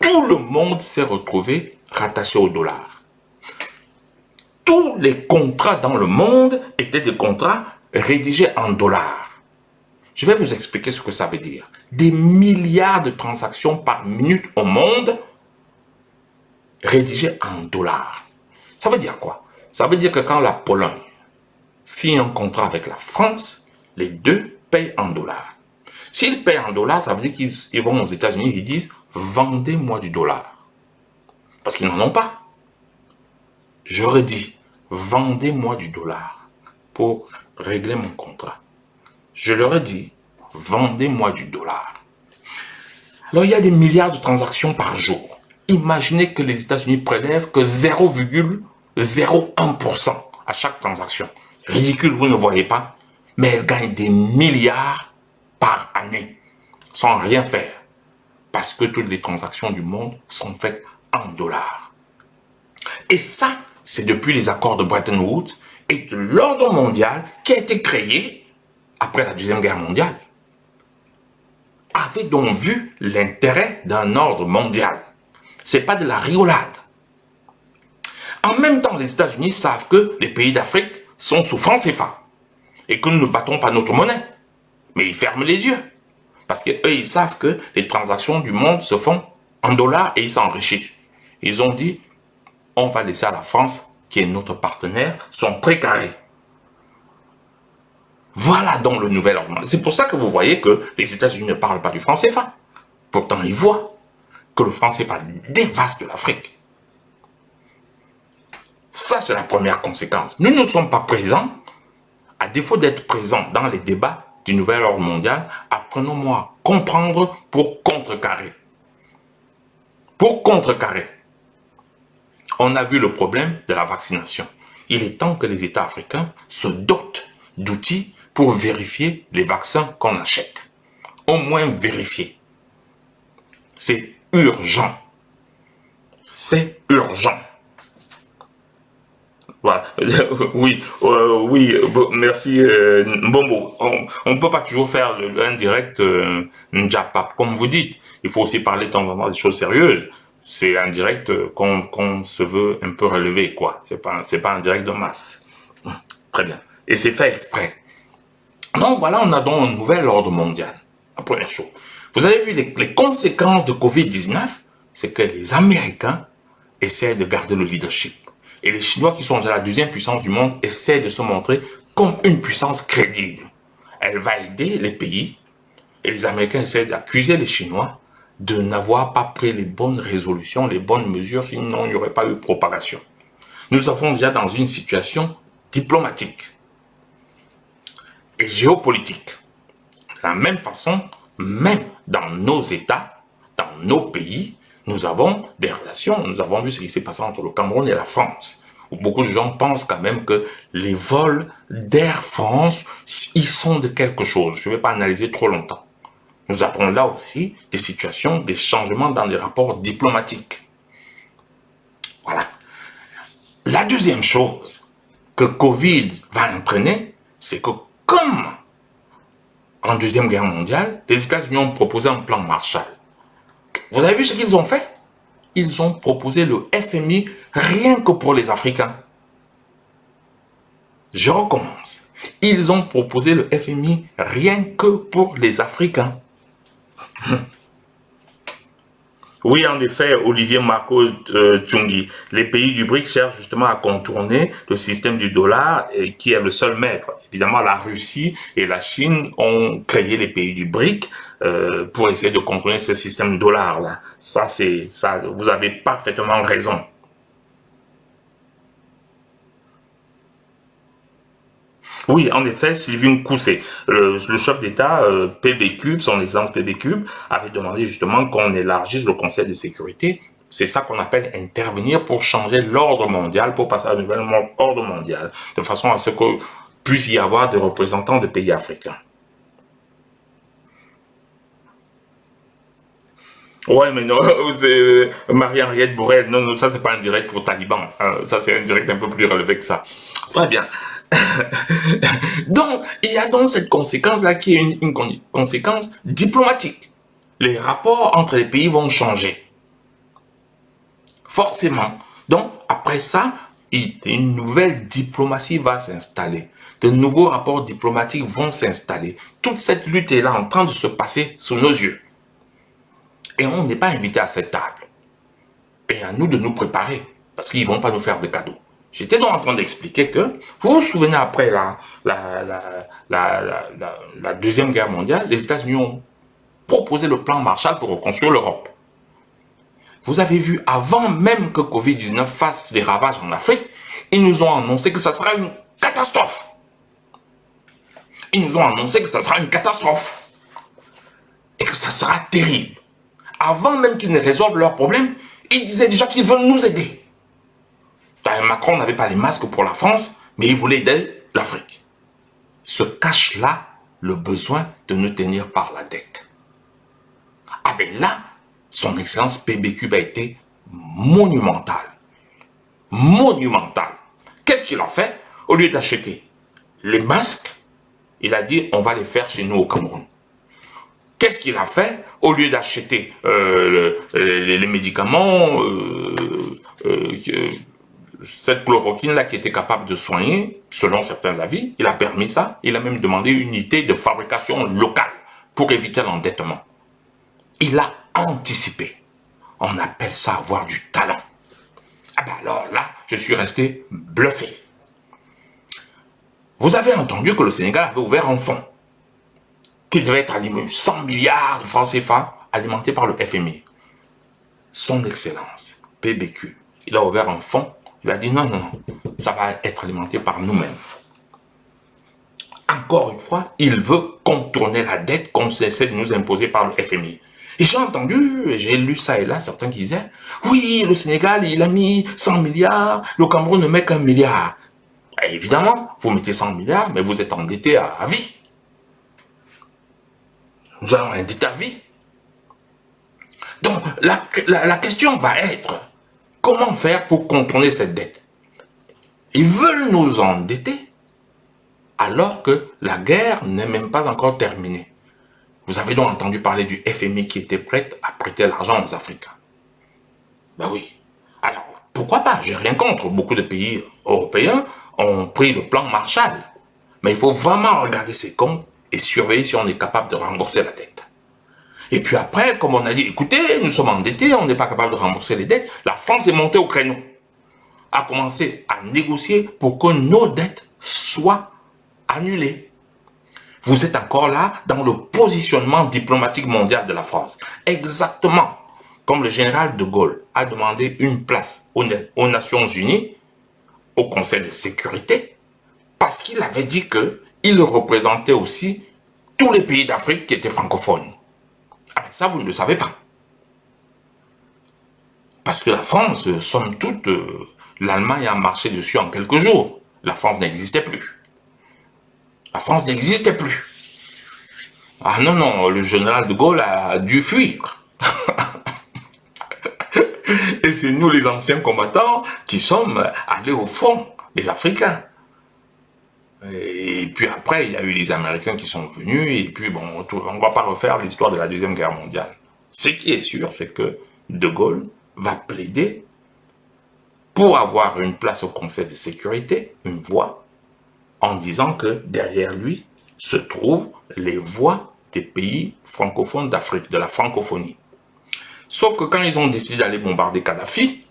Tout le monde s'est retrouvé rattaché au dollar. Tous les contrats dans le monde étaient des contrats rédigés en dollars. Je vais vous expliquer ce que ça veut dire. Des milliards de transactions par minute au monde rédigées en dollars. Ça veut dire quoi? Ça veut dire que quand la Pologne signe un contrat avec la France, les deux payent en dollars. S'ils payent en dollars, ça veut dire qu'ils vont aux États-Unis et ils disent « Vendez-moi du dollar ». Parce qu'ils n'en ont pas. J'aurais dit « Vendez-moi du dollar pour régler mon contrat ». Je leur ai dit « Vendez-moi du dollar ». Alors, il y a des milliards de transactions par jour. Imaginez que les États-Unis prélèvent que 0,01% à chaque transaction. Ridicule, vous ne voyez pas, mais elles gagnent des milliards par année, sans rien faire, parce que toutes les transactions du monde sont faites en dollars. Et ça, c'est depuis les accords de Bretton Woods et de l'ordre mondial qui a été créé après la Deuxième Guerre mondiale. Avez donc vu l'intérêt d'un ordre mondial? C'est pas de la rigolade. En même temps, les États-Unis savent que les pays d'Afrique sont sous franc CFA et que nous ne battons pas notre monnaie. Mais ils ferment les yeux parce qu'eux, ils savent que les transactions du monde se font en dollars et ils s'enrichissent. Ils ont dit, on va laisser à la France, qui est notre partenaire, son précaré. Voilà donc le nouvel ordre. C'est pour ça que vous voyez que les États-Unis ne parlent pas du franc CFA. Pourtant, ils voient que le franc CFA dévaste l'Afrique. Ça, c'est la première conséquence. Nous ne sommes pas présents. À défaut d'être présents dans les débats du nouvel ordre mondial, apprenons-moi à comprendre pour contrecarrer. Pour contrecarrer. On a vu le problème de la vaccination. Il est temps que les États africains se dotent d'outils pour vérifier les vaccins qu'on achète. Au moins vérifier. C'est urgent. C'est urgent. Voilà. Oui, merci. Bon, on ne peut pas toujours faire un direct Njapap, comme vous dites. Il faut aussi parler de temps en temps des choses sérieuses. C'est un direct qu'on se veut un peu relever, quoi. C'est pas un direct de masse. Très bien. Et c'est fait exprès. Donc voilà, on a donc un nouvel ordre mondial. La première chose. Vous avez vu les conséquences de Covid-19, c'est que les Américains essaient de garder le leadership. Et les Chinois, qui sont déjà la deuxième puissance du monde, essaient de se montrer comme une puissance crédible. Elle va aider les pays, et les Américains essaient d'accuser les Chinois de n'avoir pas pris les bonnes résolutions, les bonnes mesures, sinon il n'y aurait pas eu propagation. Nous sommes déjà dans une situation diplomatique et géopolitique. De la même façon, même dans nos États, dans nos pays, nous avons des relations. Nous avons vu ce qui s'est passé entre le Cameroun et la France, où beaucoup de gens pensent quand même que les vols d'Air France, ils sont de quelque chose. Je ne vais pas analyser trop longtemps. Nous avons là aussi des situations, des changements dans les rapports diplomatiques. Voilà. La deuxième chose que Covid va entraîner, c'est que comme en Deuxième Guerre mondiale, les États-Unis ont proposé un plan Marshall. Vous avez vu ce qu'ils ont fait? Ils ont proposé le FMI rien que pour les Africains. Je recommence. Ils ont proposé le FMI rien que pour les Africains. Oui, en effet, Olivier Marco Tchungi, les pays du BRICS cherchent justement à contourner le système du dollar qui est le seul maître. Évidemment, la Russie et la Chine ont créé les pays du BRICS pour essayer de contourner ce système dollar-là. Ça, vous avez parfaitement raison. Oui, en effet, Sylvine Coussé, le chef d'État PB-Cube, son excellence PB-Cube, avait demandé justement qu'on élargisse le Conseil de sécurité. C'est ça qu'on appelle intervenir pour changer l'ordre mondial, pour passer à un nouvel ordre mondial, de façon à ce que puisse y avoir des représentants de pays africains. Ouais, mais non, c'est Marie-Henriette Borel, non, ça c'est pas un direct pour Taliban, ça c'est un direct un peu plus relevé que ça. Très bien. Donc, il y a donc cette conséquence-là qui est une conséquence diplomatique. Les rapports entre les pays vont changer. Forcément. Donc, après ça, une nouvelle diplomatie va s'installer. De nouveaux rapports diplomatiques vont s'installer. Toute cette lutte est là en train de se passer sous nos yeux. Et on n'est pas invité à cette table. Et à nous de nous préparer, parce qu'ils ne vont pas nous faire de cadeaux. J'étais donc en train d'expliquer que, vous vous souvenez, après la Deuxième Guerre mondiale, les États-Unis ont proposé le plan Marshall pour reconstruire l'Europe. Vous avez vu, avant même que Covid-19 fasse des ravages en Afrique, ils nous ont annoncé que ça sera une catastrophe. Ils nous ont annoncé que ça sera une catastrophe. Et que ça sera terrible. Avant même qu'ils ne résolvent leurs problèmes, ils disaient déjà qu'ils veulent nous aider. Macron n'avait pas les masques pour la France, mais il voulait aider l'Afrique. Se cache là le besoin de nous tenir par la dette. Ah ben là, son excellence PB-Cube a été monumentale. Monumentale. Qu'est-ce qu'il a fait? Au lieu d'acheter les masques, il a dit on va les faire chez nous au Cameroun. Qu'est-ce qu'il a fait? Au lieu d'acheter les médicaments, cette chloroquine-là qui était capable de soigner, selon certains avis, il a permis ça. Il a même demandé une unité de fabrication locale pour éviter l'endettement. Il a anticipé. On appelle ça avoir du talent. Ah ben alors là, je suis resté bluffé. Vous avez entendu que le Sénégal avait ouvert un fonds qui devait être alimenté, 100 milliards de francs CFA alimentés par le FMI. Son Excellence, PBQ, il a ouvert un fonds. Il a dit non, ça va être alimenté par nous-mêmes. Encore une fois, il veut contourner la dette qu'on essaie de nous imposer par le FMI. Et j'ai entendu, j'ai lu ça et là, certains qui disaient, oui, le Sénégal, il a mis 100 milliards, le Cameroun ne met qu'1 milliard. Et évidemment, vous mettez 100 milliards, mais vous êtes endetté à vie. Nous allons endetter à vie. Donc, la question va être, comment faire pour contourner cette dette? Ils veulent nous endetter alors que la guerre n'est même pas encore terminée. Vous avez donc entendu parler du FMI qui était prêt à prêter l'argent aux Africains. Ben oui. Alors, pourquoi pas? J'ai rien contre. Beaucoup de pays européens ont pris le plan Marshall. Mais il faut vraiment regarder ses comptes et surveiller si on est capable de rembourser la dette. Et puis après, comme on a dit, écoutez, nous sommes endettés, on n'est pas capable de rembourser les dettes. La France est montée au créneau, a commencé à négocier pour que nos dettes soient annulées. Vous êtes encore là dans le positionnement diplomatique mondial de la France. Exactement comme le général de Gaulle a demandé une place aux Nations Unies, au Conseil de sécurité, parce qu'il avait dit qu'il représentait aussi tous les pays d'Afrique qui étaient francophones. Ah ben ça, vous ne le savez pas. Parce que la France, somme toute, l'Allemagne a marché dessus en quelques jours. La France n'existait plus. La France n'existait plus. Ah non, non, le général de Gaulle a dû fuir. Et c'est nous, les anciens combattants, qui sommes allés au front, les Africains. Et puis après, il y a eu les Américains qui sont venus, et puis bon, on ne va pas refaire l'histoire de la Deuxième Guerre mondiale. Ce qui est sûr, c'est que De Gaulle va plaider pour avoir une place au Conseil de sécurité, une voix, en disant que derrière lui se trouvent les voix des pays francophones d'Afrique, de la francophonie. Sauf que quand ils ont décidé d'aller bombarder Kadhafi,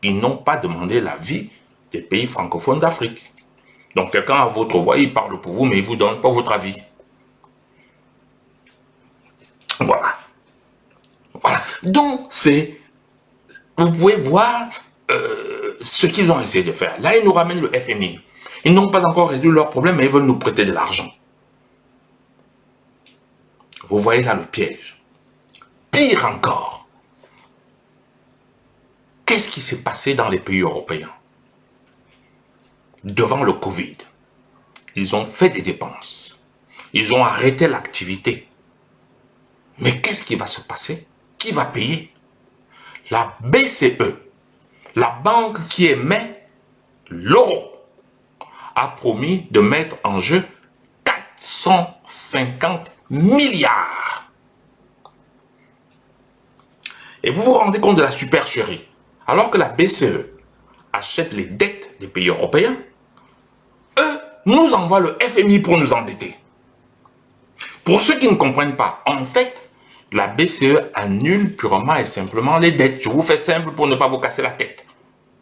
ils n'ont pas demandé l'avis des pays francophones d'Afrique. Donc quelqu'un a votre voix, il parle pour vous, mais il ne vous donne pas votre avis. Voilà. Voilà. Donc vous pouvez voir ce qu'ils ont essayé de faire. Là, ils nous ramènent le FMI. Ils n'ont pas encore résolu leurs problèmes, mais ils veulent nous prêter de l'argent. Vous voyez là le piège. Pire encore, qu'est-ce qui s'est passé dans les pays européens? Devant le Covid, ils ont fait des dépenses. Ils ont arrêté l'activité. Mais qu'est-ce qui va se passer? Qui va payer? La BCE, la banque qui émet l'euro, a promis de mettre en jeu 450 milliards. Et vous vous rendez compte de la supercherie. Alors que la BCE achète les dettes des pays européens, eux nous envoient le FMI pour nous endetter. Pour ceux qui ne comprennent pas, en fait, la BCE annule purement et simplement les dettes. Je vous fais simple pour ne pas vous casser la tête.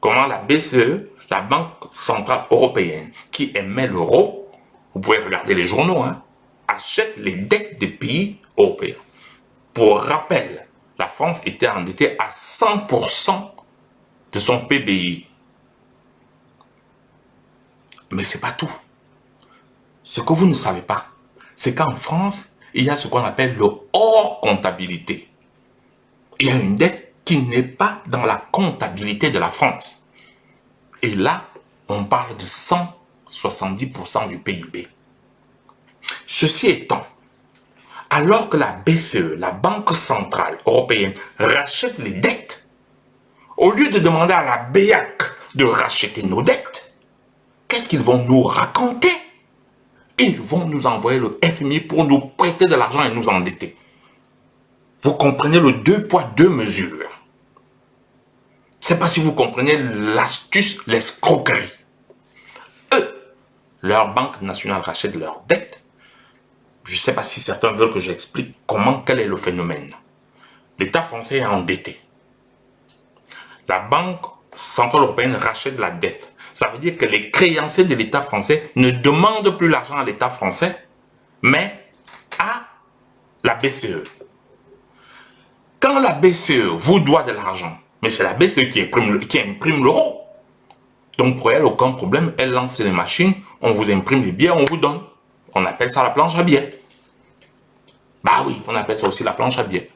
Comment la BCE, la Banque Centrale Européenne, qui émet l'euro, vous pouvez regarder les journaux, achète les dettes des pays européens. Pour rappel, la France était endettée à 100% de son PBI. Mais ce n'est pas tout. Ce que vous ne savez pas, c'est qu'en France, il y a ce qu'on appelle le hors comptabilité. Il y a une dette qui n'est pas dans la comptabilité de la France. Et là, on parle de 170% du PIB. Ceci étant, alors que la BCE, la Banque Centrale Européenne, rachète les dettes, au lieu de demander à la BEAC de racheter nos dettes, qu'est-ce qu'ils vont nous raconter? Ils vont nous envoyer le FMI pour nous prêter de l'argent et nous endetter. Vous comprenez le deux poids, deux mesures. Je ne sais pas si vous comprenez l'astuce, l'escroquerie. Eux, leur banque nationale rachète leurs dettes. Je ne sais pas si certains veulent que j'explique quel est le phénomène. L'État français est endetté. La Banque Centrale Européenne rachète la dette. Ça veut dire que les créanciers de l'État français ne demandent plus l'argent à l'État français, mais à la BCE. Quand la BCE vous doit de l'argent, mais c'est la BCE qui imprime l'euro. Donc pour elle, aucun problème, elle lance les machines, on vous imprime les billets, on vous donne. On appelle ça la planche à billets. Bah oui, on appelle ça aussi la planche à billets.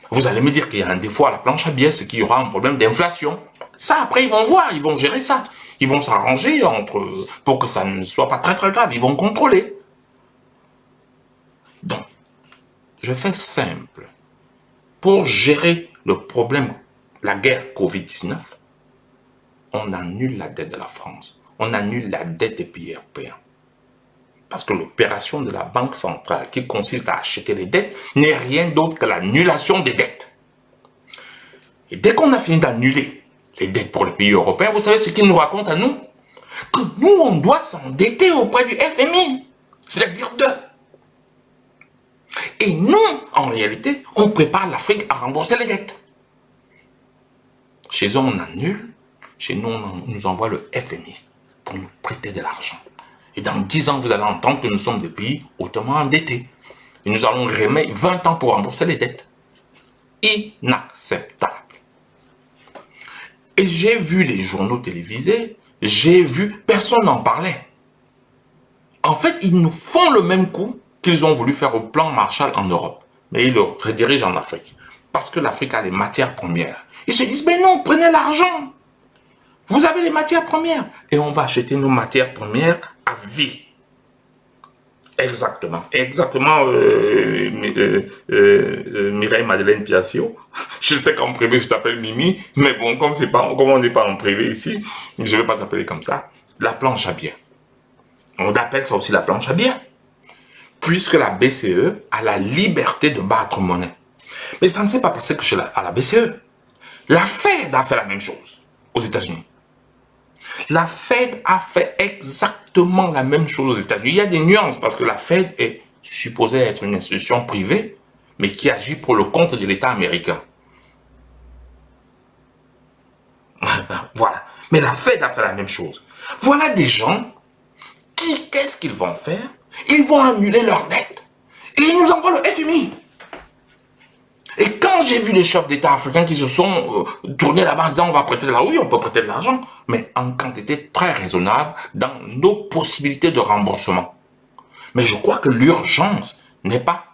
Vous allez me dire qu'il y a un défaut à la planche à billets, c'est qu'il y aura un problème d'inflation. Ça, après, ils vont voir, ils vont gérer ça. Ils vont s'arranger pour que ça ne soit pas très très grave. Ils vont contrôler. Donc, je fais simple. pour gérer le problème, la guerre Covid-19, on annule la dette de la France. On annule la dette des pays européens. Parce que l'opération de la Banque centrale, qui consiste à acheter les dettes, n'est rien d'autre que l'annulation des dettes. Et dès qu'on a fini d'annuler les dettes pour les pays européens, vous savez ce qu'ils nous racontent à nous? Que nous, on doit s'endetter auprès du FMI. C'est-à-dire d'eux. Et nous, en réalité, on prépare l'Afrique à rembourser les dettes. Chez eux, on annule. Chez nous, on nous envoie le FMI pour nous prêter de l'argent. Et dans 10 ans, vous allez entendre que nous sommes des pays hautement endettés. Et nous allons remettre 20 ans pour rembourser les dettes. Inacceptable. Et j'ai vu les journaux télévisés, j'ai vu, personne n'en parlait. En fait, ils nous font le même coup qu'ils ont voulu faire au plan Marshall en Europe. Mais ils le redirigent en Afrique. Parce que l'Afrique a les matières premières. Ils se disent, mais non, prenez l'argent. Vous avez les matières premières. Et on va acheter nos matières premières à vie. Exactement. Exactement, Mireille Madeleine Piassio. Je sais qu'en privé, je t'appelle Mimi. Mais bon, comme on n'est pas en privé ici, je ne vais pas t'appeler comme ça. La planche à billets. On appelle ça aussi la planche à billets. Puisque la BCE a la liberté de battre monnaie. Mais ça ne s'est pas passé que à la BCE. La Fed a fait la même chose aux États-Unis. La Fed a fait exactement la même chose aux États-Unis. Il y a des nuances parce que la Fed est supposée être une institution privée, mais qui agit pour le compte de l'État américain. Voilà. Mais la Fed a fait la même chose. Voilà des gens qui, qu'est-ce qu'ils vont faire? Ils vont annuler leurs dettes. Et ils nous envoient le FMI. Et quand j'ai vu les chefs d'État africains qui se sont tournés là-bas en disant on va prêter de l'argent, oui, on peut prêter de l'argent, mais en quantité très raisonnable dans nos possibilités de remboursement. Mais je crois que l'urgence n'est pas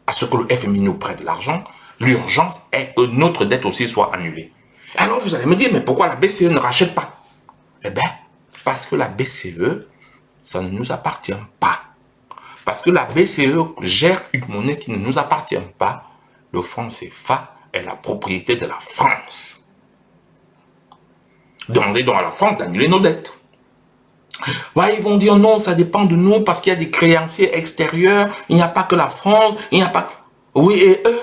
à ce que le FMI nous prête de l'argent, l'urgence est que notre dette aussi soit annulée. Alors vous allez me dire, mais pourquoi la BCE ne rachète pas? Eh bien, parce que la BCE, ça ne nous appartient pas. Parce que la BCE gère une monnaie qui ne nous appartient pas. Le franc CFA est la propriété de la France. Demandez donc à la France d'annuler nos dettes. Ouais, ils vont dire non, ça dépend de nous parce qu'il y a des créanciers extérieurs. Il n'y a pas que la France, il n'y a pas... Oui, et eux?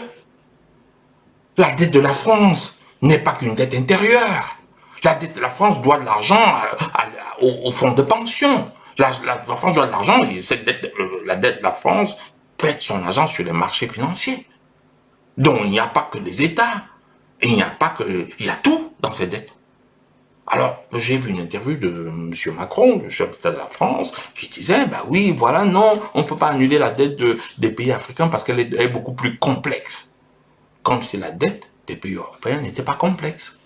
La dette de la France n'est pas qu'une dette intérieure. La dette de la France doit de l'argent au fonds de pension. La France doit de l'argent et cette dette, la dette de la France prête son argent sur les marchés financiers. Donc, il n'y a pas que les États. Et il n'y a pas que... Il y a tout dans ces dettes. Alors, j'ai vu une interview de M. Macron, le chef d'État de la France, qui disait, bah oui, voilà, non, on ne peut pas annuler la dette des pays africains parce qu'elle est beaucoup plus complexe. Comme si la dette des pays européens n'était pas complexe.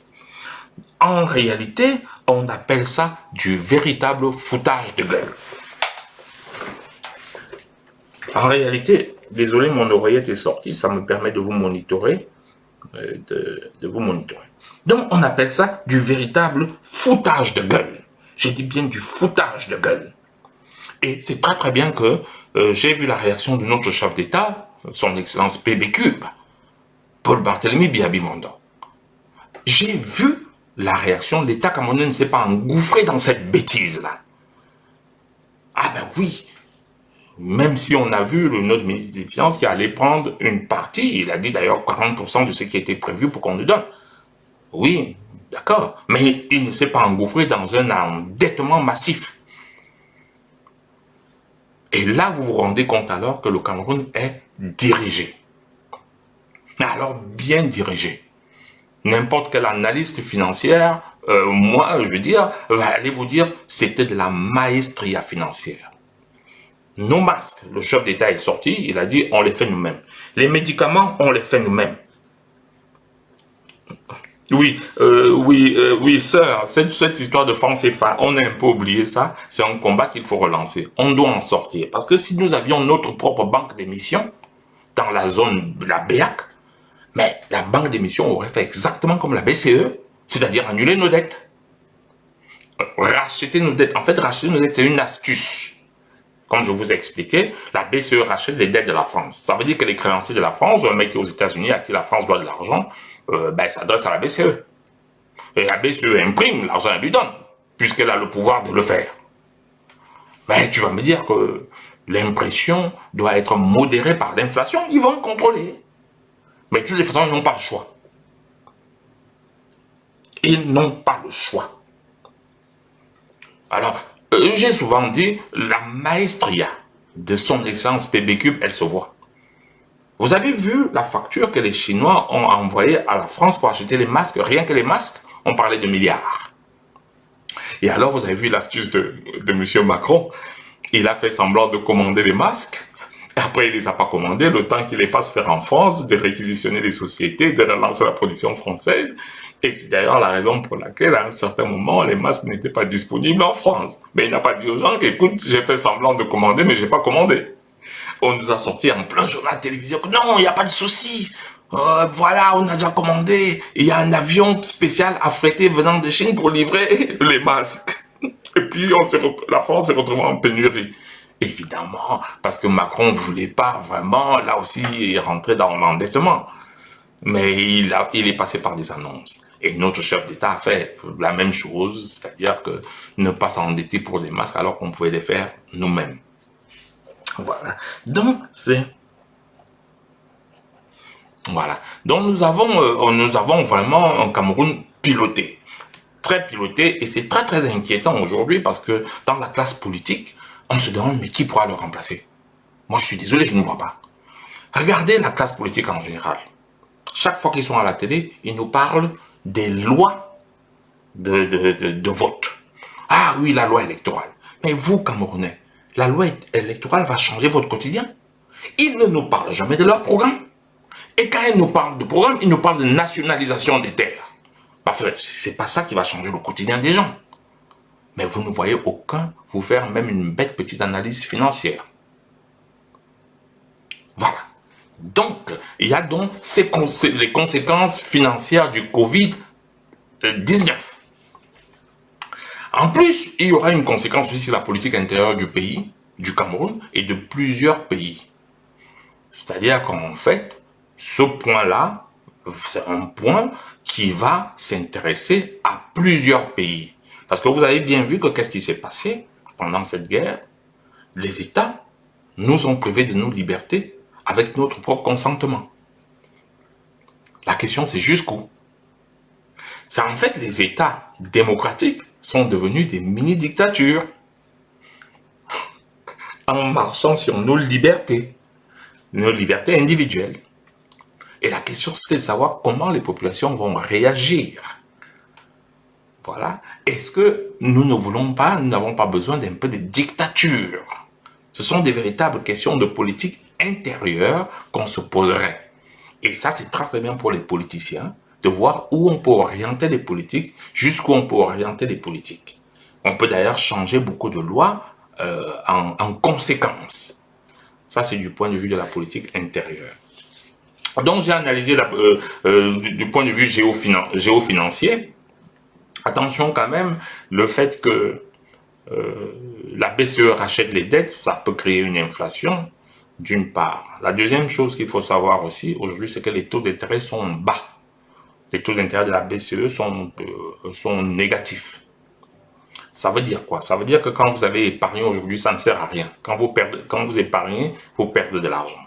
En réalité, on appelle ça du véritable foutage de gueule. En réalité, désolé, mon oreillette est sortie, ça me permet de vous monitorer. De vous monitorer. Donc, on appelle ça du véritable foutage de gueule. J'ai dit bien du foutage de gueule. Et c'est très très bien que j'ai vu la réaction de notre chef d'État, son Excellence PB Cube, Paul Barthélemy Biabi-Manda. J'ai vu la réaction, l'État camerounais ne s'est pas engouffré dans cette bêtise-là. Ah ben oui, même si on a vu notre ministre des Finances qui allait prendre une partie, il a dit d'ailleurs 40% de ce qui était prévu pour qu'on nous donne. Oui, d'accord, mais il ne s'est pas engouffré dans un endettement massif. Et là, vous vous rendez compte alors que le Cameroun est dirigé. Mais alors, bien dirigé. N'importe quel analyste financière, moi, je veux dire, va aller vous dire, c'était de la maestria financière. Nos masques, le chef d'État est sorti, il a dit, on les fait nous-mêmes. Les médicaments, on les fait nous-mêmes. Oui, sœur, cette histoire de franc CFA, on a un peu oublié ça, c'est un combat qu'il faut relancer. On doit en sortir. Parce que si nous avions notre propre banque d'émission, dans la zone de la BEAC, mais la banque d'émission aurait fait exactement comme la BCE, c'est-à-dire annuler nos dettes. Racheter nos dettes. En fait, racheter nos dettes, c'est une astuce. Comme je vous ai expliqué, la BCE rachète les dettes de la France. Ça veut dire que les créanciers de la France, ou un mec qui est aux États-Unis à qui la France doit de l'argent, s'adresse à la BCE. Et la BCE imprime l'argent, elle lui donne, puisqu'elle a le pouvoir de le faire. Mais tu vas me dire que l'impression doit être modérée par l'inflation, ils vont contrôler. Mais de toutes les façons, ils n'ont pas le choix. Ils n'ont pas le choix. Alors, j'ai souvent dit, la maestria de son excellence PB-Cube, elle se voit. Vous avez vu la facture que les Chinois ont envoyée à la France pour acheter les masques? Rien que les masques, on parlait de milliards. Et alors, vous avez vu l'astuce de M. Macron. Il a fait semblant de commander les masques. Et après, il ne les a pas commandés. Le temps qu'il les fasse faire en France, de réquisitionner les sociétés, de relancer la production française. Et c'est d'ailleurs la raison pour laquelle, à un certain moment, les masques n'étaient pas disponibles en France. Mais il n'a pas dit aux gens qu'écoute, j'ai fait semblant de commander, mais je n'ai pas commandé. On nous a sorti en plein journal télévisé que non, il n'y a pas de souci. Voilà, on a déjà commandé. Il y a un avion spécial affrété venant de Chine pour livrer les masques. Et puis, la France s'est retrouvée en pénurie. Évidemment, parce que Macron ne voulait pas vraiment, là aussi, rentrer dans l'endettement. Mais il est passé par des annonces. Et notre chef d'État a fait la même chose, c'est-à-dire que ne pas s'endetter pour des masques alors qu'on pouvait les faire nous-mêmes. Voilà. Donc, Voilà. Donc, nous avons vraiment un Cameroun piloté. Très piloté. Et c'est très, très inquiétant aujourd'hui parce que dans la classe politique, on se demande, mais qui pourra le remplacer? Moi, je suis désolé, je ne vois pas. Regardez la classe politique en général. Chaque fois qu'ils sont à la télé, ils nous parlent des lois de vote. Ah oui, la loi électorale. Mais vous, Camerounais, la loi électorale va changer votre quotidien. Ils ne nous parlent jamais de leur programme. Et quand ils nous parlent de programme, ils nous parlent de nationalisation des terres. Enfin, c'est pas ça qui va changer le quotidien des gens. Mais vous ne voyez aucun vous faire même une bête petite analyse financière. Voilà. Donc, il y a donc les conséquences financières du Covid-19. En plus, il y aura une conséquence aussi sur la politique intérieure du pays, du Cameroun et de plusieurs pays. C'est-à-dire qu'en fait, ce point-là, c'est un point qui va s'intéresser à plusieurs pays. Parce que vous avez bien vu que qu'est-ce qui s'est passé pendant cette guerre? Les États nous ont privés de nos libertés avec notre propre consentement. La question, c'est jusqu'où? C'est en fait les États démocratiques sont devenus des mini-dictatures en marchant sur nos libertés individuelles. Et la question, c'est de savoir comment les populations vont réagir. Voilà. Est-ce que nous n'avons pas besoin d'un peu de dictature? Ce sont des véritables questions de politique intérieure qu'on se poserait. Et ça, c'est très très bien pour les politiciens de voir où on peut orienter les politiques, jusqu'où on peut orienter les politiques. On peut d'ailleurs changer beaucoup de lois en conséquence. Ça, c'est du point de vue de la politique intérieure. Donc, j'ai analysé du point de vue géofinancier. Attention quand même, le fait que la BCE rachète les dettes, ça peut créer une inflation, d'une part. La deuxième chose qu'il faut savoir aussi aujourd'hui, c'est que les taux d'intérêt sont bas. Les taux d'intérêt de la BCE sont négatifs. Ça veut dire quoi? Ça veut dire que quand vous avez épargné aujourd'hui, ça ne sert à rien. Quand vous épargnez, vous perdez de l'argent.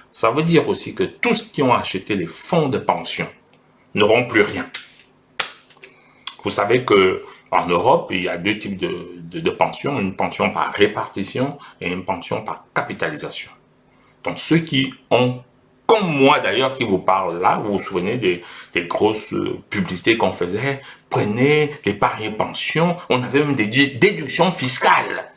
Ça veut dire aussi que tous ceux qui ont acheté les fonds de pension n'auront plus rien. Vous savez qu'en Europe, il y a deux types de pensions, une pension par répartition et une pension par capitalisation. Donc ceux qui ont, comme moi d'ailleurs qui vous parle là, vous vous souvenez des grosses publicités qu'on faisait, prenez l'épargne pension, on avait même des déductions fiscales.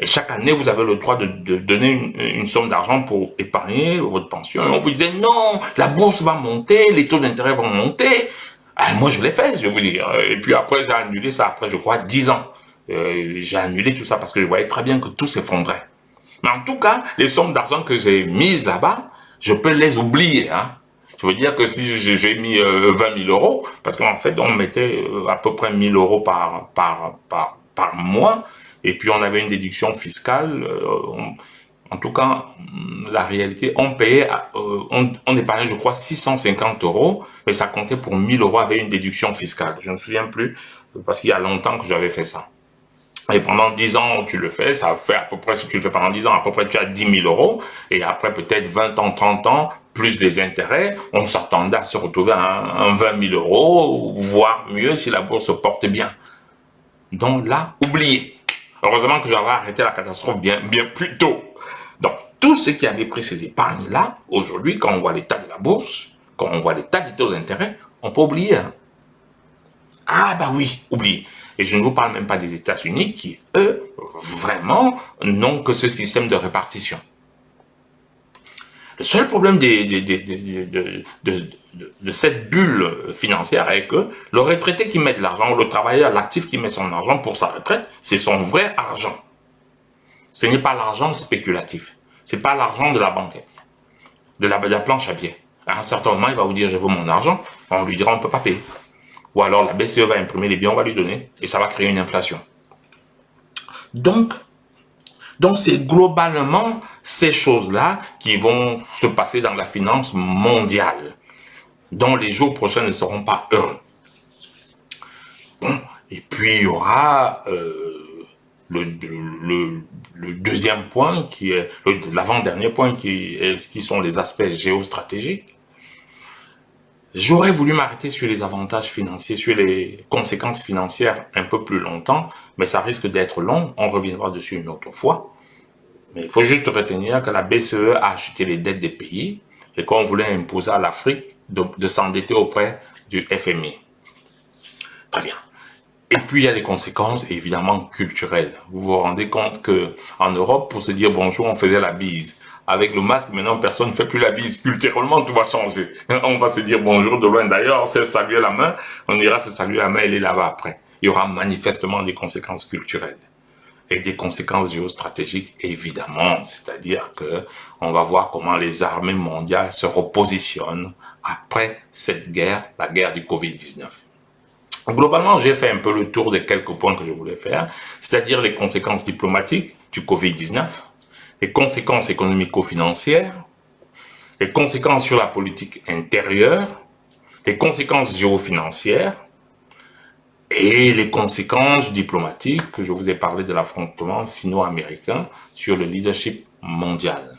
Et chaque année, vous avez le droit de donner une somme d'argent pour épargner votre pension. Et on vous disait non, la bourse va monter, les taux d'intérêt vont monter. Alors, moi, je l'ai fait, je vais vous dire. Et puis après, j'ai annulé ça après, je crois, 10 ans. J'ai annulé tout ça parce que je voyais très bien que tout s'effondrait. Mais en tout cas, les sommes d'argent que j'ai mises là-bas, je peux les oublier. Hein. Je veux dire que si j'ai mis 20 000 euros, parce qu'en fait, on mettait à peu près 1 000 euros par mois, et puis on avait une déduction fiscale. En tout cas, la réalité, on payait, on épargnait, je crois, 650 €, mais ça comptait pour 1000 € avec une déduction fiscale. Je ne me souviens plus, parce qu'il y a longtemps que j'avais fait ça. Et pendant 10 ans, tu le fais, ça fait à peu près, si tu le fais pendant 10 ans, à peu près tu as 10 000 €, et après peut-être 20 ans, 30 ans, plus les intérêts, on s'attendait à se retrouver à un 20 000 €, voire mieux si la bourse se porte bien. Donc là, oubliez. Heureusement que j'avais arrêté la catastrophe bien plus tôt. Donc, tous ceux qui avaient pris ces épargnes-là, aujourd'hui, quand on voit l'état de la bourse, quand on voit l'état des taux d'intérêt, on peut oublier. Hein. Ah bah oui, oubliez. Et je ne vous parle même pas des États-Unis qui, eux, vraiment, n'ont que ce système de répartition. Le seul problème de cette bulle financière est que le retraité qui met de l'argent, ou le travailleur, l'actif qui met son argent pour sa retraite, c'est son vrai argent. Ce n'est pas l'argent spéculatif. Ce n'est pas l'argent de la banque, de la planche à billets. À un certain moment, il va vous dire, je veux mon argent. On lui dira, on ne peut pas payer. Ou alors la BCE va imprimer les biens, on va lui donner. Et ça va créer une inflation. Donc c'est globalement ces choses-là qui vont se passer dans la finance mondiale, dont les jours prochains ne seront pas heureux. Bon, et puis il y aura le deuxième point, qui est l'avant-dernier point, qui sont les aspects géostratégiques. J'aurais voulu m'arrêter sur les avantages financiers, sur les conséquences financières un peu plus longtemps, mais ça risque d'être long, on reviendra dessus une autre fois. Mais il faut juste retenir que la BCE a acheté les dettes des pays et qu'on voulait imposer à l'Afrique de s'endetter auprès du FMI. Très bien. Et puis il y a les conséquences évidemment culturelles. Vous vous rendez compte qu'en Europe, pour se dire bonjour, on faisait la bise. Avec le masque, maintenant, personne ne fait plus la bise. Culturellement, tout va changer. On va se dire bonjour de loin. D'ailleurs, c'est saluer la main. On ira se saluer la main, elle est là-bas après. Il y aura manifestement des conséquences culturelles. Et des conséquences géostratégiques, évidemment. C'est-à-dire que on va voir comment les armées mondiales se repositionnent après cette guerre, la guerre du Covid-19. Globalement, j'ai fait un peu le tour des quelques points que je voulais faire, c'est-à-dire les conséquences diplomatiques du Covid-19, les conséquences économico-financières, les conséquences sur la politique intérieure, les conséquences géofinancières et les conséquences diplomatiques, que je vous ai parlé de l'affrontement sino-américain sur le leadership mondial.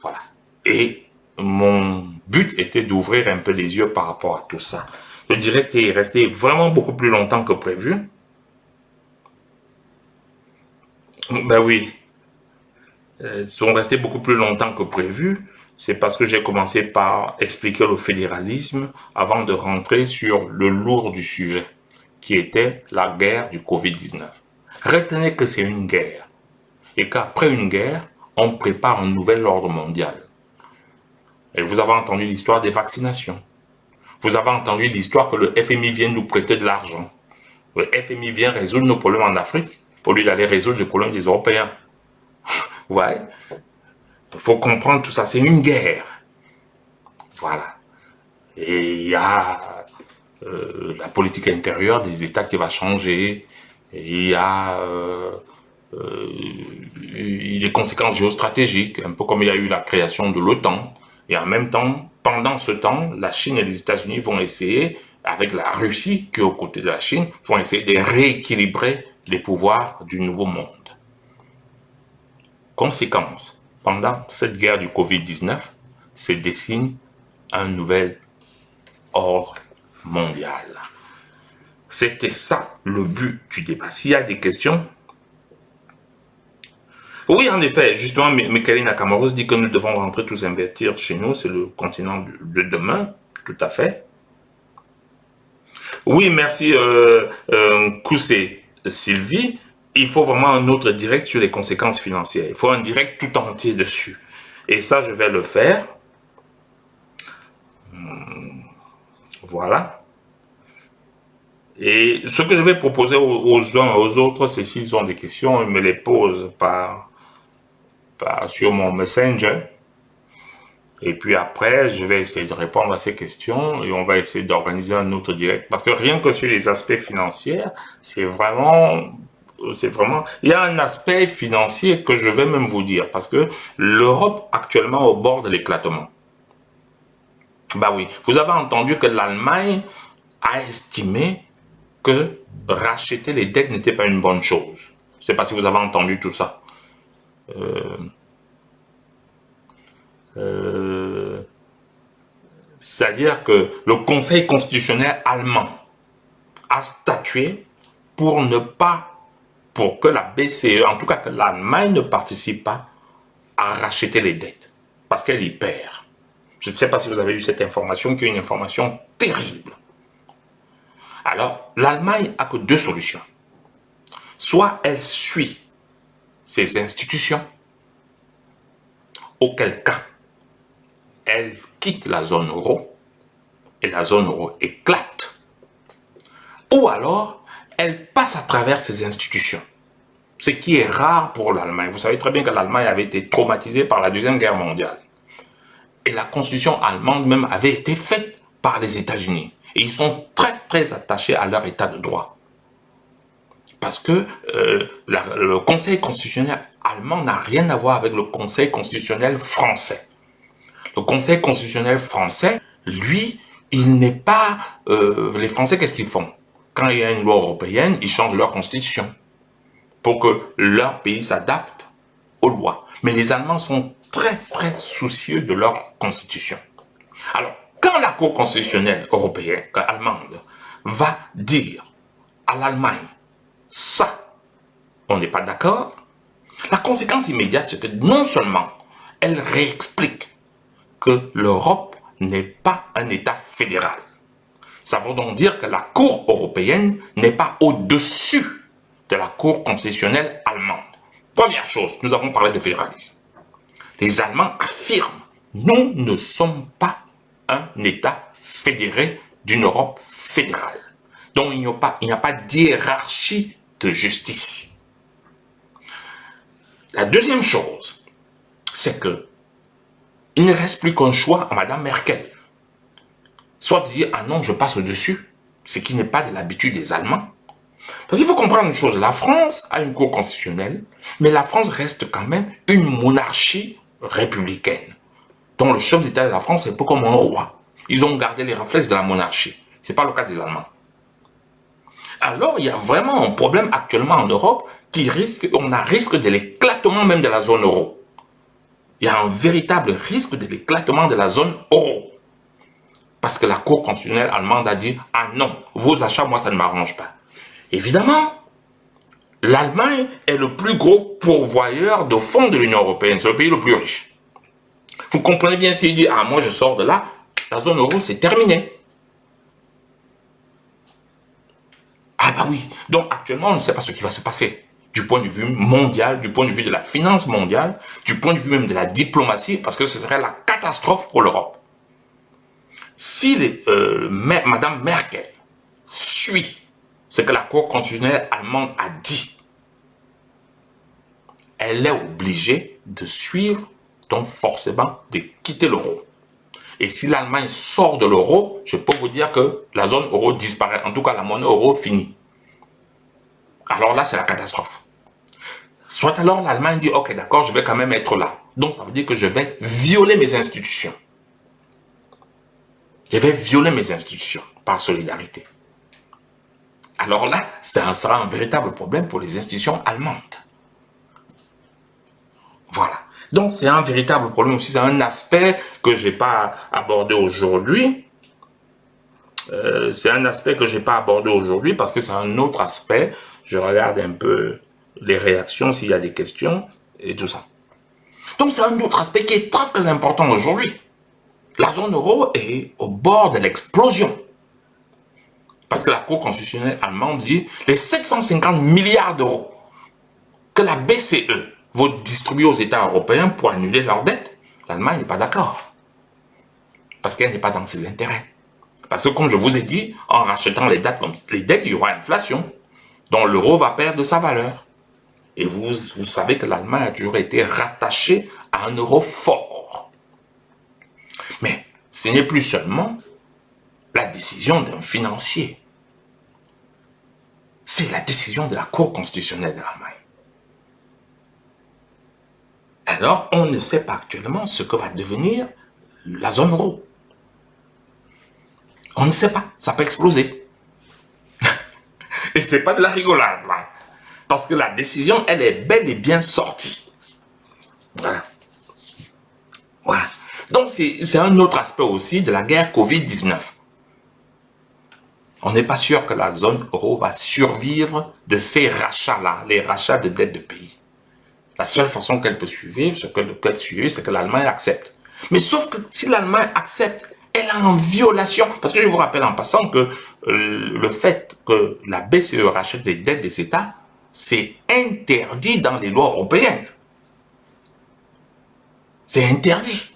Voilà. Et mon but était d'ouvrir un peu les yeux par rapport à tout ça. Le direct est resté vraiment beaucoup plus longtemps que prévu. Ben oui, ils sont restés beaucoup plus longtemps que prévu. C'est parce que j'ai commencé par expliquer le fédéralisme avant de rentrer sur le lourd du sujet, qui était la guerre du Covid-19. Retenez que c'est une guerre et qu'après une guerre, on prépare un nouvel ordre mondial. Et vous avez entendu l'histoire des vaccinations. Vous avez entendu l'histoire que le FMI vient nous prêter de l'argent. Le FMI vient résoudre nos problèmes en Afrique au lieu d'aller résoudre les problèmes des Européens. Ouais. Il faut comprendre tout ça, c'est une guerre. Voilà. Et il y a la politique intérieure des États qui va changer. Et il y a les conséquences géostratégiques, un peu comme il y a eu la création de l'OTAN. Et en même temps, pendant ce temps, la Chine et les États-Unis vont essayer, avec la Russie qui est aux côtés de la Chine, vont essayer de rééquilibrer les pouvoirs du nouveau monde. Conséquence, pendant cette guerre du Covid-19, se dessine un nouvel ordre mondial. C'était ça le but du débat. S'il y a des questions. Oui, en effet, justement, Michael Nakamura dit que nous devons rentrer tous investir chez nous, c'est le continent de demain, tout à fait. Oui, merci Koussé Sylvie. Il faut vraiment un autre direct sur les conséquences financières. Il faut un direct tout entier dessus. Et ça, je vais le faire. Voilà. Et ce que je vais proposer aux uns et aux autres, c'est s'ils ont des questions, ils me les posent sur mon Messenger. Et puis après, je vais essayer de répondre à ces questions et on va essayer d'organiser un autre direct. Parce que rien que sur les aspects financiers, c'est vraiment c'est vraiment... Il y a un aspect financier que je vais même vous dire, parce que l'Europe actuellement au bord de l'éclatement. Bah oui, vous avez entendu que l'Allemagne a estimé que racheter les dettes n'était pas une bonne chose. Je ne sais pas si vous avez entendu tout ça. C'est-à-dire que le Conseil constitutionnel allemand a statué pour ne pas, pour que la BCE, en tout cas que l'Allemagne ne participe pas à racheter les dettes, parce qu'elle y perd. Je ne sais pas si vous avez eu cette information, qui est une information terrible. Alors, l'Allemagne a que deux solutions. Soit elle suit ses institutions, auquel cas elle quitte la zone euro et la zone euro éclate, ou alors elle passe à travers ses institutions, ce qui est rare pour l'Allemagne. Vous savez très bien que l'Allemagne avait été traumatisée par la Deuxième Guerre mondiale. Et la constitution allemande même avait été faite par les États-Unis. Et ils sont très très attachés à leur état de droit. Parce que le Conseil constitutionnel allemand n'a rien à voir avec le Conseil constitutionnel français. Le Conseil constitutionnel français, lui, il n'est pas... les Français, qu'est-ce qu'ils font? Quand il y a une loi européenne, ils changent leur constitution pour que leur pays s'adapte aux lois. Mais les Allemands sont très, très soucieux de leur constitution. Alors, quand la Cour constitutionnelle européenne, allemande, va dire à l'Allemagne, ça, on n'est pas d'accord, la conséquence immédiate, c'est que non seulement elle réexplique que l'Europe n'est pas un État fédéral. Ça veut donc dire que la Cour européenne n'est pas au-dessus de la Cour constitutionnelle allemande. Première chose, nous avons parlé de fédéralisme. Les Allemands affirment, nous ne sommes pas un État fédéré d'une Europe fédérale. Donc il n'y a pas d'hiérarchie de justice. La deuxième chose, c'est que il ne reste plus qu'un choix à Mme Merkel. Soit de dire, ah non, je passe au-dessus, ce qui n'est pas de l'habitude des Allemands. Parce qu'il faut comprendre une chose, la France a une cour constitutionnelle, mais la France reste quand même une monarchie républicaine, dont le chef d'État de la France est un peu comme un roi. Ils ont gardé les réflexes de la monarchie. Ce n'est pas le cas des Allemands. Alors, il y a vraiment un problème actuellement en Europe qui risque, on a risque de l'éclatement même de la zone euro. Il y a un véritable risque de l'éclatement de la zone euro. Parce que la Cour constitutionnelle allemande a dit, ah non, vos achats, moi, ça ne m'arrange pas. Évidemment, l'Allemagne est le plus gros pourvoyeur de fonds de l'Union européenne. C'est le pays le plus riche. Vous comprenez bien s'il dit, ah moi je sors de là, la zone euro c'est terminé. Ah bah oui, donc actuellement on ne sait pas ce qui va se passer. Du point de vue mondial, du point de vue de la finance mondiale, du point de vue même de la diplomatie, parce que ce serait la catastrophe pour l'Europe. Si Mme Merkel suit ce que la Cour constitutionnelle allemande a dit, elle est obligée de suivre, donc forcément de quitter l'euro. Et si l'Allemagne sort de l'euro, je peux vous dire que la zone euro disparaît. En tout cas, la monnaie euro finit. Alors là, c'est la catastrophe. Soit alors l'Allemagne dit, ok, d'accord, je vais quand même être là. Donc ça veut dire que je vais violer mes institutions. Je vais violer mes institutions par solidarité. Alors là, ça sera un véritable problème pour les institutions allemandes. Voilà. Donc, c'est un véritable problème aussi. C'est un aspect que je n'ai pas abordé aujourd'hui. C'est un aspect que je n'ai pas abordé aujourd'hui parce que c'est un autre aspect. Je regarde un peu les réactions, s'il y a des questions et tout ça. Donc, c'est un autre aspect qui est très, très important aujourd'hui. La zone euro est au bord de l'explosion. Parce que la Cour constitutionnelle allemande dit les 750 milliards d'euros que la BCE va distribuer aux États européens pour annuler leurs dettes, l'Allemagne n'est pas d'accord. Parce qu'elle n'est pas dans ses intérêts. Parce que comme je vous ai dit, en rachetant les dettes, il y aura inflation, donc l'euro va perdre de sa valeur. Et vous savez que l'Allemagne a toujours été rattachée à un euro fort. Mais ce n'est plus seulement la décision d'un financier. C'est la décision de la Cour constitutionnelle de l'Allemagne. Alors, on ne sait pas actuellement ce que va devenir la zone euro. On ne sait pas, ça peut exploser. Et c'est pas de la rigolade, là. Parce que la décision, elle est bel et bien sortie. Voilà. Voilà. Donc, c'est un autre aspect aussi de la guerre Covid-19. On n'est pas sûr que la zone euro va survivre de ces rachats-là, les rachats de dettes de pays. La seule façon qu'elle peut survivre, c'est que l'Allemagne accepte. Mais sauf que si l'Allemagne accepte, elle est en violation. Parce que je vous rappelle en passant que le fait que la BCE rachète les dettes des États, c'est interdit dans les lois européennes. C'est interdit.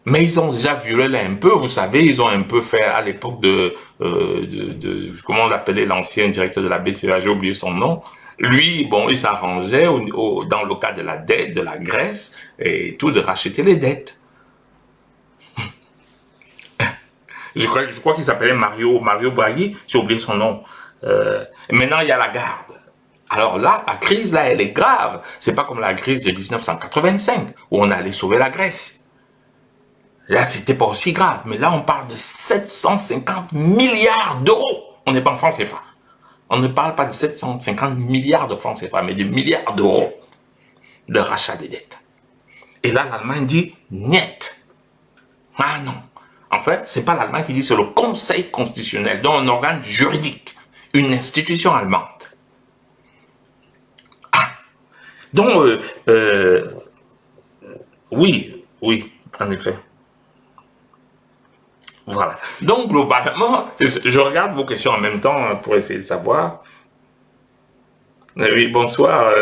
Mais ils ont déjà violé un peu, vous savez, ils ont un peu fait à l'époque comment on l'appelait l'ancien directeur de la BCE, j'ai oublié son nom. Lui, bon, il s'arrangeait dans le cas de la dette de la Grèce et tout, de racheter les dettes. Je crois qu'il s'appelait Mario Draghi, j'ai oublié son nom. Maintenant, il y a la garde. Alors là, la crise, là, elle est grave. C'est pas comme la crise de 1985, où on allait sauver la Grèce. Là, c'était pas aussi grave. Mais là, on parle de 750 milliards d'euros. On n'est pas en francs CFA. On ne parle pas de 750 milliards de francs CFA, mais de milliards d'euros de rachat des dettes. Et là, l'Allemagne dit niet. Ah non. En fait, c'est pas l'Allemagne qui dit, c'est le Conseil constitutionnel, donc un organe juridique, une institution allemande. Ah. Donc, oui, en effet. Voilà. Donc, globalement, je regarde vos questions en même temps pour essayer de savoir. Oui, bonsoir,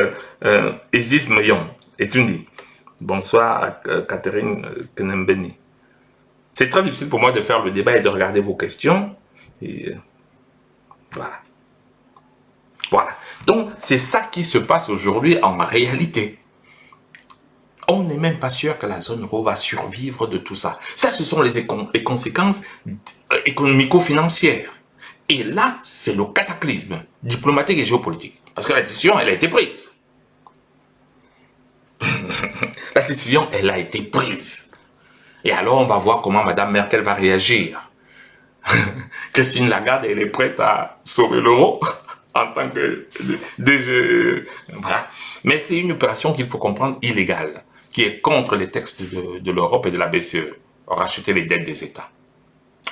Isis Meyon, et tu dis. Bonsoir, Catherine Kenembeni. C'est très difficile pour moi de faire le débat et de regarder vos questions. Et, voilà. Voilà. Donc, c'est ça qui se passe aujourd'hui en réalité. On n'est même pas sûr que la zone euro va survivre de tout ça. Ça, ce sont les conséquences économico-financières. Et là, c'est le cataclysme diplomatique et géopolitique. Parce que la décision, elle a été prise. La décision, elle a été prise. Et alors, on va voir comment Mme Merkel va réagir. Christine Lagarde, elle est prête à sauver l'euro en tant que DG. Voilà. Mais c'est une opération qu'il faut comprendre illégale, qui est contre les textes de l'Europe et de la BCE, racheter les dettes des États.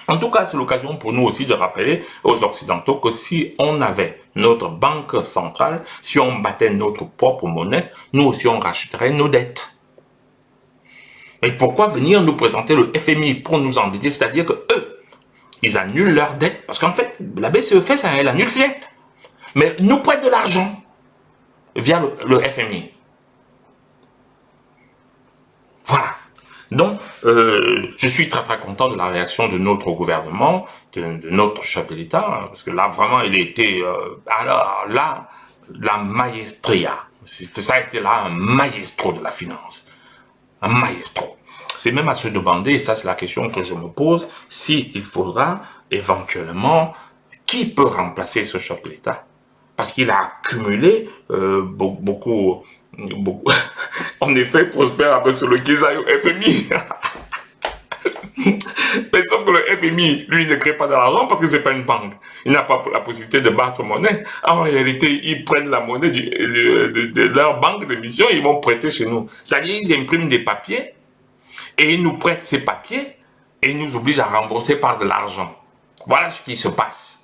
En tout cas, c'est l'occasion pour nous aussi de rappeler aux Occidentaux que si on avait notre banque centrale, si on battait notre propre monnaie, nous aussi on rachèterait nos dettes. Mais pourquoi venir nous présenter le FMI pour nous endetter? C'est-à-dire que eux, ils annulent leurs dettes. Parce qu'en fait, la BCE fait ça, elle annule ses dettes. Mais nous prête de l'argent via le FMI. Voilà. Donc, je suis très très content de la réaction de notre gouvernement, de notre chef de l'État, hein, parce que là, vraiment, il était... alors là, la maestria. Ça a été là un maestro de la finance. Un maestro. C'est même à se demander, et ça c'est la question que je me pose, s'il faudra éventuellement, qui peut remplacer ce chef de l'État? Parce qu'il a accumulé beaucoup en effet, prospère avec celui qui a au FMI. Mais sauf que le FMI, lui, ne crée pas de l'argent parce que c'est pas une banque. Il n'a pas la possibilité de battre monnaie. En réalité, ils prennent la monnaie de leur banque d'émission et ils vont prêter chez nous. C'est-à-dire, ils impriment des papiers et ils nous prêtent ces papiers et ils nous obligent à rembourser par de l'argent. Voilà ce qui se passe.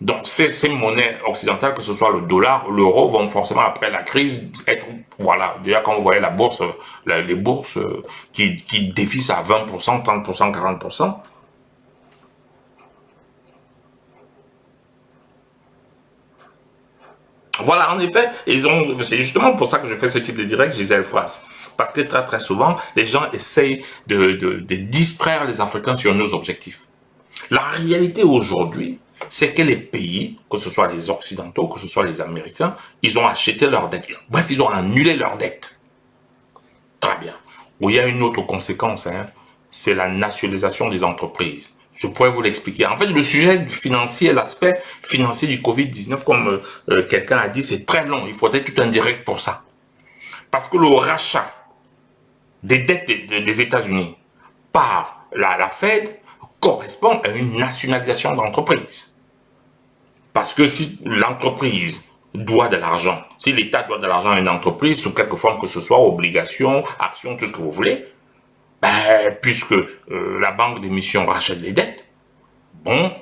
Donc, ces monnaies occidentales, que ce soit le dollar ou l'euro, vont forcément, après la crise, être, voilà, déjà quand vous voyez la bourse, les bourses qui dévissent à 20%, 30%, 40%. Voilà, en effet, c'est justement pour ça que je fais ce type de direct, Gisèle Fras. Parce que très très souvent, les gens essayent de distraire les Africains sur nos objectifs. La réalité aujourd'hui, c'est que les pays, que ce soit les Occidentaux, que ce soit les Américains, ils ont acheté leurs dettes. Bref, ils ont annulé leurs dettes. Très bien. Où il y a une autre conséquence, hein, c'est la nationalisation des entreprises. Je pourrais vous l'expliquer. En fait, le sujet financier, l'aspect financier du Covid-19, comme quelqu'un a dit, c'est très long. Il faudrait tout un direct pour ça. Parce que le rachat des dettes des États-Unis par la Fed correspond à une nationalisation d'entreprise. Parce que si l'entreprise doit de l'argent, si l'État doit de l'argent à une entreprise, sous quelque forme que ce soit, obligations, actions, tout ce que vous voulez, ben, puisque la banque d'émission rachète les dettes, bon,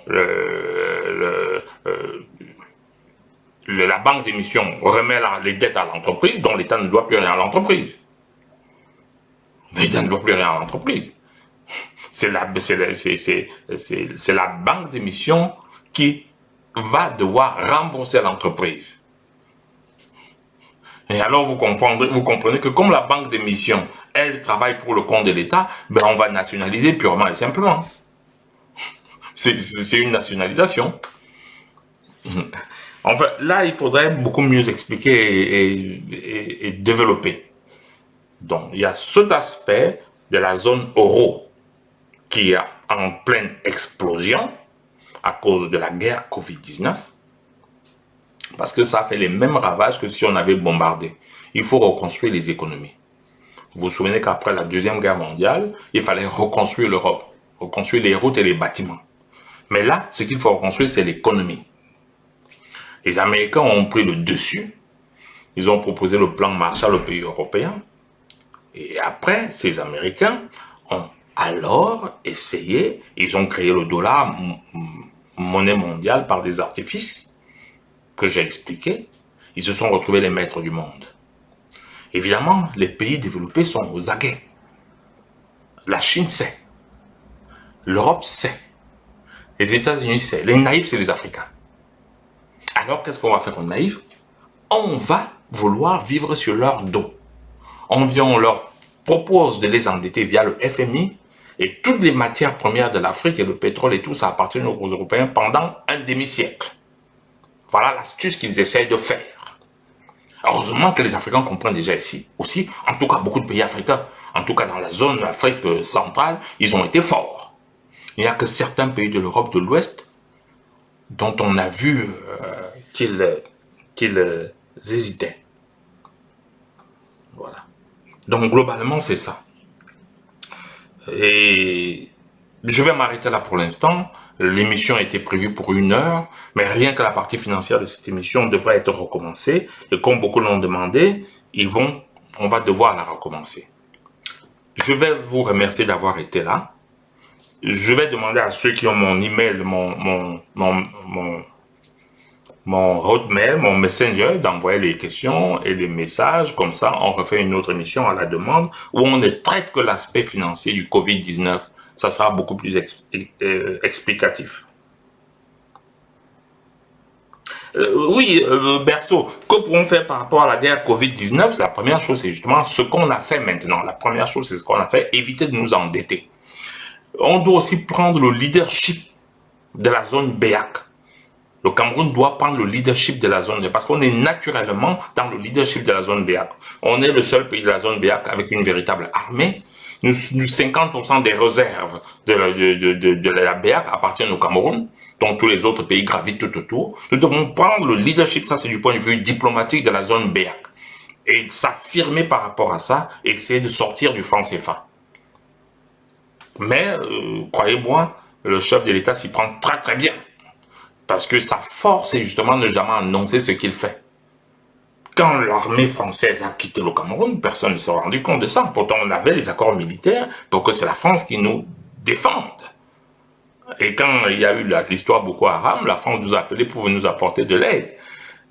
la banque d'émission remet les dettes à l'entreprise, dont l'État ne doit plus rien à l'entreprise. L'État ne doit plus rien à l'entreprise. C'est la banque d'émission qui va devoir rembourser l'entreprise. Et alors vous comprenez que comme la banque d'émission, elle travaille pour le compte de l'État, ben on va nationaliser purement et simplement. C'est une nationalisation. Enfin, là, il faudrait beaucoup mieux expliquer et développer. Donc, il y a cet aspect de la zone euro qui est en pleine explosion à cause de la guerre Covid-19, parce que ça a fait les mêmes ravages que si on avait bombardé. Il faut reconstruire les économies. Vous vous souvenez qu'après la Deuxième Guerre mondiale, il fallait reconstruire l'Europe, reconstruire les routes et les bâtiments. Mais là, ce qu'il faut reconstruire, c'est l'économie. Les Américains ont pris le dessus. Ils ont proposé le plan Marshall aux pays européens. Et après, ces Américains ont alors essayé, ils ont créé le dollar, monnaie mondiale, par des artifices que j'ai expliqués. Ils se sont retrouvés les maîtres du monde. Évidemment, les pays développés sont aux aguets. La Chine sait. L'Europe sait. Les États-Unis sait. Les naïfs, c'est les Africains. Alors, qu'est-ce qu'on va faire comme naïfs? On va vouloir vivre sur leur dos. On leur propose de les endetter via le FMI et toutes les matières premières de l'Afrique et le pétrole et tout ça appartient aux Européens pendant un demi-siècle. Voilà l'astuce qu'ils essayent de faire. Heureusement que les Africains comprennent déjà ici aussi, en tout cas beaucoup de pays africains, en tout cas dans la zone de l'Afrique centrale, ils ont été forts. Il n'y a que certains pays de l'Europe de l'Ouest dont on a vu qu'ils hésitaient. Voilà. Donc globalement, c'est ça. Et je vais m'arrêter là pour l'instant. L'émission était prévue pour 1 heure, mais rien que la partie financière de cette émission devrait être recommencée. Et comme beaucoup l'ont demandé, on va devoir la recommencer. Je vais vous remercier d'avoir été là. Je vais demander à ceux qui ont mon email, mon hotmail, mon messenger, d'envoyer les questions et les messages. Comme ça, on refait une autre émission à la demande où on ne traite que l'aspect financier du Covid-19. Ça sera beaucoup plus explicatif. Oui, Berceau, que pourrons faire par rapport à la guerre Covid-19? La première chose, c'est justement ce qu'on a fait maintenant. La première chose, c'est ce qu'on a fait, éviter de nous endetter. On doit aussi prendre le leadership de la zone BEAC. Le Cameroun doit prendre le leadership de la zone BEAC parce qu'on est naturellement dans le leadership de la zone BEAC. On est le seul pays de la zone BEAC avec une véritable armée. 50% des réserves de la BEAC appartiennent au Cameroun, donc tous les autres pays gravitent tout autour. Nous devons prendre le leadership, ça c'est du point de vue diplomatique de la zone BEAC, et s'affirmer par rapport à ça, essayer de sortir du franc CFA. Mais, croyez-moi, le chef de l'État s'y prend très très bien, parce que sa force est justement de ne jamais annoncer ce qu'il fait. Quand l'armée française a quitté le Cameroun, personne ne s'est rendu compte de ça. Pourtant, on avait les accords militaires pour que c'est la France qui nous défende. Et quand il y a eu l'histoire Boko Haram, la France nous a appelés pour nous apporter de l'aide.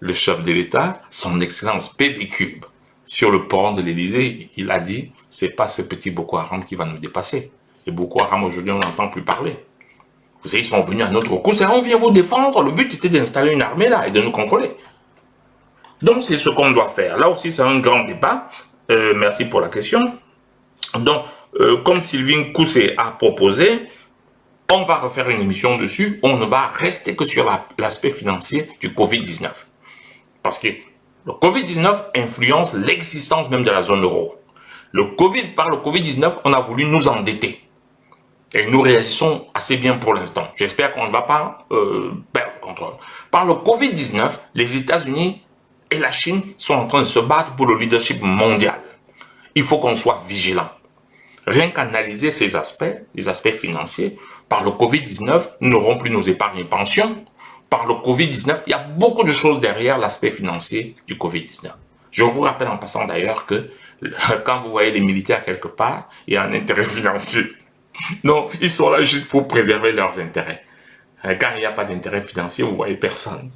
Le chef de l'État, son excellence Bébé Cube, sur le pont de l'Élysée, il a dit, c'est pas ce petit Boko Haram qui va nous dépasser. Et Boko Haram, aujourd'hui, on n'entend plus parler. Vous savez, ils sont venus à notre coup, c'est on vient vous défendre. Le but était d'installer une armée là et de nous contrôler. Donc, c'est ce qu'on doit faire. Là aussi, c'est un grand débat. Merci pour la question. Donc, comme Sylvine Coussé a proposé, on va refaire une émission dessus. On ne va rester que sur l'aspect financier du Covid-19. Parce que le Covid-19 influence l'existence même de la zone euro. Par le Covid-19, on a voulu nous endetter. Et nous réagissons assez bien pour l'instant. J'espère qu'on ne va pas perdre le contrôle. Par le Covid-19, les États-Unis et la Chine sont en train de se battre pour le leadership mondial. Il faut qu'on soit vigilant. Rien qu'analyser ces aspects, les aspects financiers, par le Covid-19, nous n'aurons plus nos épargnes et pensions. Par le Covid-19, il y a beaucoup de choses derrière l'aspect financier du Covid-19. Je vous rappelle en passant d'ailleurs que quand vous voyez les militaires quelque part, il y a un intérêt financier. Non, ils sont là juste pour préserver leurs intérêts. Quand il n'y a pas d'intérêt financier, vous voyez personne.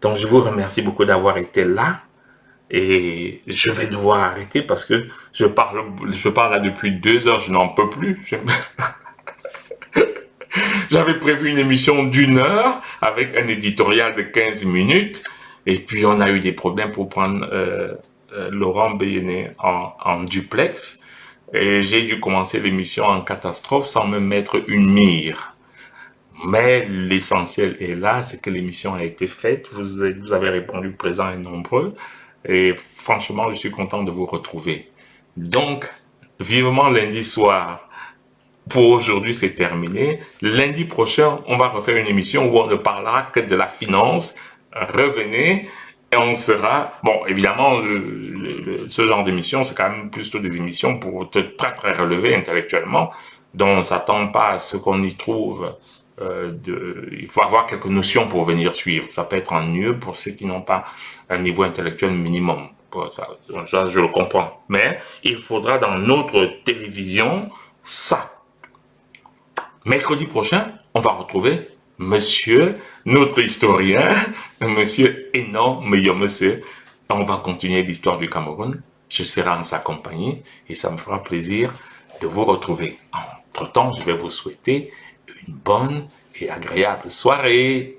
Donc, je vous remercie beaucoup d'avoir été là. Et je vais devoir arrêter parce que je parle là depuis 2 heures, je n'en peux plus. J'avais prévu une émission d'1 heure avec un éditorial de 15 minutes. Et puis, on a eu des problèmes pour prendre Laurent Béhéné en duplex. Et j'ai dû commencer l'émission en catastrophe sans me mettre une mire. Mais l'essentiel est là, c'est que l'émission a été faite. Vous avez répondu présent et nombreux. Et franchement, je suis content de vous retrouver. Donc, vivement lundi soir. Pour aujourd'hui, c'est terminé. Lundi prochain, on va refaire une émission où on ne parlera que de la finance. Revenez et on sera... Bon, évidemment, ce genre d'émission, c'est quand même plutôt des émissions pour te très, très relever intellectuellement, dont on ne s'attend pas à ce qu'on y trouve. Il faut avoir quelques notions pour venir suivre. Ça peut être ennuyeux pour ceux qui n'ont pas un niveau intellectuel minimum. Ça, je le comprends. Mais il faudra dans notre télévision ça. Mercredi prochain, on va retrouver monsieur, notre historien, monsieur Enon Meyomese. On va continuer l'histoire du Cameroun. Je serai en sa compagnie et ça me fera plaisir de vous retrouver. Entre-temps, je vais vous souhaiter une bonne et agréable soirée.